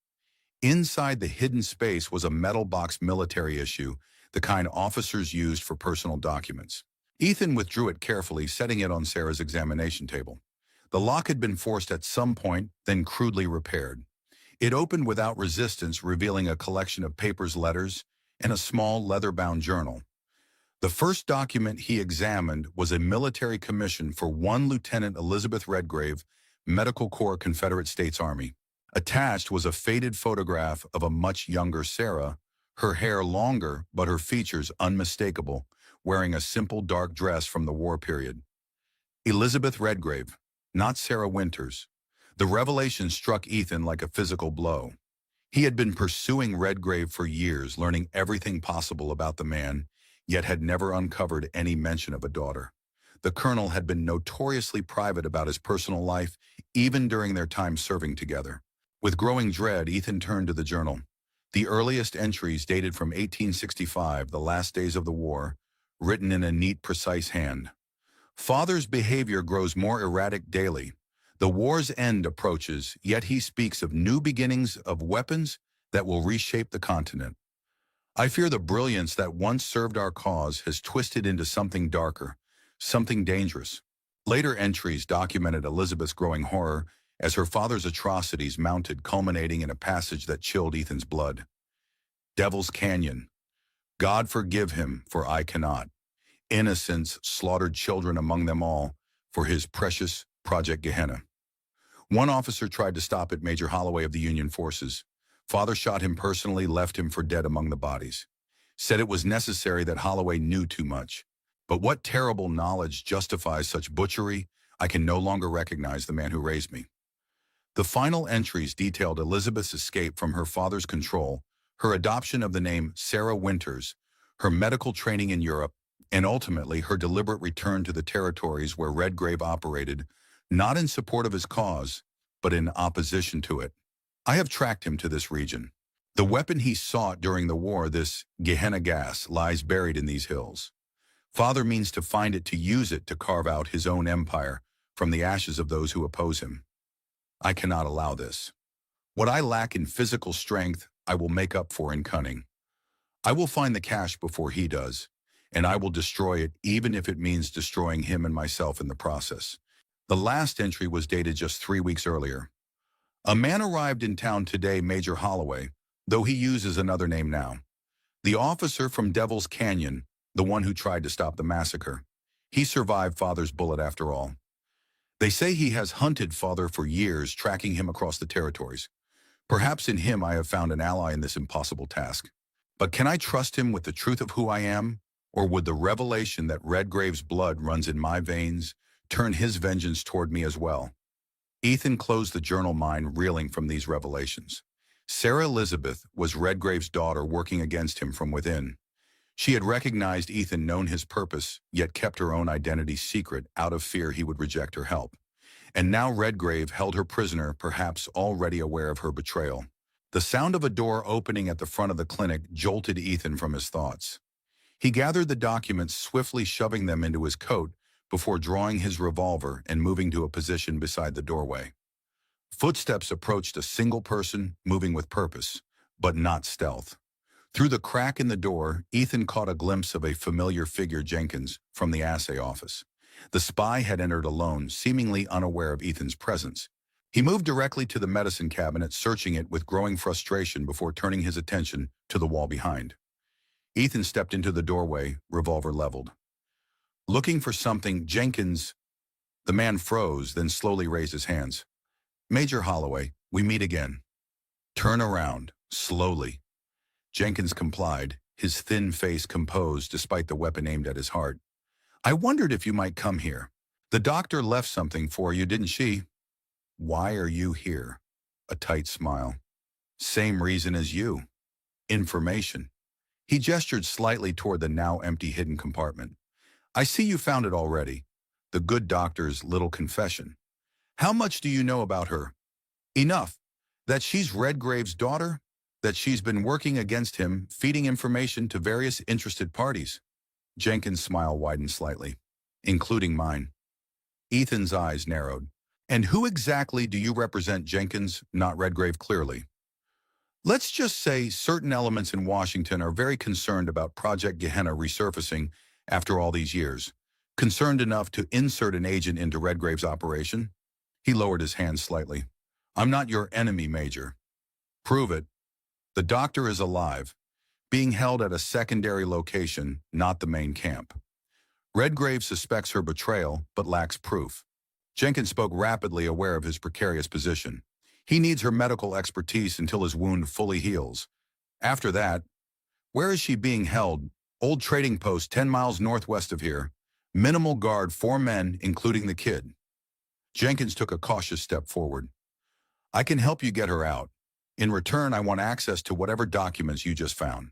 Inside the hidden space was a metal box, military issue, the kind officers used for personal documents. Ethan withdrew it carefully, setting it on Sarah's examination table. The lock had been forced at some point, then crudely repaired. It opened without resistance, revealing a collection of papers, letters, and a small leather-bound journal. The first document he examined was a military commission for one Lieutenant Elizabeth Redgrave, Medical Corps, Confederate States Army. Attached was a faded photograph of a much younger Sarah, her hair longer but her features unmistakable, wearing a simple dark dress from the war period. Elizabeth Redgrave, not Sarah Winters. The revelation struck Ethan like a physical blow. He had been pursuing Redgrave for years, learning everything possible about the man, yet had never uncovered any mention of a daughter. The colonel had been notoriously private about his personal life, even during their time serving together. With growing dread, Ethan turned to the journal. The earliest entries dated from 1865, the last days of the war, written in a neat, precise hand. Father's behavior grows more erratic daily. The war's end approaches, yet he speaks of new beginnings, of weapons that will reshape the continent. I fear the brilliance that once served our cause has twisted into something darker, something dangerous. Later entries documented Elizabeth's growing horror as her father's atrocities mounted, culminating in a passage that chilled Ethan's blood. Devil's Canyon. God forgive him, for I cannot. Innocents slaughtered, children among them all, for his precious Project Gehenna. One officer tried to stop it, Major Holloway of the Union forces. Father shot him personally, left him for dead among the bodies. Said it was necessary, that Holloway knew too much. But what terrible knowledge justifies such butchery? I can no longer recognize the man who raised me. The final entries detailed Elizabeth's escape from her father's control, her adoption of the name Sarah Winters, her medical training in Europe, and ultimately her deliberate return to the territories where Redgrave operated, not in support of his cause, but in opposition to it. I have tracked him to this region. The weapon he sought during the war, this Gehenna gas, lies buried in these hills. Father means to find it, to use it to carve out his own empire from the ashes of those who oppose him. I cannot allow this. What I lack in physical strength, I will make up for in cunning. I will find the cash before he does, and I will destroy it, even if it means destroying him and myself in the process. The last entry was dated just 3 weeks earlier. A man arrived in town today, Major Holloway, though he uses another name now. The officer from Devil's Canyon, the one who tried to stop the massacre. He survived Father's bullet after all. They say he has hunted Father for years, tracking him across the territories. Perhaps in him I have found an ally in this impossible task. But can I trust him with the truth of who I am? Or would the revelation that Redgrave's blood runs in my veins turn his vengeance toward me as well? Ethan closed the journal, mind reeling from these revelations. Sarah Elizabeth was Redgrave's daughter, working against him from within. She had recognized Ethan, known his purpose, yet kept her own identity secret out of fear he would reject her help. And now Redgrave held her prisoner, perhaps already aware of her betrayal. The sound of a door opening at the front of the clinic jolted Ethan from his thoughts. He gathered the documents, swiftly shoving them into his coat before drawing his revolver and moving to a position beside the doorway. Footsteps approached, a single person moving with purpose, but not stealth. Through the crack in the door, Ethan caught a glimpse of a familiar figure, Jenkins, from the assay office. The spy had entered alone, seemingly unaware of Ethan's presence. He moved directly to the medicine cabinet, searching it with growing frustration before turning his attention to the wall behind. Ethan stepped into the doorway, revolver leveled. Looking for something, Jenkins... The man froze, then slowly raised his hands. Major Holloway, we meet again. Turn around, slowly. Jenkins complied, his thin face composed despite the weapon aimed at his heart. I wondered if you might come here. The doctor left something for you, didn't she? Why are you here? A tight smile. Same reason as you. Information. He gestured slightly toward the now empty hidden compartment. I see you found it already. The good doctor's little confession. How much do you know about her? Enough. That she's Redgrave's daughter? That she's been working against him, feeding information to various interested parties? Jenkins' smile widened slightly. Including mine. Ethan's eyes narrowed. And who exactly do you represent, Jenkins, not Redgrave clearly? Let's just say certain elements in Washington are very concerned about Project Gehenna resurfacing after all these years. Concerned enough to insert an agent into Redgrave's operation? He lowered his hand slightly. I'm not your enemy, Major. Prove it. The doctor is alive, being held at a secondary location, not the main camp. Redgrave suspects her betrayal, but lacks proof. Jenkins spoke rapidly, aware of his precarious position. He needs her medical expertise until his wound fully heals. After that, where is she being held? Old trading post 10 miles northwest of here. Minimal guard, 4 men, including the kid. Jenkins took a cautious step forward. I can help you get her out. In return, I want access to whatever documents you just found.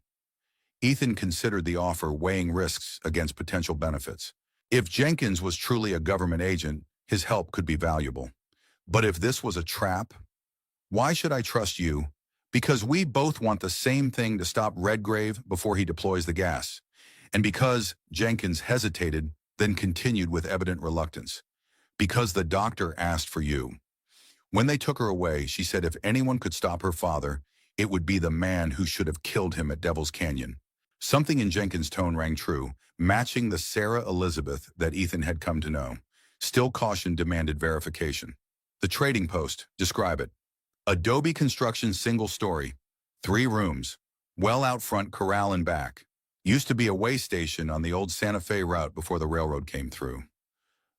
Ethan considered the offer, weighing risks against potential benefits. If Jenkins was truly a government agent, his help could be valuable. But if this was a trap, why should I trust you? Because we both want the same thing, to stop Redgrave before he deploys the gas. And because Jenkins hesitated, then continued with evident reluctance. Because the doctor asked for you. When they took her away, she said if anyone could stop her father, it would be the man who should have killed him at Devil's Canyon. Something in Jenkins' tone rang true, matching the Sarah Elizabeth that Ethan had come to know. Still, caution demanded verification. The trading post, describe it. Adobe construction, single story, 3 rooms, well out front, corral in back. Used to be a way station on the old Santa Fe route before the railroad came through.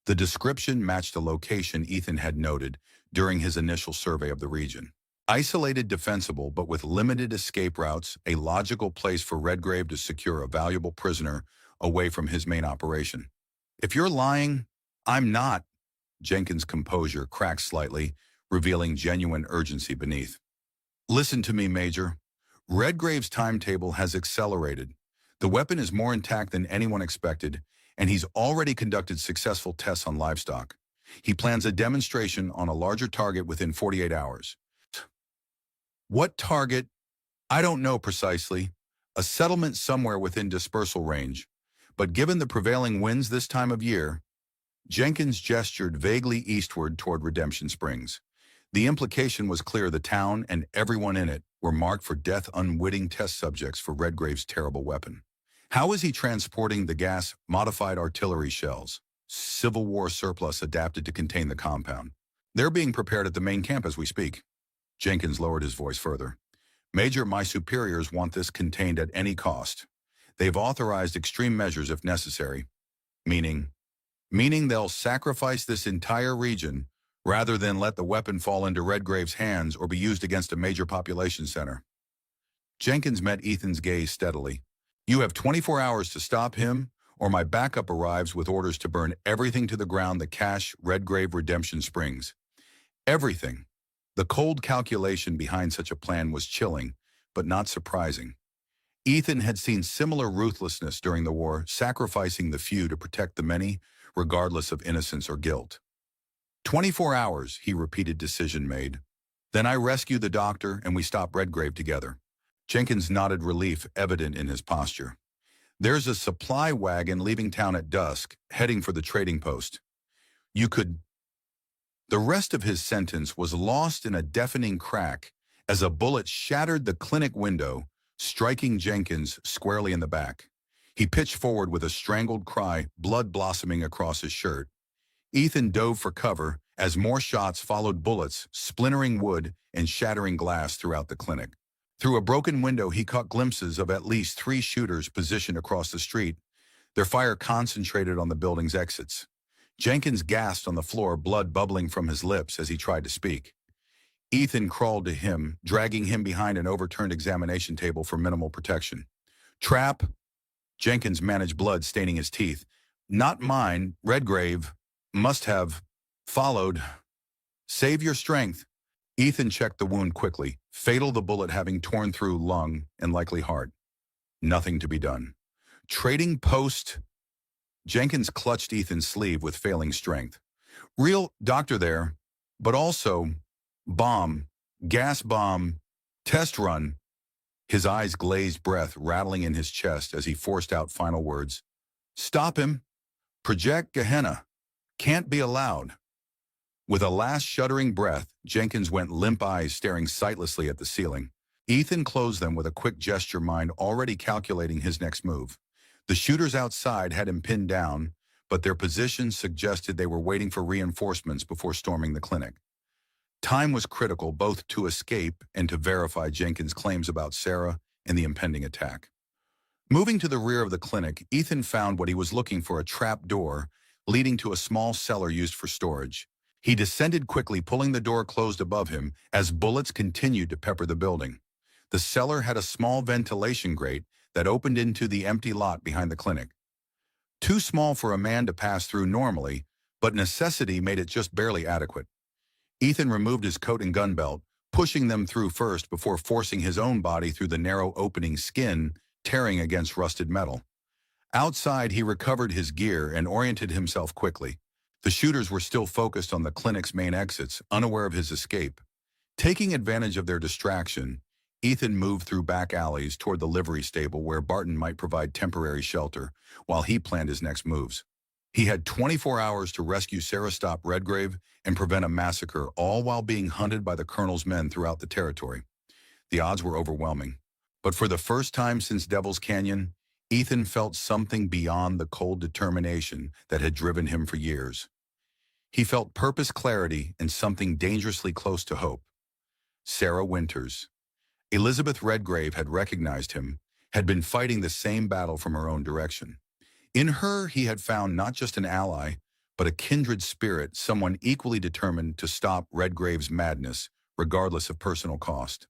The description matched the location Ethan had noted during his initial survey of the region. Isolated, defensible, but with limited escape routes, a logical place for Redgrave to secure a valuable prisoner away from his main operation. If you're lying, I'm not. Jenkins' composure cracked slightly, revealing genuine urgency beneath. Listen to me, Major. Redgrave's timetable has accelerated. The weapon is more intact than anyone expected, and he's already conducted successful tests on livestock. He plans a demonstration on a larger target within 48 hours. What target? I don't know precisely. A settlement somewhere within dispersal range. But given the prevailing winds this time of year, Jenkins gestured vaguely eastward toward Redemption Springs. The implication was clear: the town and everyone in it were marked for death, unwitting test subjects for Redgrave's terrible weapon. How is he transporting the gas? Modified artillery shells. Civil War surplus adapted to contain the compound. They're being prepared at the main camp as we speak. Jenkins lowered his voice further. Major, my superiors want this contained at any cost. They've authorized extreme measures if necessary. Meaning they'll sacrifice this entire region rather than let the weapon fall into Redgrave's hands or be used against a major population center. Jenkins met Ethan's gaze steadily. You have 24 hours to stop him, or my backup arrives with orders to burn everything to the ground, the cache, Redgrave, Redemption Springs. Everything. The cold calculation behind such a plan was chilling, but not surprising. Ethan had seen similar ruthlessness during the war, sacrificing the few to protect the many, regardless of innocence or guilt. 24 hours, he repeated, decision made. Then I rescue the doctor and we stop Redgrave together. Jenkins nodded, relief evident in his posture. There's a supply wagon leaving town at dusk, heading for the trading post. You could... The rest of his sentence was lost in a deafening crack as a bullet shattered the clinic window, striking Jenkins squarely in the back. He pitched forward with a strangled cry, blood blossoming across his shirt. Ethan dove for cover as more shots followed, bullets splintering wood and shattering glass throughout the clinic. Through a broken window, he caught glimpses of at least 3 shooters positioned across the street, their fire concentrated on the building's exits. Jenkins gasped on the floor, blood bubbling from his lips as he tried to speak. Ethan crawled to him, dragging him behind an overturned examination table for minimal protection. Trap? Jenkins managed, blood staining his teeth. Not mine. Redgrave must have followed. Save your strength. Ethan checked the wound quickly, fatal, the bullet having torn through lung and likely heart. Nothing to be done. Trading post? Jenkins clutched Ethan's sleeve with failing strength. Real doctor there, but also bomb, gas bomb, test run. His eyes glazed, breath rattling in his chest as he forced out final words. Stop him. Project Gehenna. Can't be allowed. With a last shuddering breath, Jenkins went limp, eyes staring sightlessly at the ceiling. Ethan closed them with a quick gesture, mind already calculating his next move. The shooters outside had him pinned down, but their positions suggested they were waiting for reinforcements before storming the clinic. Time was critical both to escape and to verify Jenkins' claims about Sarah and the impending attack. Moving to the rear of the clinic, Ethan found what he was looking for, a trap door leading to a small cellar used for storage. He descended quickly, pulling the door closed above him as bullets continued to pepper the building. The cellar had a small ventilation grate that opened into the empty lot behind the clinic. Too small for a man to pass through normally, but necessity made it just barely adequate. Ethan removed his coat and gun belt, pushing them through first before forcing his own body through the narrow opening, skin tearing against rusted metal. Outside, he recovered his gear and oriented himself quickly. The shooters were still focused on the clinic's main exits, unaware of his escape. Taking advantage of their distraction, Ethan moved through back alleys toward the livery stable where Barton might provide temporary shelter while he planned his next moves. He had 24 hours to rescue Sarah, stop Redgrave, and prevent a massacre, all while being hunted by the colonel's men throughout the territory. The odds were overwhelming. But for the first time since Devil's Canyon, Ethan felt something beyond the cold determination that had driven him for years. He felt purpose, clarity, and something dangerously close to hope. Sarah Winters. Elizabeth Redgrave had recognized him, had been fighting the same battle from her own direction. In her, he had found not just an ally, but a kindred spirit, someone equally determined to stop Redgrave's madness, regardless of personal cost.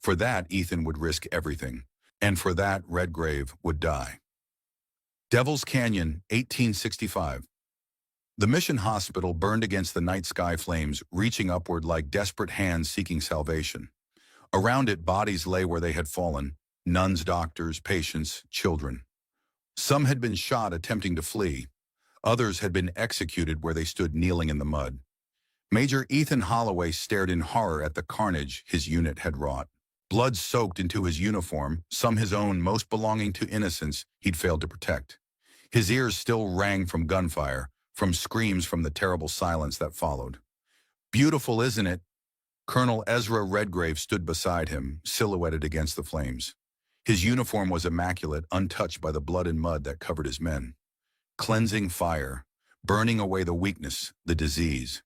For that, Ethan would risk everything, and for that, Redgrave would die. Devil's Canyon, 1865. The mission hospital burned against the night sky flames, reaching upward like desperate hands seeking salvation. Around it, bodies lay where they had fallen, nuns, doctors, patients, children. Some had been shot attempting to flee. Others had been executed where they stood kneeling in the mud. Major Ethan Holloway stared in horror at the carnage his unit had wrought. Blood soaked into his uniform, some his own, most belonging to innocents he'd failed to protect. His ears still rang from gunfire, from screams, from the terrible silence that followed. Beautiful, isn't it? Colonel Ezra Redgrave stood beside him, silhouetted against the flames. His uniform was immaculate, untouched by the blood and mud that covered his men. Cleansing fire, burning away the weakness, the disease.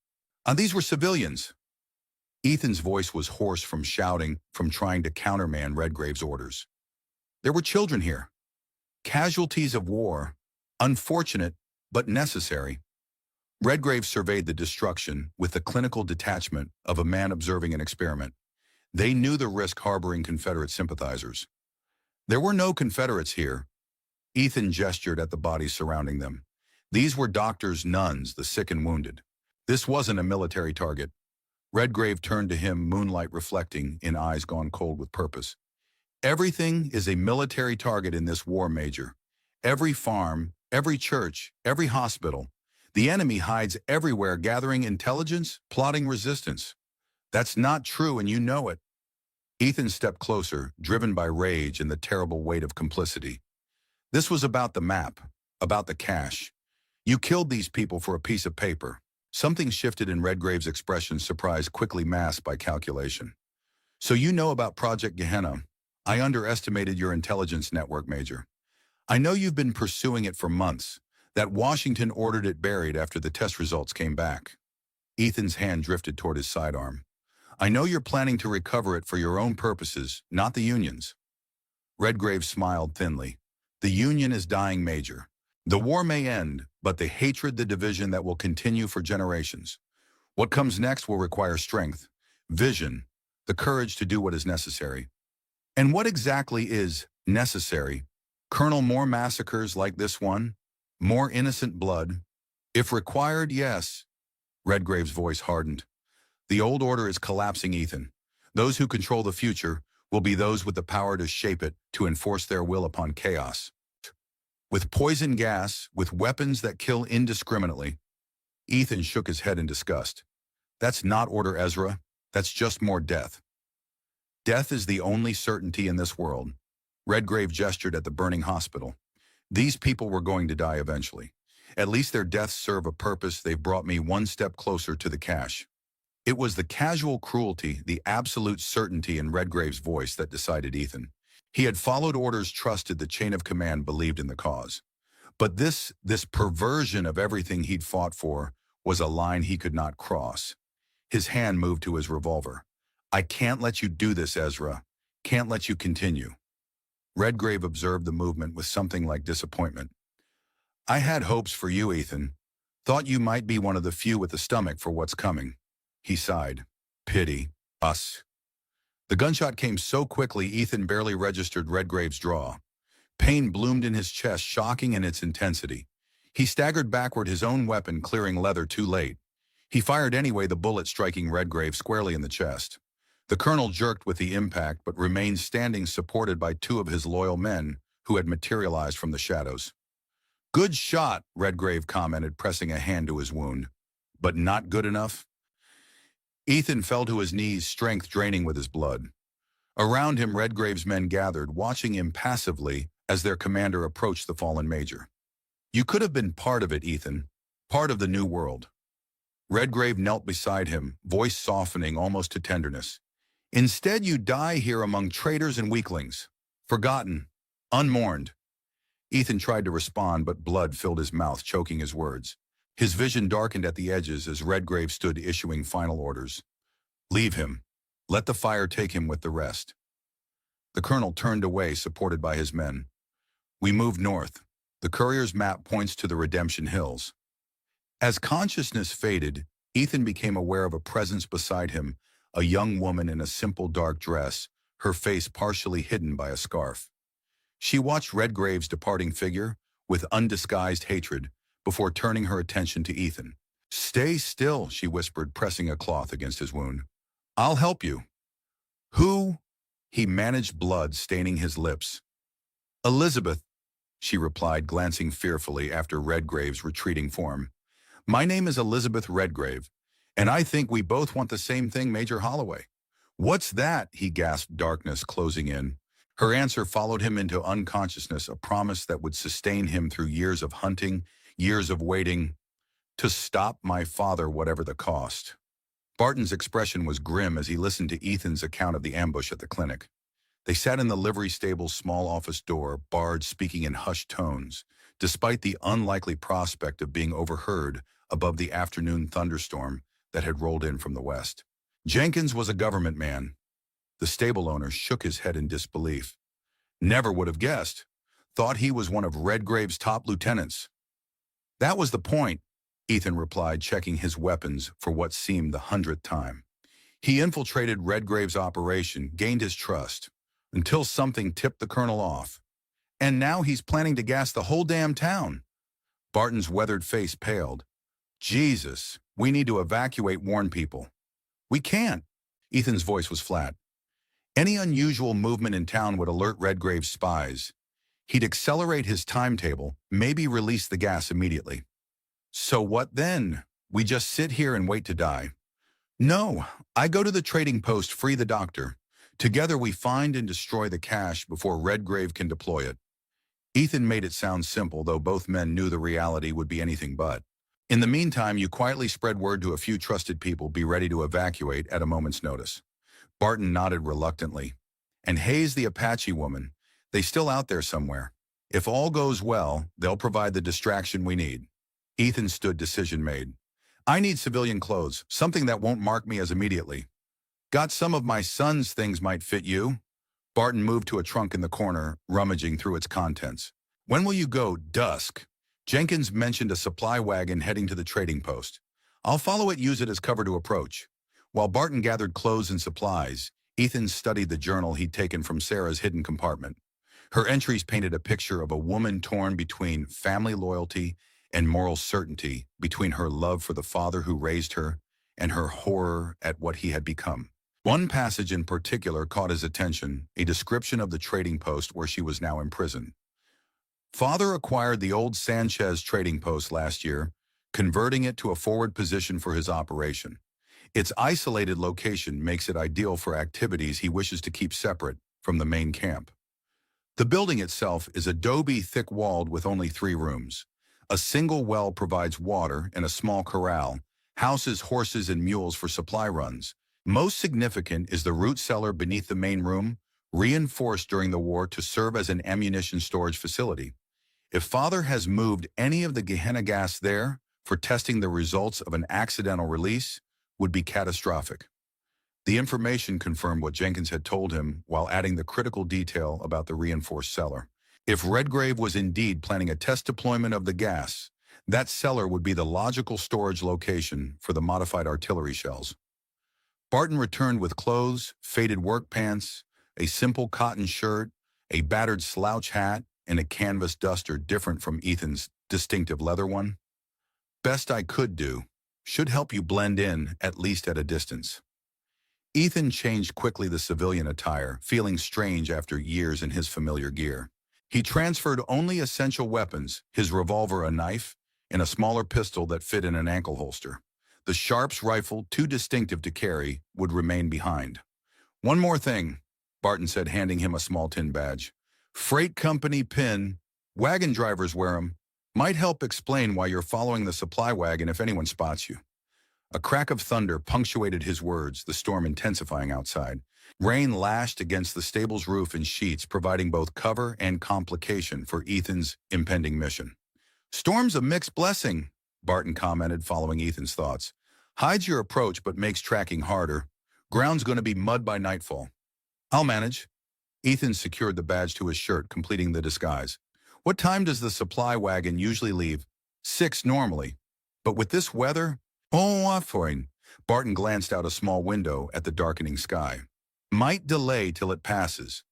And these were civilians. Ethan's voice was hoarse from shouting, from trying to countermand Redgrave's orders. There were children here. Casualties of war. Unfortunate, but necessary. Redgrave surveyed the destruction with the clinical detachment of a man observing an experiment. They knew the risk harboring Confederate sympathizers. There were no Confederates here. Ethan gestured at the bodies surrounding them. These were doctors, nuns, the sick and wounded. This wasn't a military target. Redgrave turned to him, moonlight reflecting in eyes gone cold with purpose. Everything is a military target in this war, Major. Every farm, every church, every hospital. The enemy hides everywhere, gathering intelligence, plotting resistance. That's not true, and you know it. Ethan stepped closer, driven by rage and the terrible weight of complicity. This was about the map, about the cash. You killed these people for a piece of paper. Something shifted in Redgrave's expression, surprise quickly masked by calculation. So you know about Project Gehenna. I underestimated your intelligence network, Major. I know you've been pursuing it for months, that Washington ordered it buried after the test results came back. Ethan's hand drifted toward his sidearm. I know you're planning to recover it for your own purposes, not the Union's. Redgrave smiled thinly. The Union is dying, Major. The war may end, but the hatred, the division that will continue for generations. What comes next will require strength, vision, the courage to do what is necessary. And what exactly is necessary? Colonel, more massacres like this one? More innocent blood? If required, yes. Redgrave's voice hardened. The old order is collapsing, Ethan. Those who control the future will be those with the power to shape it, to enforce their will upon chaos. With poison gas, with weapons that kill indiscriminately. Ethan shook his head in disgust. That's not order, Ezra. That's just more death. Death is the only certainty in this world. Redgrave gestured at the burning hospital. These people were going to die eventually. At least their deaths serve a purpose. They've brought me one step closer to the cash. It was the casual cruelty, the absolute certainty in Redgrave's voice that decided Ethan. He had followed orders, trusted the chain of command, believed in the cause. But this perversion of everything he'd fought for was a line he could not cross. His hand moved to his revolver. I can't let you do this, Ezra. Can't let you continue. Redgrave observed the movement with something like disappointment. I had hopes for you, Ethan. Thought you might be one of the few with the stomach for what's coming. He sighed. Pity. Us. The gunshot came so quickly Ethan barely registered Redgrave's draw. Pain bloomed in his chest, shocking in its intensity. He staggered backward, his own weapon clearing leather too late. He fired anyway, the bullet striking Redgrave squarely in the chest. The colonel jerked with the impact but remained standing, supported by two of his loyal men who had materialized from the shadows. Good shot, Redgrave commented, pressing a hand to his wound. But not good enough? Ethan fell to his knees, strength draining with his blood. Around him, Redgrave's men gathered, watching impassively as their commander approached the fallen major. You could have been part of it, Ethan. Part of the new world. Redgrave knelt beside him, voice softening almost to tenderness. Instead, you die here among traitors and weaklings. Forgotten. Unmourned. Ethan tried to respond, but blood filled his mouth, choking his words. His vision darkened at the edges as Redgrave stood issuing final orders. Leave him. Let the fire take him with the rest. The colonel turned away, supported by his men. We moved north. The courier's map points to the Redemption Hills. As consciousness faded, Ethan became aware of a presence beside him, a young woman in a simple dark dress, her face partially hidden by a scarf. She watched Redgrave's departing figure with undisguised hatred before turning her attention to Ethan. Stay still, she whispered, pressing a cloth against his wound. I'll help you. Who? He managed, blood staining his lips. Elizabeth, she replied, glancing fearfully after Redgrave's retreating form. My name is Elizabeth Redgrave, and I think we both want the same thing, Major Holloway. What's that? He gasped, darkness closing in. Her answer followed him into unconsciousness, a promise that would sustain him through years of hunting, years of waiting. To stop my father, whatever the cost. Barton's expression was grim as he listened to Ethan's account of the ambush at the clinic. They sat in the livery stable's small office door, Bard speaking in hushed tones, despite the unlikely prospect of being overheard above the afternoon thunderstorm that had rolled in from the west. Jenkins was a government man. The stable owner shook his head in disbelief. Never would have guessed. Thought he was one of Redgrave's top lieutenants. That was the point, Ethan replied, checking his weapons for what seemed the 100th time. He infiltrated Redgrave's operation, gained his trust, until something tipped the colonel off. And now he's planning to gas the whole damn town. Barton's weathered face paled. Jesus, we need to evacuate, warn people. We can't. Ethan's voice was flat. Any unusual movement in town would alert Redgrave's spies. He'd accelerate his timetable, maybe release the gas immediately. So what then? We just sit here and wait to die? No, I go to the trading post, free the doctor. Together we find and destroy the cash before Redgrave can deploy it. Ethan made it sound simple, though both men knew the reality would be anything but. In the meantime, you quietly spread word to a few trusted people, be ready to evacuate at a moment's notice. Barton nodded reluctantly. And Hayes, the Apache woman, they still out there somewhere. If all goes well, they'll provide the distraction we need. Ethan stood, decision made. I need civilian clothes, something that won't mark me as immediately. Got some of my son's things might fit you. Barton moved to a trunk in the corner, rummaging through its contents. When will you go? Dusk. Jenkins mentioned a supply wagon heading to the trading post. I'll follow it, use it as cover to approach. While Barton gathered clothes and supplies, Ethan studied the journal he'd taken from Sarah's hidden compartment. Her entries painted a picture of a woman torn between family loyalty and moral certainty, between her love for the father who raised her and her horror at what he had become. One passage in particular caught his attention, a description of the trading post where she was now imprisoned. Father acquired the old Sanchez trading post last year, converting it to a forward position for his operation. Its isolated location makes it ideal for activities he wishes to keep separate from the main camp. The building itself is adobe thick-walled with only 3 rooms. A single well provides water and a small corral, houses horses and mules for supply runs. Most significant is the root cellar beneath the main room, reinforced during the war to serve as an ammunition storage facility. If Father has moved any of the Gehenna gas there for testing the results of an accidental release, would be catastrophic. The information confirmed what Jenkins had told him while adding the critical detail about the reinforced cellar. If Redgrave was indeed planning a test deployment of the gas, that cellar would be the logical storage location for the modified artillery shells. Barton returned with clothes, faded work pants, a simple cotton shirt, a battered slouch hat, and a canvas duster different from Ethan's distinctive leather one. Best I could do. Should help you blend in, at least at a distance. Ethan changed quickly the civilian attire, feeling strange after years in his familiar gear. He transferred only essential weapons, his revolver, a knife, and a smaller pistol that fit in an ankle holster. The Sharps rifle, too distinctive to carry, would remain behind. One more thing, Barton said, handing him a small tin badge. Freight company pin. Wagon drivers wear 'em. Might help explain why you're following the supply wagon if anyone spots you. A crack of thunder punctuated his words, the storm intensifying outside. Rain lashed against the stable's roof in sheets, providing both cover and complication for Ethan's impending mission. Storm's a mixed blessing, Barton commented, following Ethan's thoughts. Hides your approach but makes tracking harder. Ground's going to be mud by nightfall. I'll manage. Ethan secured the badge to his shirt, completing the disguise. What time does the supply wagon usually leave? 6 normally. But with this weather? Oh, fine. Barton glanced out a small window at the darkening sky. Might delay till it passes.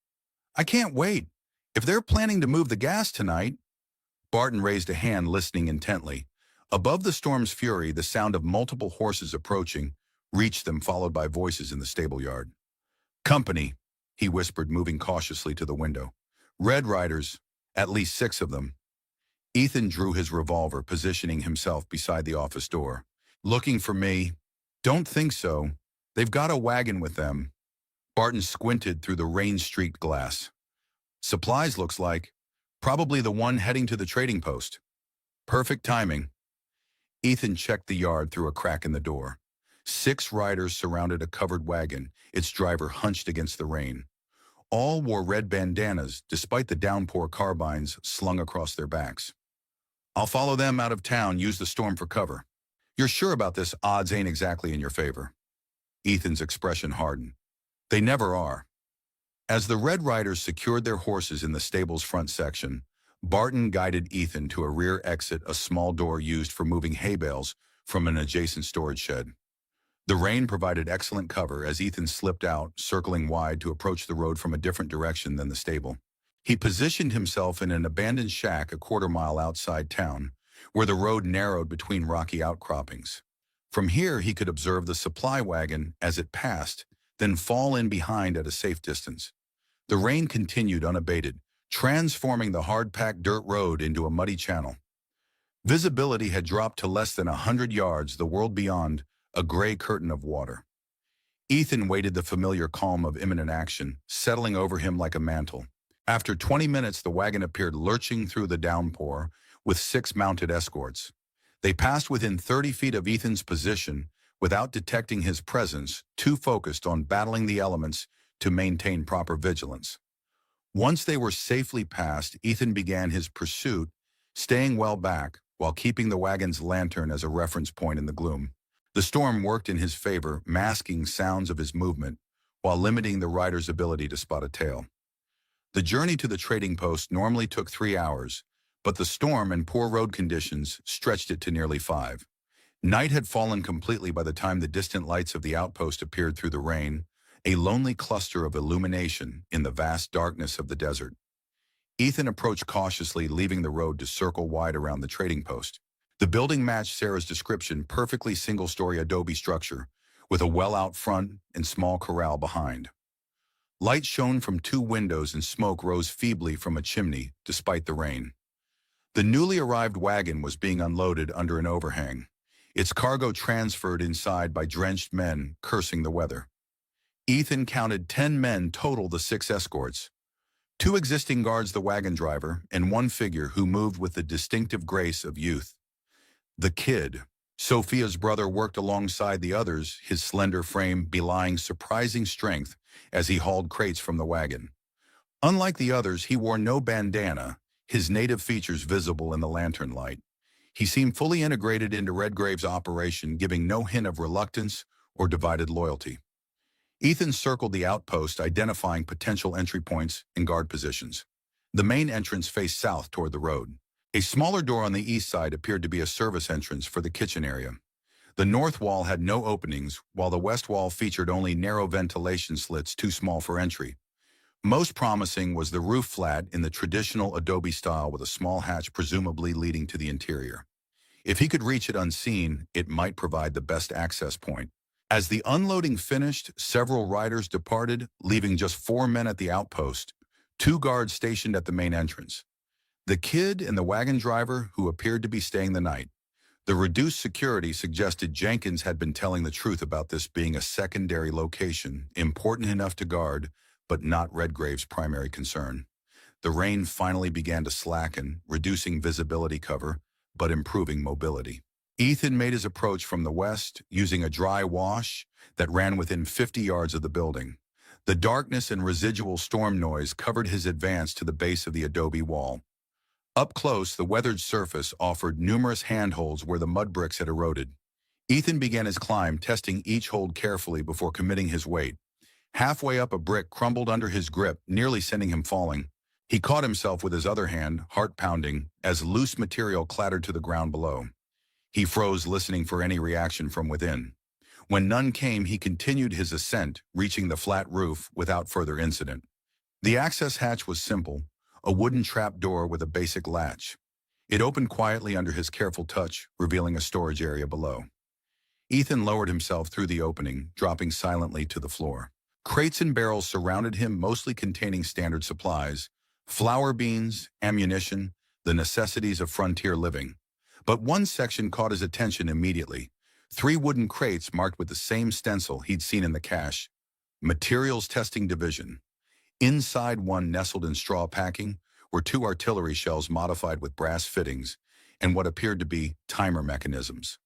I can't wait. If they're planning to move the gas tonight. Barton raised a hand, listening intently. Above the storm's fury, the sound of multiple horses approaching reached them, followed by voices in the stable yard. Company, he whispered, moving cautiously to the window. Red Riders, at least 6 of them. Ethan drew his revolver, positioning himself beside the office door. Looking for me? Don't think so. They've got a wagon with them. Barton squinted through the rain-streaked glass. Supplies, looks like. Probably the one heading to the trading post. Perfect timing. Ethan checked the yard through a crack in the door. 6 riders surrounded a covered wagon, its driver hunched against the rain. All wore red bandanas, despite the downpour carbines slung across their backs. I'll follow them out of town, use the storm for cover. You're sure about this? Odds ain't exactly in your favor. Ethan's expression hardened. They never are. As the Red Riders secured their horses in the stable's front section, Barton guided Ethan to a rear exit, a small door used for moving hay bales from an adjacent storage shed. The rain provided excellent cover as Ethan slipped out, circling wide to approach the road from a different direction than the stable. He positioned himself in an abandoned shack a quarter-mile outside town, where the road narrowed between rocky outcroppings. From here, he could observe the supply wagon as it passed, then fall in behind at a safe distance. The rain continued unabated, transforming the hard-packed dirt road into a muddy channel. Visibility had dropped to less than 100 yards, the world beyond, a gray curtain of water. Ethan waited the familiar calm of imminent action, settling over him like a mantle. After 20 minutes, the wagon appeared lurching through the downpour with 6 mounted escorts. They passed within 30 feet of Ethan's position without detecting his presence, too focused on battling the elements to maintain proper vigilance. Once they were safely past, Ethan began his pursuit, staying well back while keeping the wagon's lantern as a reference point in the gloom. The storm worked in his favor, masking sounds of his movement while limiting the rider's ability to spot a tail. The journey to the trading post normally took 3 hours, but the storm and poor road conditions stretched it to nearly 5. Night had fallen completely by the time the distant lights of the outpost appeared through the rain, a lonely cluster of illumination in the vast darkness of the desert. Ethan approached cautiously, leaving the road to circle wide around the trading post. The building matched Sarah's description, perfectly single-story adobe structure, with a well out front and small corral behind. Light shone from 2 windows and smoke rose feebly from a chimney, despite the rain. The newly arrived wagon was being unloaded under an overhang, its cargo transferred inside by drenched men cursing the weather. Ethan counted 10 men total, the 6 escorts. 2 existing guards, the wagon driver, and 1 figure who moved with the distinctive grace of youth. The kid, Sophia's brother, worked alongside the others, his slender frame belying surprising strength as he hauled crates from the wagon. Unlike the others, he wore no bandana, his native features visible in the lantern light. He seemed fully integrated into Redgrave's operation, giving no hint of reluctance or divided loyalty. Ethan circled the outpost, identifying potential entry points and guard positions. The main entrance faced south toward the road. A smaller door on the east side appeared to be a service entrance for the kitchen area. The north wall had no openings, while the west wall featured only narrow ventilation slits too small for entry. Most promising was the roof flat in the traditional adobe style with a small hatch presumably leading to the interior. If he could reach it unseen, it might provide the best access point. As the unloading finished, several riders departed, leaving just 4 men at the outpost, 2 guards stationed at the main entrance. The kid and the wagon driver, who appeared to be staying the night. The reduced security suggested Jenkins had been telling the truth about this being a secondary location, important enough to guard, but not Redgrave's primary concern. The rain finally began to slacken, reducing visibility cover, but improving mobility. Ethan made his approach from the west, using a dry wash that ran within 50 yards of the building. The darkness and residual storm noise covered his advance to the base of the adobe wall. Up close, the weathered surface offered numerous handholds where the mud bricks had eroded. Ethan began his climb, testing each hold carefully before committing his weight. Halfway up, a brick crumbled under his grip, nearly sending him falling. He caught himself with his other hand, heart pounding, as loose material clattered to the ground below. He froze, listening for any reaction from within. When none came, he continued his ascent, reaching the flat roof without further incident. The access hatch was simple, a wooden trap door with a basic latch. It opened quietly under his careful touch, revealing a storage area below. Ethan lowered himself through the opening, dropping silently to the floor. Crates and barrels surrounded him, mostly containing standard supplies, flour beans, ammunition, the necessities of frontier living. But one section caught his attention immediately. 3 wooden crates marked with the same stencil he'd seen in the cache. Materials Testing Division. Inside one, nestled in straw packing, were 2 artillery shells modified with brass fittings and what appeared to be timer mechanisms.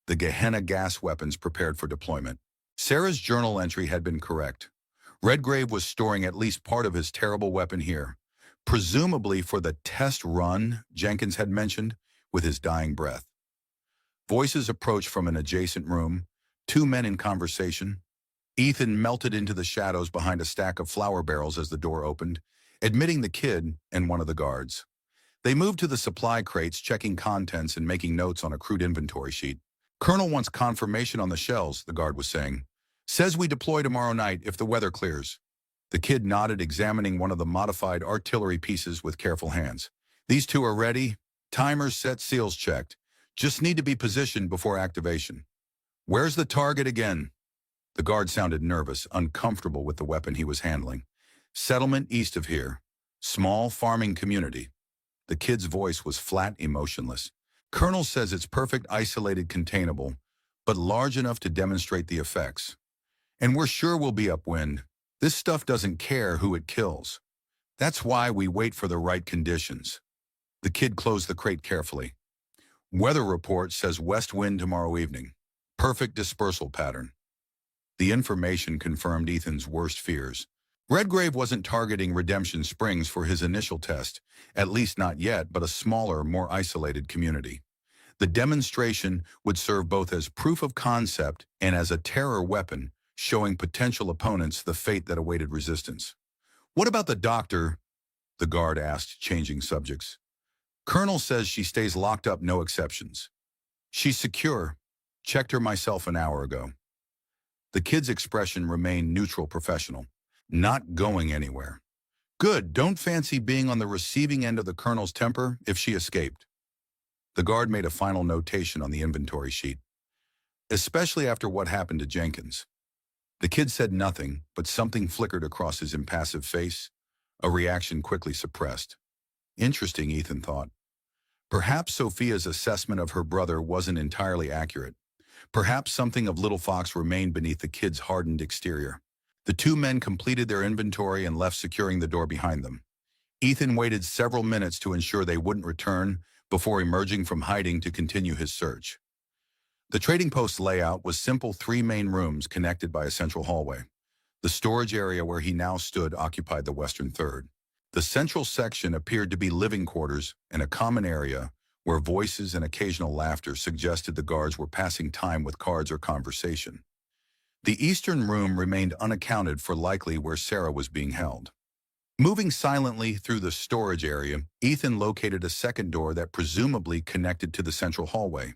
The Gehenna gas weapons prepared for deployment. Sarah's journal entry had been correct. Redgrave was storing at least part of his terrible weapon here, presumably for the test run Jenkins had mentioned, with his dying breath. Voices approached from an adjacent room, 2 men in conversation. Ethan melted into the shadows behind a stack of flour barrels as the door opened, admitting the kid and one of the guards. They moved to the supply crates, checking contents and making notes on a crude inventory sheet. "Colonel wants confirmation on the shells," the guard was saying. "Says we deploy tomorrow night if the weather clears." The kid nodded, examining one of the modified artillery pieces with careful hands. "These 2 are ready. Timers set, seals checked. Just need to be positioned before activation." "Where's the target again?" The guard sounded nervous, uncomfortable with the weapon he was handling. "Settlement east of here. Small farming community." The kid's voice was flat, emotionless. "Colonel says it's perfect, isolated, containable, but large enough to demonstrate the effects. And we're sure we'll be upwind. This stuff doesn't care who it kills. That's why we wait for the right conditions." The kid closed the crate carefully. "Weather report says west wind tomorrow evening. Perfect dispersal pattern." The information confirmed Ethan's worst fears. Redgrave wasn't targeting Redemption Springs for his initial test, at least not yet, but a smaller, more isolated community. The demonstration would serve both as proof of concept and as a terror weapon, showing potential opponents the fate that awaited resistance. "What about the doctor?" the guard asked, changing subjects. "Colonel says she stays locked up, no exceptions. She's secure. Checked her myself an hour ago." The kid's expression remained neutral, professional. "Not going anywhere." "Good. Don't fancy being on the receiving end of the Colonel's temper if she escaped." The guard made a final notation on the inventory sheet. "Especially after what happened to Jenkins." The kid said nothing, but something flickered across his impassive face, a reaction quickly suppressed. Interesting, Ethan thought. Perhaps Sophia's assessment of her brother wasn't entirely accurate. Perhaps something of Little Fox remained beneath the kid's hardened exterior. The two men completed their inventory and left, securing the door behind them. Ethan waited several minutes to ensure they wouldn't return before emerging from hiding to continue his search. The trading post's layout was simple: three main rooms connected by a central hallway. The storage area where he now stood occupied the western third. The central section appeared to be living quarters and a common area where voices and occasional laughter suggested the guards were passing time with cards or conversation. The eastern room remained unaccounted for, likely where Sarah was being held. Moving silently through the storage area, Ethan located a second door that presumably connected to the central hallway.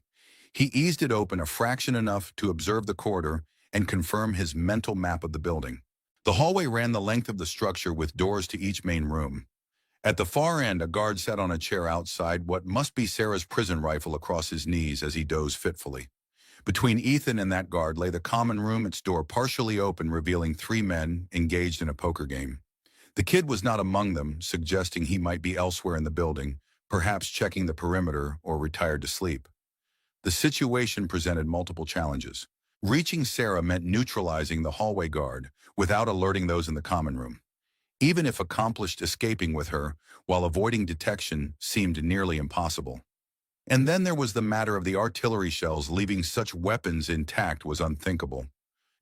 He eased it open a fraction enough to observe the corridor and confirm his mental map of the building. The hallway ran the length of the structure with doors to each main room. At the far end, a guard sat on a chair outside what must be Sarah's prison rifle across his knees as he dozed fitfully. Between Ethan and that guard lay the common room, its door partially open, revealing three men engaged in a poker game. The kid was not among them, suggesting he might be elsewhere in the building, perhaps checking the perimeter or retired to sleep. The situation presented multiple challenges. Reaching Sarah meant neutralizing the hallway guard without alerting those in the common room. Even if accomplished, escaping with her while avoiding detection seemed nearly impossible. And then there was the matter of the artillery shells. Leaving such weapons intact was unthinkable.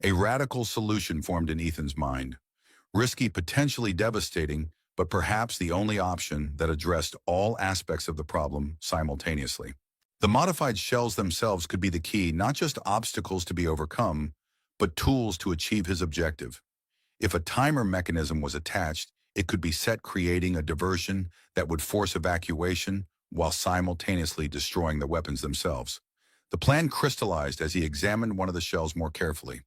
A radical solution formed in Ethan's mind. Risky, potentially devastating, but perhaps the only option that addressed all aspects of the problem simultaneously. The modified shells themselves could be the key, not just obstacles to be overcome, but tools to achieve his objective. If a timer mechanism was attached, it could be set, creating a diversion that would force evacuation while simultaneously destroying the weapons themselves. The plan crystallized as he examined one of the shells more carefully.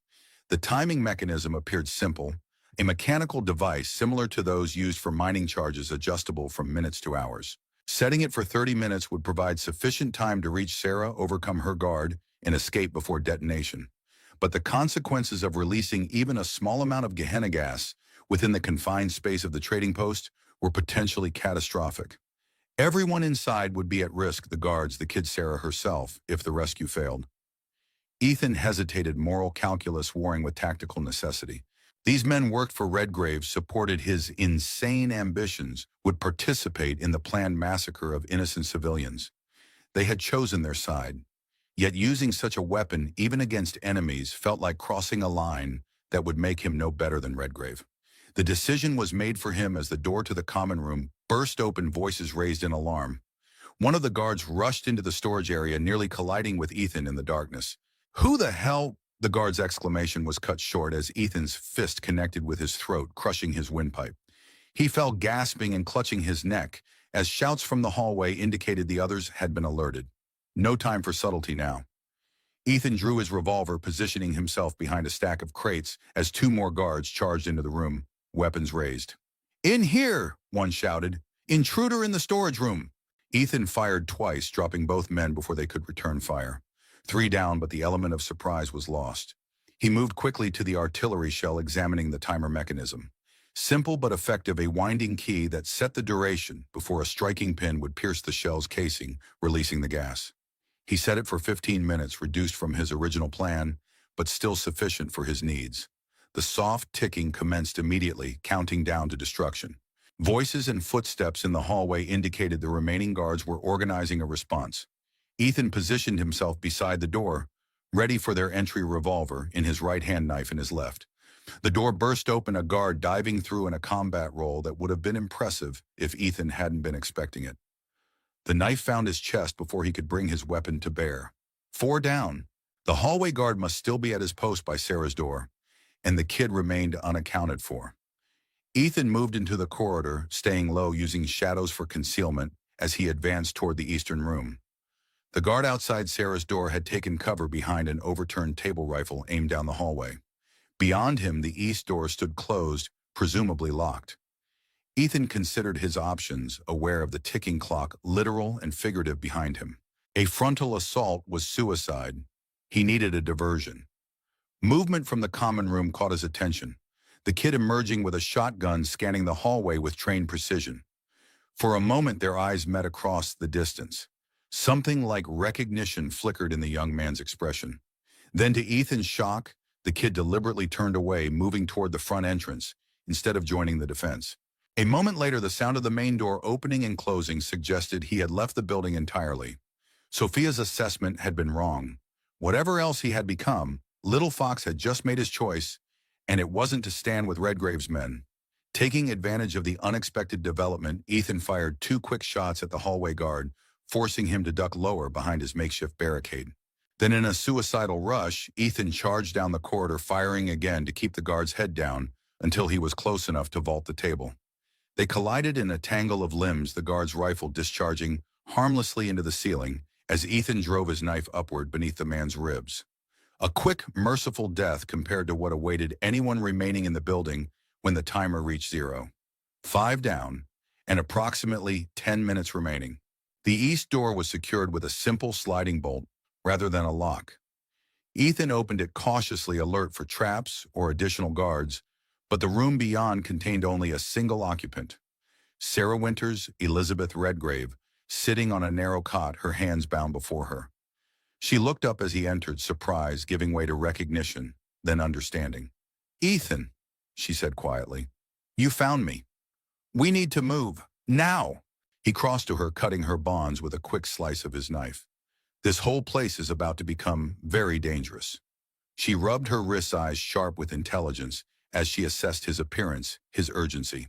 The timing mechanism appeared simple, a mechanical device similar to those used for mining charges, adjustable from minutes to hours. Setting it for 30 minutes would provide sufficient time to reach Sarah, overcome her guard, and escape before detonation. But the consequences of releasing even a small amount of Gehenna gas within the confined space of the trading post were potentially catastrophic. Everyone inside would be at risk: the guards, the kid, Sarah herself, if the rescue failed. Ethan hesitated, moral calculus warring with tactical necessity. These men worked for Redgrave, supported his insane ambitions, would participate in the planned massacre of innocent civilians. They had chosen their side. Yet using such a weapon, even against enemies, felt like crossing a line that would make him no better than Redgrave. The decision was made for him as the door to the common room burst open, voices raised in alarm. One of the guards rushed into the storage area, nearly colliding with Ethan in the darkness. "Who the hell?" The guard's exclamation was cut short as Ethan's fist connected with his throat, crushing his windpipe. He fell gasping and clutching his neck as shouts from the hallway indicated the others had been alerted. No time for subtlety now. Ethan drew his revolver, positioning himself behind a stack of crates as two more guards charged into the room, weapons raised. "In here!" one shouted. "Intruder in the storage room!" Ethan fired twice, dropping both men before they could return fire. 3 down, but the element of surprise was lost. He moved quickly to the artillery shell, examining the timer mechanism. Simple but effective, a winding key that set the duration before a striking pin would pierce the shell's casing, releasing the gas. He set it for 15 minutes, reduced from his original plan, but still sufficient for his needs. The soft ticking commenced immediately, counting down to destruction. Voices and footsteps in the hallway indicated the remaining guards were organizing a response. Ethan positioned himself beside the door, ready for their entry, revolver in his right hand, knife in his left. The door burst open, a guard diving through in a combat role that would have been impressive if Ethan hadn't been expecting it. The knife found his chest before he could bring his weapon to bear. 4 down. The hallway guard must still be at his post by Sarah's door, and the kid remained unaccounted for. Ethan moved into the corridor, staying low, using shadows for concealment as he advanced toward the eastern room. The guard outside Sarah's door had taken cover behind an overturned table rifle aimed down the hallway. Beyond him, the east door stood closed, presumably locked. Ethan considered his options, aware of the ticking clock, literal and figurative, behind him. A frontal assault was suicide. He needed a diversion. Movement from the common room caught his attention, the kid emerging with a shotgun, scanning the hallway with trained precision. For a moment, their eyes met across the distance. Something like recognition flickered in the young man's expression. Then to Ethan's shock, the kid deliberately turned away, moving toward the front entrance, instead of joining the defense. A moment later, the sound of the main door opening and closing suggested he had left the building entirely. Sophia's assessment had been wrong. Whatever else he had become, Little Fox had just made his choice, and it wasn't to stand with Redgrave's men. Taking advantage of the unexpected development, Ethan fired 2 quick shots at the hallway guard, forcing him to duck lower behind his makeshift barricade. Then in a suicidal rush, Ethan charged down the corridor, firing again to keep the guard's head down until he was close enough to vault the table. They collided in a tangle of limbs, the guard's rifle discharging harmlessly into the ceiling as Ethan drove his knife upward beneath the man's ribs. A quick, merciful death compared to what awaited anyone remaining in the building when the timer reached 0. 5 down, and approximately 10 minutes remaining. The east door was secured with a simple sliding bolt rather than a lock. Ethan opened it cautiously, alert for traps or additional guards, but the room beyond contained only a single occupant. Sarah Winters, Elizabeth Redgrave, sitting on a narrow cot, her hands bound before her. She looked up as he entered, surprise giving way to recognition, then understanding. "Ethan," she said quietly, "you found me. We need to move, now." He crossed to her, cutting her bonds with a quick slice of his knife. "This whole place is about to become very dangerous." She rubbed her wrist's eyes sharp with intelligence as she assessed his appearance, his urgency.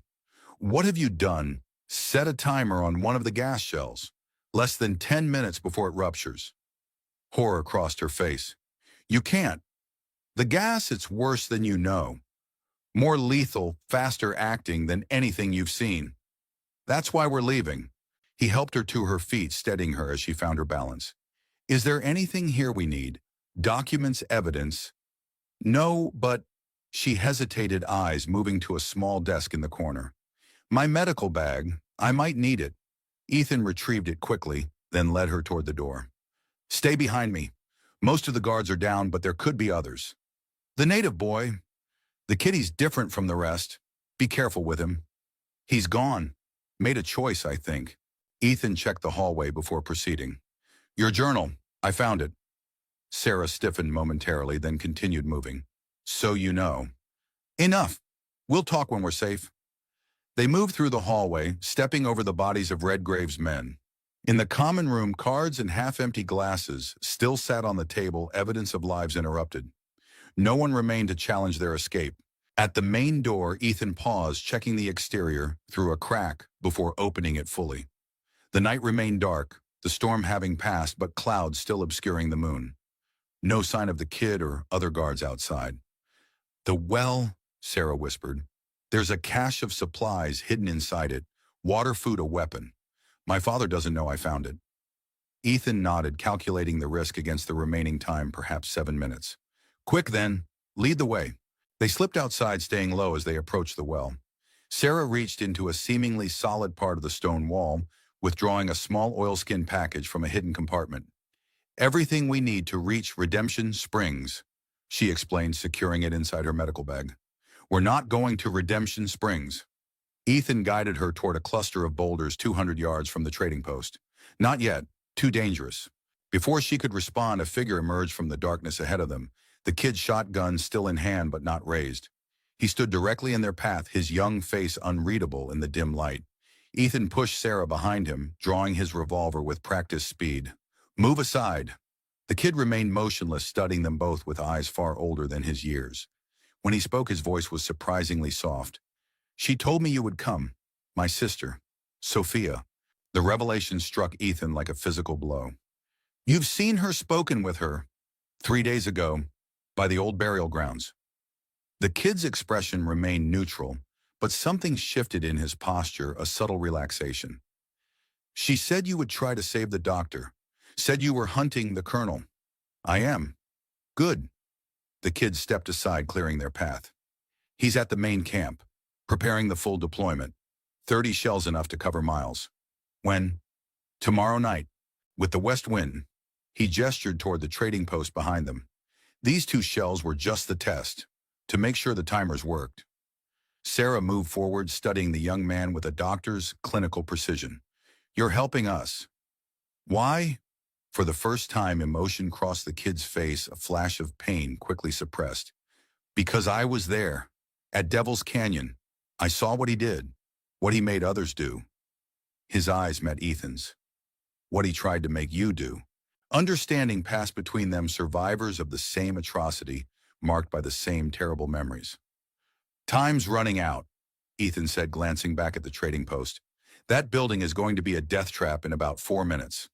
"What have you done? Set a timer on one of the gas shells. Less than 10 minutes before it ruptures." Horror crossed her face. "You can't. The gas, it's worse than you know. More lethal, faster acting than anything you've seen. That's why we're leaving." He helped her to her feet, steadying her as she found her balance. "Is there anything here we need? Documents, evidence?" "No, but..." She hesitated, eyes moving to a small desk in the corner. "My medical bag. I might need it." Ethan retrieved it quickly, then led her toward the door. "Stay behind me. Most of the guards are down, but there could be others. The native boy. The kiddie's different from the rest. Be careful with him. He's gone. Made a choice, I think." Ethan checked the hallway before proceeding. "Your journal. I found it." Sarah stiffened momentarily, then continued moving. "So you know." "Enough. We'll talk when we're safe." They moved through the hallway, stepping over the bodies of Redgrave's men. In the common room, cards and half-empty glasses still sat on the table, evidence of lives interrupted. No one remained to challenge their escape. At the main door, Ethan paused, checking the exterior through a crack before opening it fully. The night remained dark, the storm having passed, but clouds still obscuring the moon. No sign of the kid or other guards outside. "The well," Sarah whispered. "There's a cache of supplies hidden inside it. Water, food, a weapon. My father doesn't know I found it." Ethan nodded, calculating the risk against the remaining time, perhaps 7 minutes. "Quick then, lead the way." They slipped outside, staying low as they approached the well. Sarah reached into a seemingly solid part of the stone wall, withdrawing a small oilskin package from a hidden compartment. "Everything we need to reach Redemption Springs," she explained, securing it inside her medical bag. "We're not going to Redemption Springs." Ethan guided her toward a cluster of boulders 200 yards from the trading post. "Not yet. Too dangerous." Before she could respond, a figure emerged from the darkness ahead of them, the kid's shotgun still in hand but not raised. He stood directly in their path, his young face unreadable in the dim light. Ethan pushed Sarah behind him, drawing his revolver with practiced speed. "Move aside." The kid remained motionless, studying them both with eyes far older than his years. When he spoke, his voice was surprisingly soft. "She told me you would come. My sister, Sophia." The revelation struck Ethan like a physical blow. "You've seen her, spoken with her." 3 days ago, by the old burial grounds." The kid's expression remained neutral, but something shifted in his posture, a subtle relaxation. "She said you would try to save the doctor. Said you were hunting the colonel." "I am." "Good." The kids stepped aside, clearing their path. "He's at the main camp, preparing the full deployment. 30 shells enough to cover miles." "When?" "Tomorrow night, with the west wind." He gestured toward the trading post behind them. These 2 shells were just the test, to make sure the timers worked. Sarah moved forward, studying the young man with a doctor's clinical precision. "You're helping us." Why? For the first time, emotion crossed the kid's face, a flash of pain quickly suppressed. Because I was there. At Devil's Canyon. I saw what he did. What he made others do. His eyes met Ethan's. What he tried to make you do. Understanding passed between them, survivors of the same atrocity, marked by the same terrible memories. Time's running out, Ethan said, glancing back at the trading post. That building is going to be a death trap in about 4 minutes.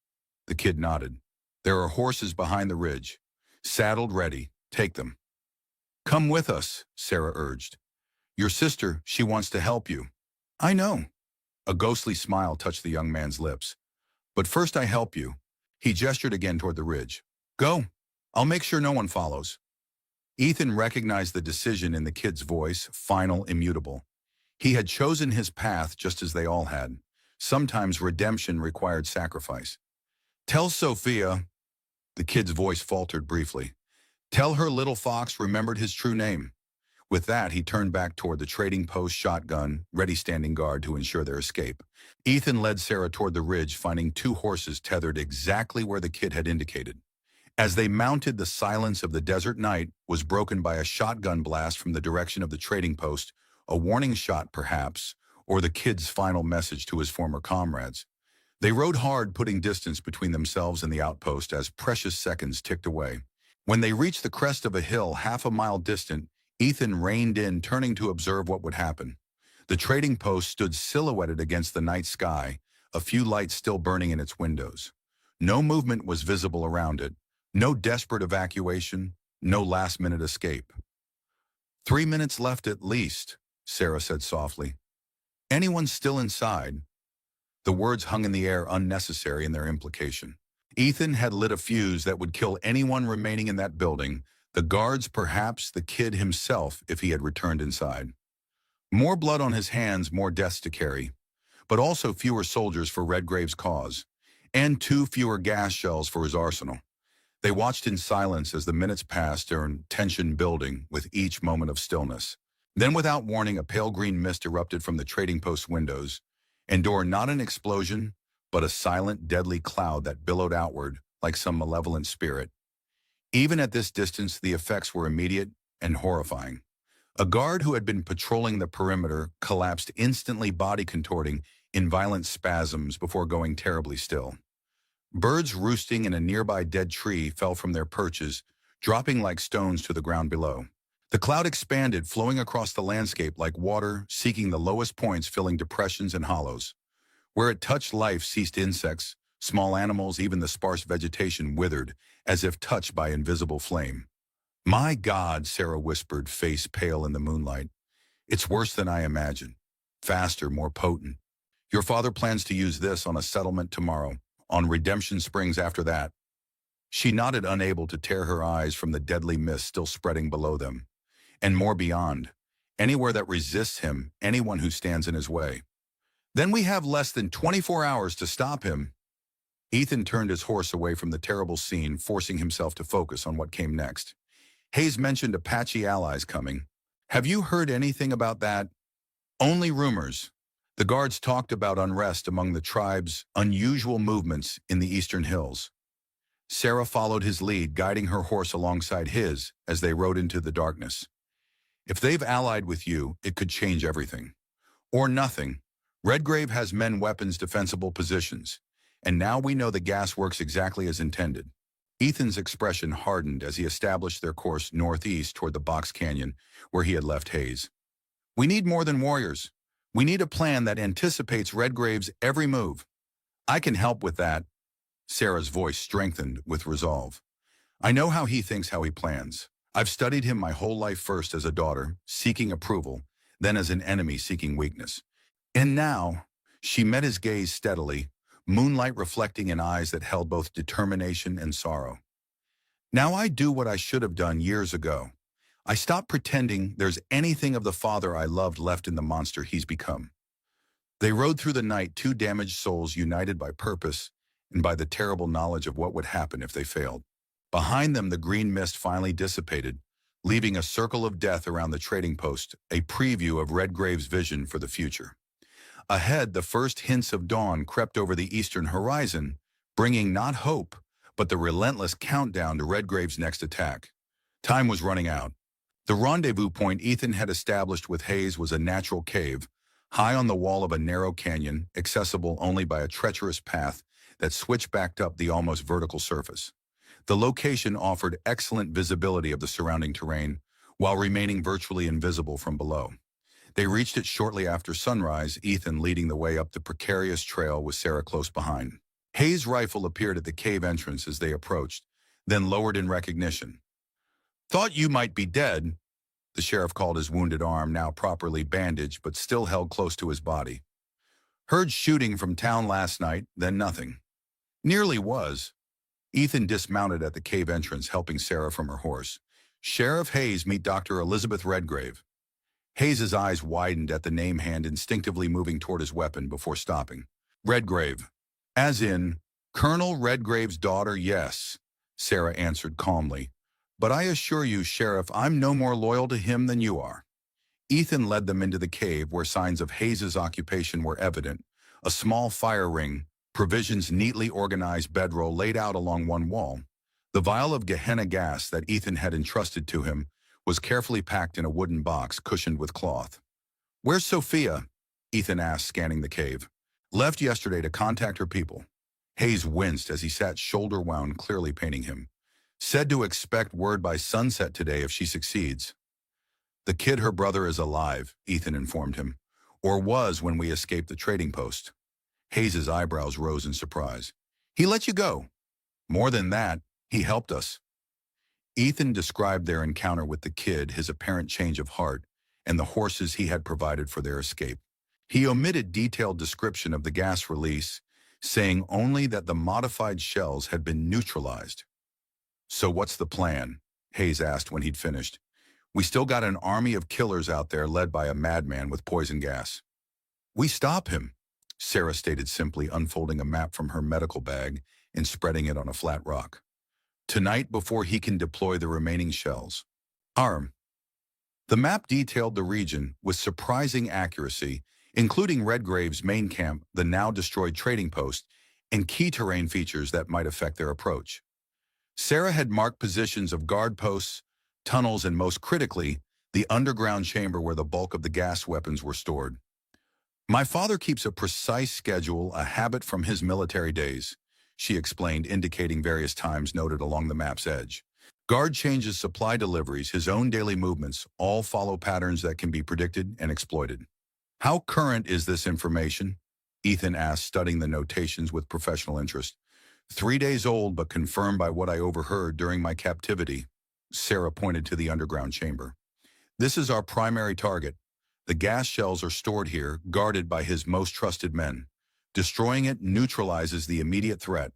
The kid nodded. There are horses behind the ridge. Saddled ready. Take them. Come with us, Sarah urged. Your sister, she wants to help you. I know. A ghostly smile touched the young man's lips. But first I help you. He gestured again toward the ridge. Go. I'll make sure no one follows. Ethan recognized the decision in the kid's voice, final, immutable. He had chosen his path just as they all had. Sometimes redemption required sacrifice. Tell Sophia, the kid's voice faltered briefly. Tell her little fox remembered his true name. With that, he turned back toward the trading post, shotgun, ready standing guard to ensure their escape. Ethan led Sarah toward the ridge, finding 2 horses tethered exactly where the kid had indicated. As they mounted, the silence of the desert night was broken by a shotgun blast from the direction of the trading post, a warning shot perhaps, or the kid's final message to his former comrades. They rode hard, putting distance between themselves and the outpost as precious seconds ticked away. When they reached the crest of a hill half a mile distant, Ethan reined in, turning to observe what would happen. The trading post stood silhouetted against the night sky, a few lights still burning in its windows. No movement was visible around it, no desperate evacuation, no last-minute escape. 3 minutes left at least, Sarah said softly. Anyone still inside? The words hung in the air, unnecessary in their implication. Ethan had lit a fuse that would kill anyone remaining in that building, the guards perhaps, the kid himself if he had returned inside. More blood on his hands, more deaths to carry, but also fewer soldiers for Redgrave's cause, and 2 fewer gas shells for his arsenal. They watched in silence as the minutes passed, their tension building with each moment of stillness. Then without warning, a pale green mist erupted from the trading post windows, and not an explosion, but a silent, deadly cloud that billowed outward like some malevolent spirit. Even at this distance, the effects were immediate and horrifying. A guard who had been patrolling the perimeter collapsed instantly, body contorting in violent spasms before going terribly still. Birds roosting in a nearby dead tree fell from their perches, dropping like stones to the ground below. The cloud expanded, flowing across the landscape like water, seeking the lowest points, filling depressions and hollows. Where it touched life ceased insects, small animals, even the sparse vegetation withered, as if touched by invisible flame. My God, Sarah whispered, face pale in the moonlight. It's worse than I imagined. Faster, more potent. Your father plans to use this on a settlement tomorrow, on Redemption Springs after that. She nodded, unable to tear her eyes from the deadly mist still spreading below them. And more beyond. Anywhere that resists him, anyone who stands in his way. Then we have less than 24 hours to stop him. Ethan turned his horse away from the terrible scene, forcing himself to focus on what came next. Hayes mentioned Apache allies coming. Have you heard anything about that? Only rumors. The guards talked about unrest among the tribes, unusual movements in the eastern hills. Sarah followed his lead, guiding her horse alongside his as they rode into the darkness. If they've allied with you, it could change everything. Or nothing. Redgrave has men, weapons, defensible positions. And now we know the gas works exactly as intended. Ethan's expression hardened as he established their course northeast toward the Box Canyon, where he had left Hayes. We need more than warriors. We need a plan that anticipates Redgrave's every move. I can help with that. Sarah's voice strengthened with resolve. I know how he thinks, how he plans. I've studied him my whole life, first as a daughter, seeking approval, then as an enemy seeking weakness. And now, she met his gaze steadily, moonlight reflecting in eyes that held both determination and sorrow. Now I do what I should have done years ago. I stopped pretending there's anything of the father I loved left in the monster he's become. They rode through the night, 2 damaged souls united by purpose and by the terrible knowledge of what would happen if they failed. Behind them, the green mist finally dissipated, leaving a circle of death around the trading post, a preview of Redgrave's vision for the future. Ahead, the first hints of dawn crept over the eastern horizon, bringing not hope, but the relentless countdown to Redgrave's next attack. Time was running out. The rendezvous point Ethan had established with Hayes was a natural cave, high on the wall of a narrow canyon, accessible only by a treacherous path that switchbacked up the almost vertical surface. The location offered excellent visibility of the surrounding terrain, while remaining virtually invisible from below. They reached it shortly after sunrise, Ethan leading the way up the precarious trail with Sarah close behind. Hayes' rifle appeared at the cave entrance as they approached, then lowered in recognition. "Thought you might be dead," the sheriff called his wounded arm, now properly bandaged but still held close to his body. "Heard shooting from town last night, then nothing." "Nearly was." Ethan dismounted at the cave entrance, helping Sarah from her horse. "Sheriff Hayes, meet Dr. Elizabeth Redgrave." Hayes's eyes widened at the name hand instinctively moving toward his weapon before stopping. "Redgrave. As in, Colonel Redgrave's daughter, yes," Sarah answered calmly. "But I assure you, Sheriff, I'm no more loyal to him than you are." Ethan led them into the cave where signs of Hayes's occupation were evident. A small fire ring, provisions neatly organized bedroll laid out along one wall. The vial of Gehenna gas that Ethan had entrusted to him was carefully packed in a wooden box cushioned with cloth. "Where's Sophia?" Ethan asked, scanning the cave. "Left yesterday to contact her people." Hayes winced as he sat shoulder-wound, clearly paining him. "Said to expect word by sunset today if she succeeds." "The kid, her brother, is alive," Ethan informed him. "Or was when we escaped the trading post." Hayes's eyebrows rose in surprise. "He let you go?" "More than that, he helped us." Ethan described their encounter with the kid, his apparent change of heart, and the horses he had provided for their escape. He omitted detailed description of the gas release, saying only that the modified shells had been neutralized. "So what's the plan?" Hayes asked when he'd finished. "We still got an army of killers out there led by a madman with poison gas." "We stop him," Sarah stated simply, unfolding a map from her medical bag and spreading it on a flat rock. "Tonight before he can deploy the remaining shells." "Arm." The map detailed the region with surprising accuracy, including Redgrave's main camp, the now destroyed trading post, and key terrain features that might affect their approach. Sarah had marked positions of guard posts, tunnels, and most critically, the underground chamber where the bulk of the gas weapons were stored. "My father keeps a precise schedule, a habit from his military days," she explained, indicating various times noted along the map's edge. "Guard changes, supply deliveries, his own daily movements, all follow patterns that can be predicted and exploited." "How current is this information?" Ethan asked, studying the notations with professional interest. "3 days old, but confirmed by what I overheard during my captivity." Sarah pointed to the underground chamber. "This is our primary target. The gas shells are stored here, guarded by his most trusted men. Destroying it neutralizes the immediate threat."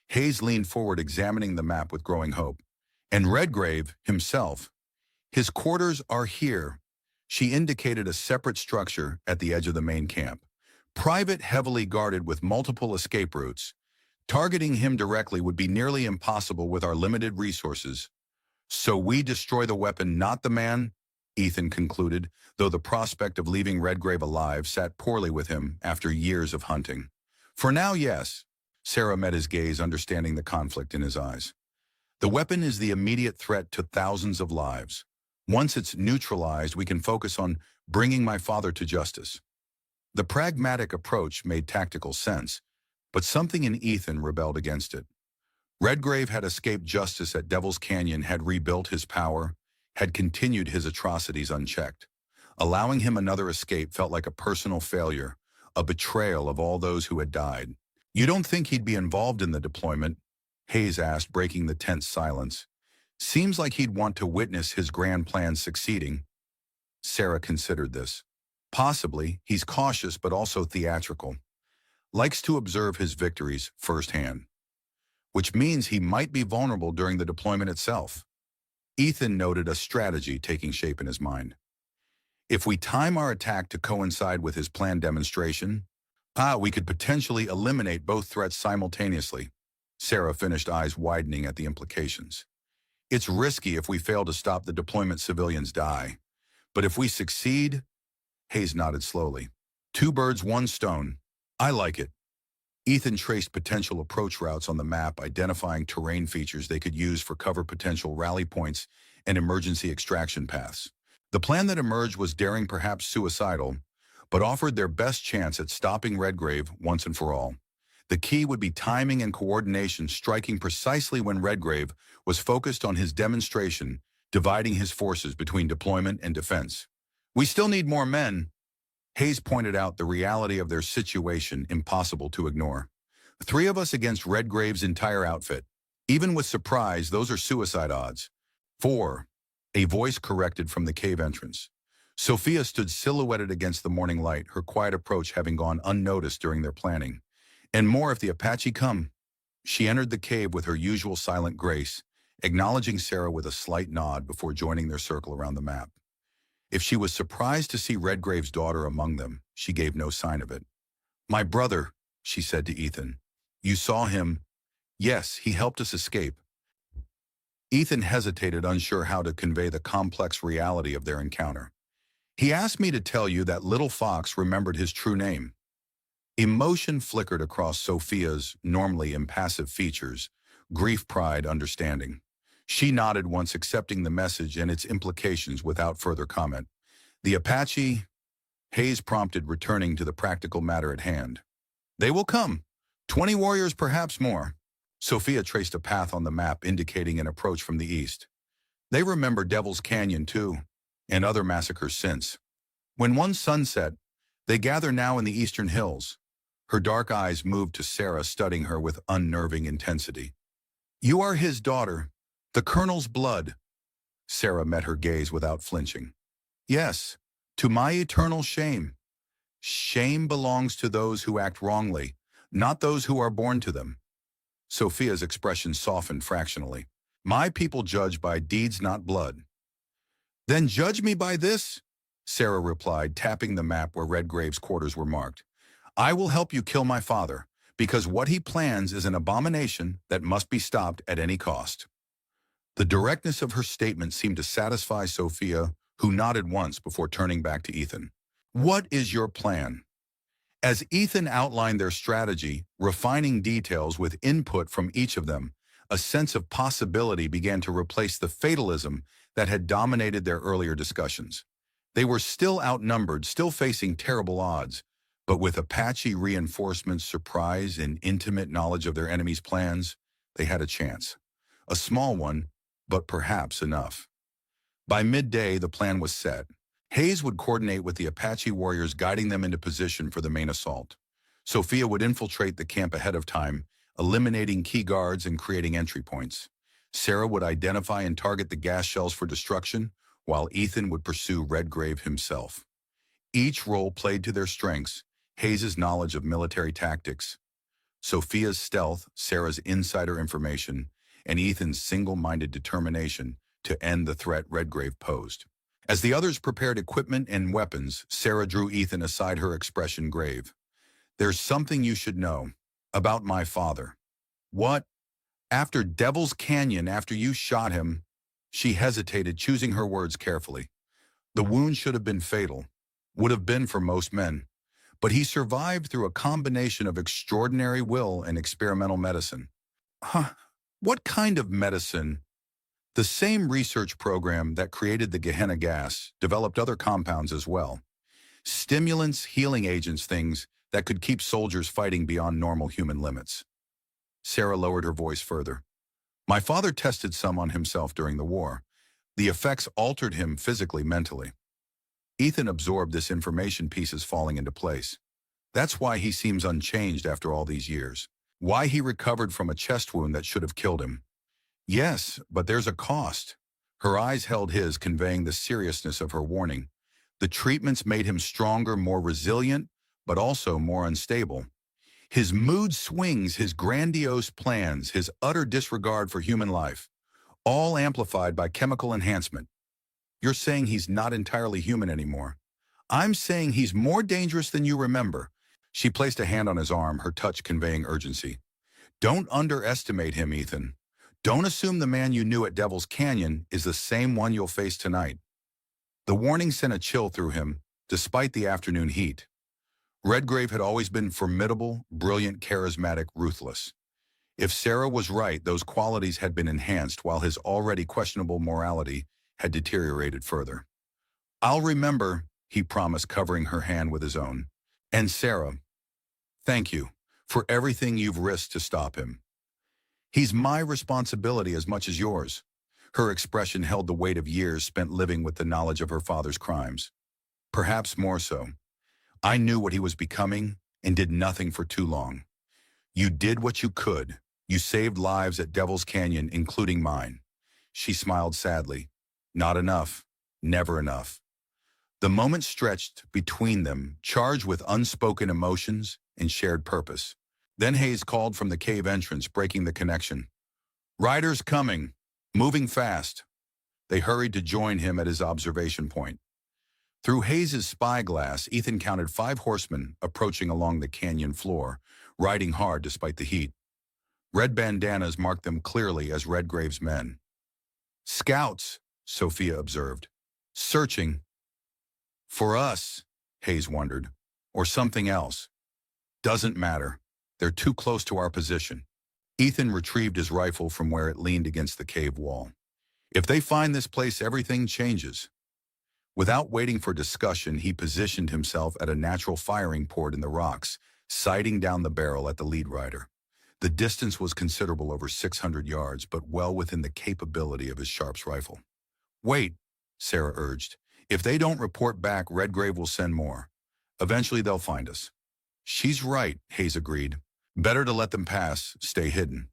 Hayes leaned forward, examining the map with growing hope. "And Redgrave, himself. His quarters are here." She indicated a separate structure at the edge of the main camp. "Private, heavily guarded with multiple escape routes. Targeting him directly would be nearly impossible with our limited resources." "So we destroy the weapon, not the man?" Ethan concluded, though the prospect of leaving Redgrave alive sat poorly with him after years of hunting. "For now, yes." Sarah met his gaze, understanding the conflict in his eyes. "The weapon is the immediate threat to thousands of lives. Once it's neutralized, we can focus on bringing my father to justice." The pragmatic approach made tactical sense, but something in Ethan rebelled against it. Redgrave had escaped justice at Devil's Canyon, had rebuilt his power, had continued his atrocities unchecked. Allowing him another escape felt like a personal failure, a betrayal of all those who had died. "You don't think he'd be involved in the deployment?" Hayes asked, breaking the tense silence. "Seems like he'd want to witness his grand plan succeeding." Sarah considered this. "Possibly. He's cautious but also theatrical. Likes to observe his victories firsthand. Which means he might be vulnerable during the deployment itself." Ethan noted a strategy taking shape in his mind. "If we time our attack to coincide with his planned demonstration, we could potentially eliminate both threats simultaneously." Sarah finished, eyes widening at the implications. "It's risky if we fail to stop the deployment, civilians die. But if we succeed," Hayes nodded slowly. "Two birds, one stone. I like it." Ethan traced potential approach routes on the map, identifying terrain features they could use for cover, potential rally points, and emergency extraction paths. The plan that emerged was daring, perhaps suicidal, but offered their best chance at stopping Redgrave once and for all. The key would be timing and coordination, striking precisely when Redgrave was focused on his demonstration, dividing his forces between deployment and defense. "We still need more men," Hayes pointed out, the reality of their situation impossible to ignore. "3 of us against Redgrave's entire outfit. Even with surprise, those are suicide odds." 4. A voice corrected from the cave entrance. Sophia stood silhouetted against the morning light, her quiet approach having gone unnoticed during their planning. "And more if the Apache come." She entered the cave with her usual silent grace, acknowledging Sarah with a slight nod before joining their circle around the map. If she was surprised to see Redgrave's daughter among them, she gave no sign of it. "My brother," she said to Ethan. "You saw him?" "Yes, he helped us escape." Ethan hesitated, unsure how to convey the complex reality of their encounter. "He asked me to tell you that little fox remembered his true name." Emotion flickered across Sophia's normally impassive features, grief, pride, understanding. She nodded once, accepting the message and its implications without further comment. "The Apache," Hayes prompted, returning to the practical matter at hand. "They will come. 20 warriors, perhaps more." Sophia traced a path on the map indicating an approach from the east. "They remember Devil's Canyon too, and other massacres since. When one sunset, they gather now in the eastern hills." Her dark eyes moved to Sarah, studying her with unnerving intensity. "You are his daughter, the Colonel's blood." Sarah met her gaze without flinching. "Yes, to my eternal shame. Shame belongs to those who act wrongly, not those who are born to them." Sophia's expression softened fractionally. "My people judge by deeds, not blood." "Then judge me by this," Sarah replied, tapping the map where Redgrave's quarters were marked. "I will help you kill my father, because what he plans is an abomination that must be stopped at any cost." The directness of her statement seemed to satisfy Sophia, who nodded once before turning back to Ethan. "What is your plan?" As Ethan outlined their strategy, refining details with input from each of them, a sense of possibility began to replace the fatalism that had dominated their earlier discussions. They were still outnumbered, still facing terrible odds, but with Apache reinforcements, surprise, and intimate knowledge of their enemy's plans, they had a chance. A small one, but perhaps enough. By midday, the plan was set. Hayes would coordinate with the Apache warriors, guiding them into position for the main assault. Sophia would infiltrate the camp ahead of time, eliminating key guards and creating entry points. Sarah would identify and target the gas shells for destruction, while Ethan would pursue Redgrave himself. Each role played to their strengths: Hayes' knowledge of military tactics, Sophia's stealth, Sarah's insider information, and Ethan's single-minded determination to end the threat Redgrave posed. As the others prepared equipment and weapons, Sarah drew Ethan aside, her expression grave. "There's something you should know about my father." "What?" "After Devil's Canyon, after you shot him." She hesitated, choosing her words carefully. "The wound should have been fatal. Would have been for most men. But he survived through a combination of extraordinary will and experimental medicine." "Huh? What kind of medicine?" "The same research program that created the Gehenna gas developed other compounds as well. Stimulants, healing agents, things that could keep soldiers fighting beyond normal human limits." Sarah lowered her voice further. "My father tested some on himself during the war. The effects altered him physically, mentally." Ethan absorbed this information, pieces falling into place. "That's why he seems unchanged after all these years. Why he recovered from a chest wound that should have killed him." "Yes, but there's a cost." Her eyes held his, conveying the seriousness of her warning. "The treatments made him stronger, more resilient, but also more unstable. His mood swings, his grandiose plans, his utter disregard for human life, all amplified by chemical enhancement." "You're saying he's not entirely human anymore." "I'm saying he's more dangerous than you remember." She placed a hand on his arm, her touch conveying urgency. "Don't underestimate him, Ethan. Don't assume the man you knew at Devil's Canyon is the same one you'll face tonight." The warning sent a chill through him, despite the afternoon heat. Redgrave had always been formidable, brilliant, charismatic, ruthless. If Sarah was right, those qualities had been enhanced while his already questionable morality had deteriorated further. "I'll remember," he promised, covering her hand with his own. "And Sarah, thank you for everything you've risked to stop him. He's my responsibility as much as yours." Her expression held the weight of years spent living with the knowledge of her father's crimes. "Perhaps more so. I knew what he was becoming and did nothing for too long. You did what you could. You saved lives at Devil's Canyon, including mine." She smiled sadly. "Not enough. Never enough." The moment stretched between them, charged with unspoken emotions and shared purpose. Then Hayes called from the cave entrance, breaking the connection. "Riders coming. Moving fast." They hurried to join him at his observation point. Through Hayes' spyglass, Ethan counted 5 horsemen approaching along the canyon floor, riding hard despite the heat. Red bandanas marked them clearly as Redgrave's men. "Scouts," Sophia observed. "Searching." "For us," Hayes wondered. "Or something else." "Doesn't matter. They're too close to our position." Ethan retrieved his rifle from where it leaned against the cave wall. "If they find this place, everything changes." Without waiting for discussion, he positioned himself at a natural firing port in the rocks, sighting down the barrel at the lead rider. The distance was considerable, over 600 yards, but well within the capability of his Sharps rifle. "Wait," Sarah urged. "If they don't report back, Redgrave will send more. Eventually they'll find us." "She's right," Hayes agreed. "Better to let them pass, stay hidden."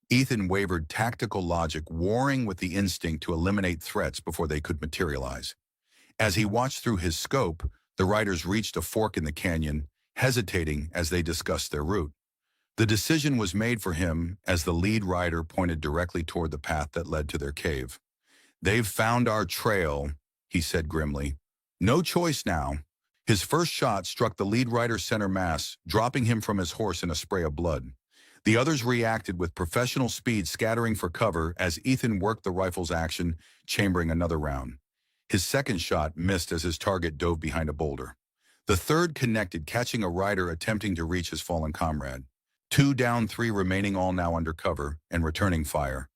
Ethan wavered, tactical logic warring with the instinct to eliminate threats before they could materialize. As he watched through his scope, the riders reached a fork in the canyon, hesitating as they discussed their route. The decision was made for him as the lead rider pointed directly toward the path that led to their cave. "They've found our trail," he said grimly. "No choice now." His first shot struck the lead rider's center mass, dropping him from his horse in a spray of blood. The others reacted with professional speed, scattering for cover as Ethan worked the rifle's action, chambering another round. His second shot missed as his target dove behind a boulder. The third connected, catching a rider attempting to reach his fallen comrade. 2 down, 3 remaining, all now under cover and returning fire,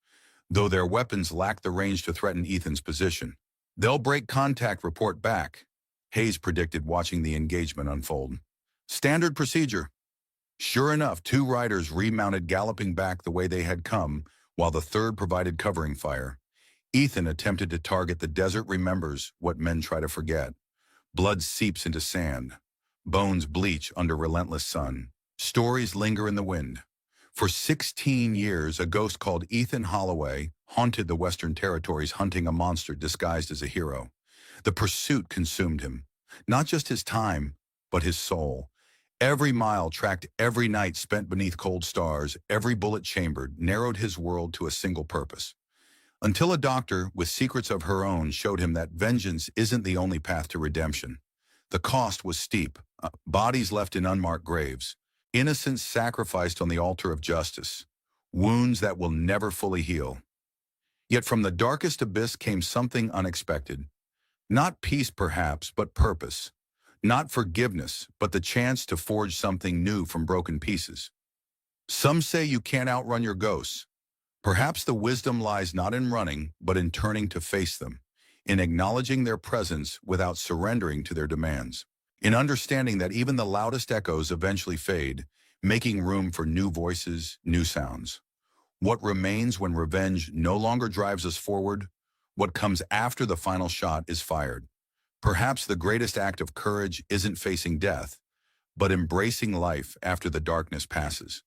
though their weapons lacked the range to threaten Ethan's position. "They'll break contact, report back," Hayes predicted, watching the engagement unfold. "Standard procedure." Sure enough, 2 riders remounted, galloping back the way they had come, while the third provided covering fire. Ethan attempted to target. The desert remembers what men try to forget. Blood seeps into sand. Bones bleach under relentless sun. Stories linger in the wind. For 16 years, a ghost called Ethan Holloway haunted the Western Territories, hunting a monster disguised as a hero. The pursuit consumed him. Not just his time, but his soul. Every mile tracked, every night spent beneath cold stars, every bullet chambered, narrowed his world to a single purpose. Until a doctor with secrets of her own showed him that vengeance isn't the only path to redemption. The cost was steep. Bodies left in unmarked graves. Innocents sacrificed on the altar of justice. Wounds that will never fully heal. Yet from the darkest abyss came something unexpected. Not peace, perhaps, but purpose. Not forgiveness, but the chance to forge something new from broken pieces. Some say you can't outrun your ghosts. Perhaps the wisdom lies not in running, but in turning to face them, in acknowledging their presence without surrendering to their demands, in understanding that even the loudest echoes eventually fade, making room for new voices, new sounds. What remains when revenge no longer drives us forward? What comes after the final shot is fired? Perhaps the greatest act of courage isn't facing death, but embracing life after the darkness passes.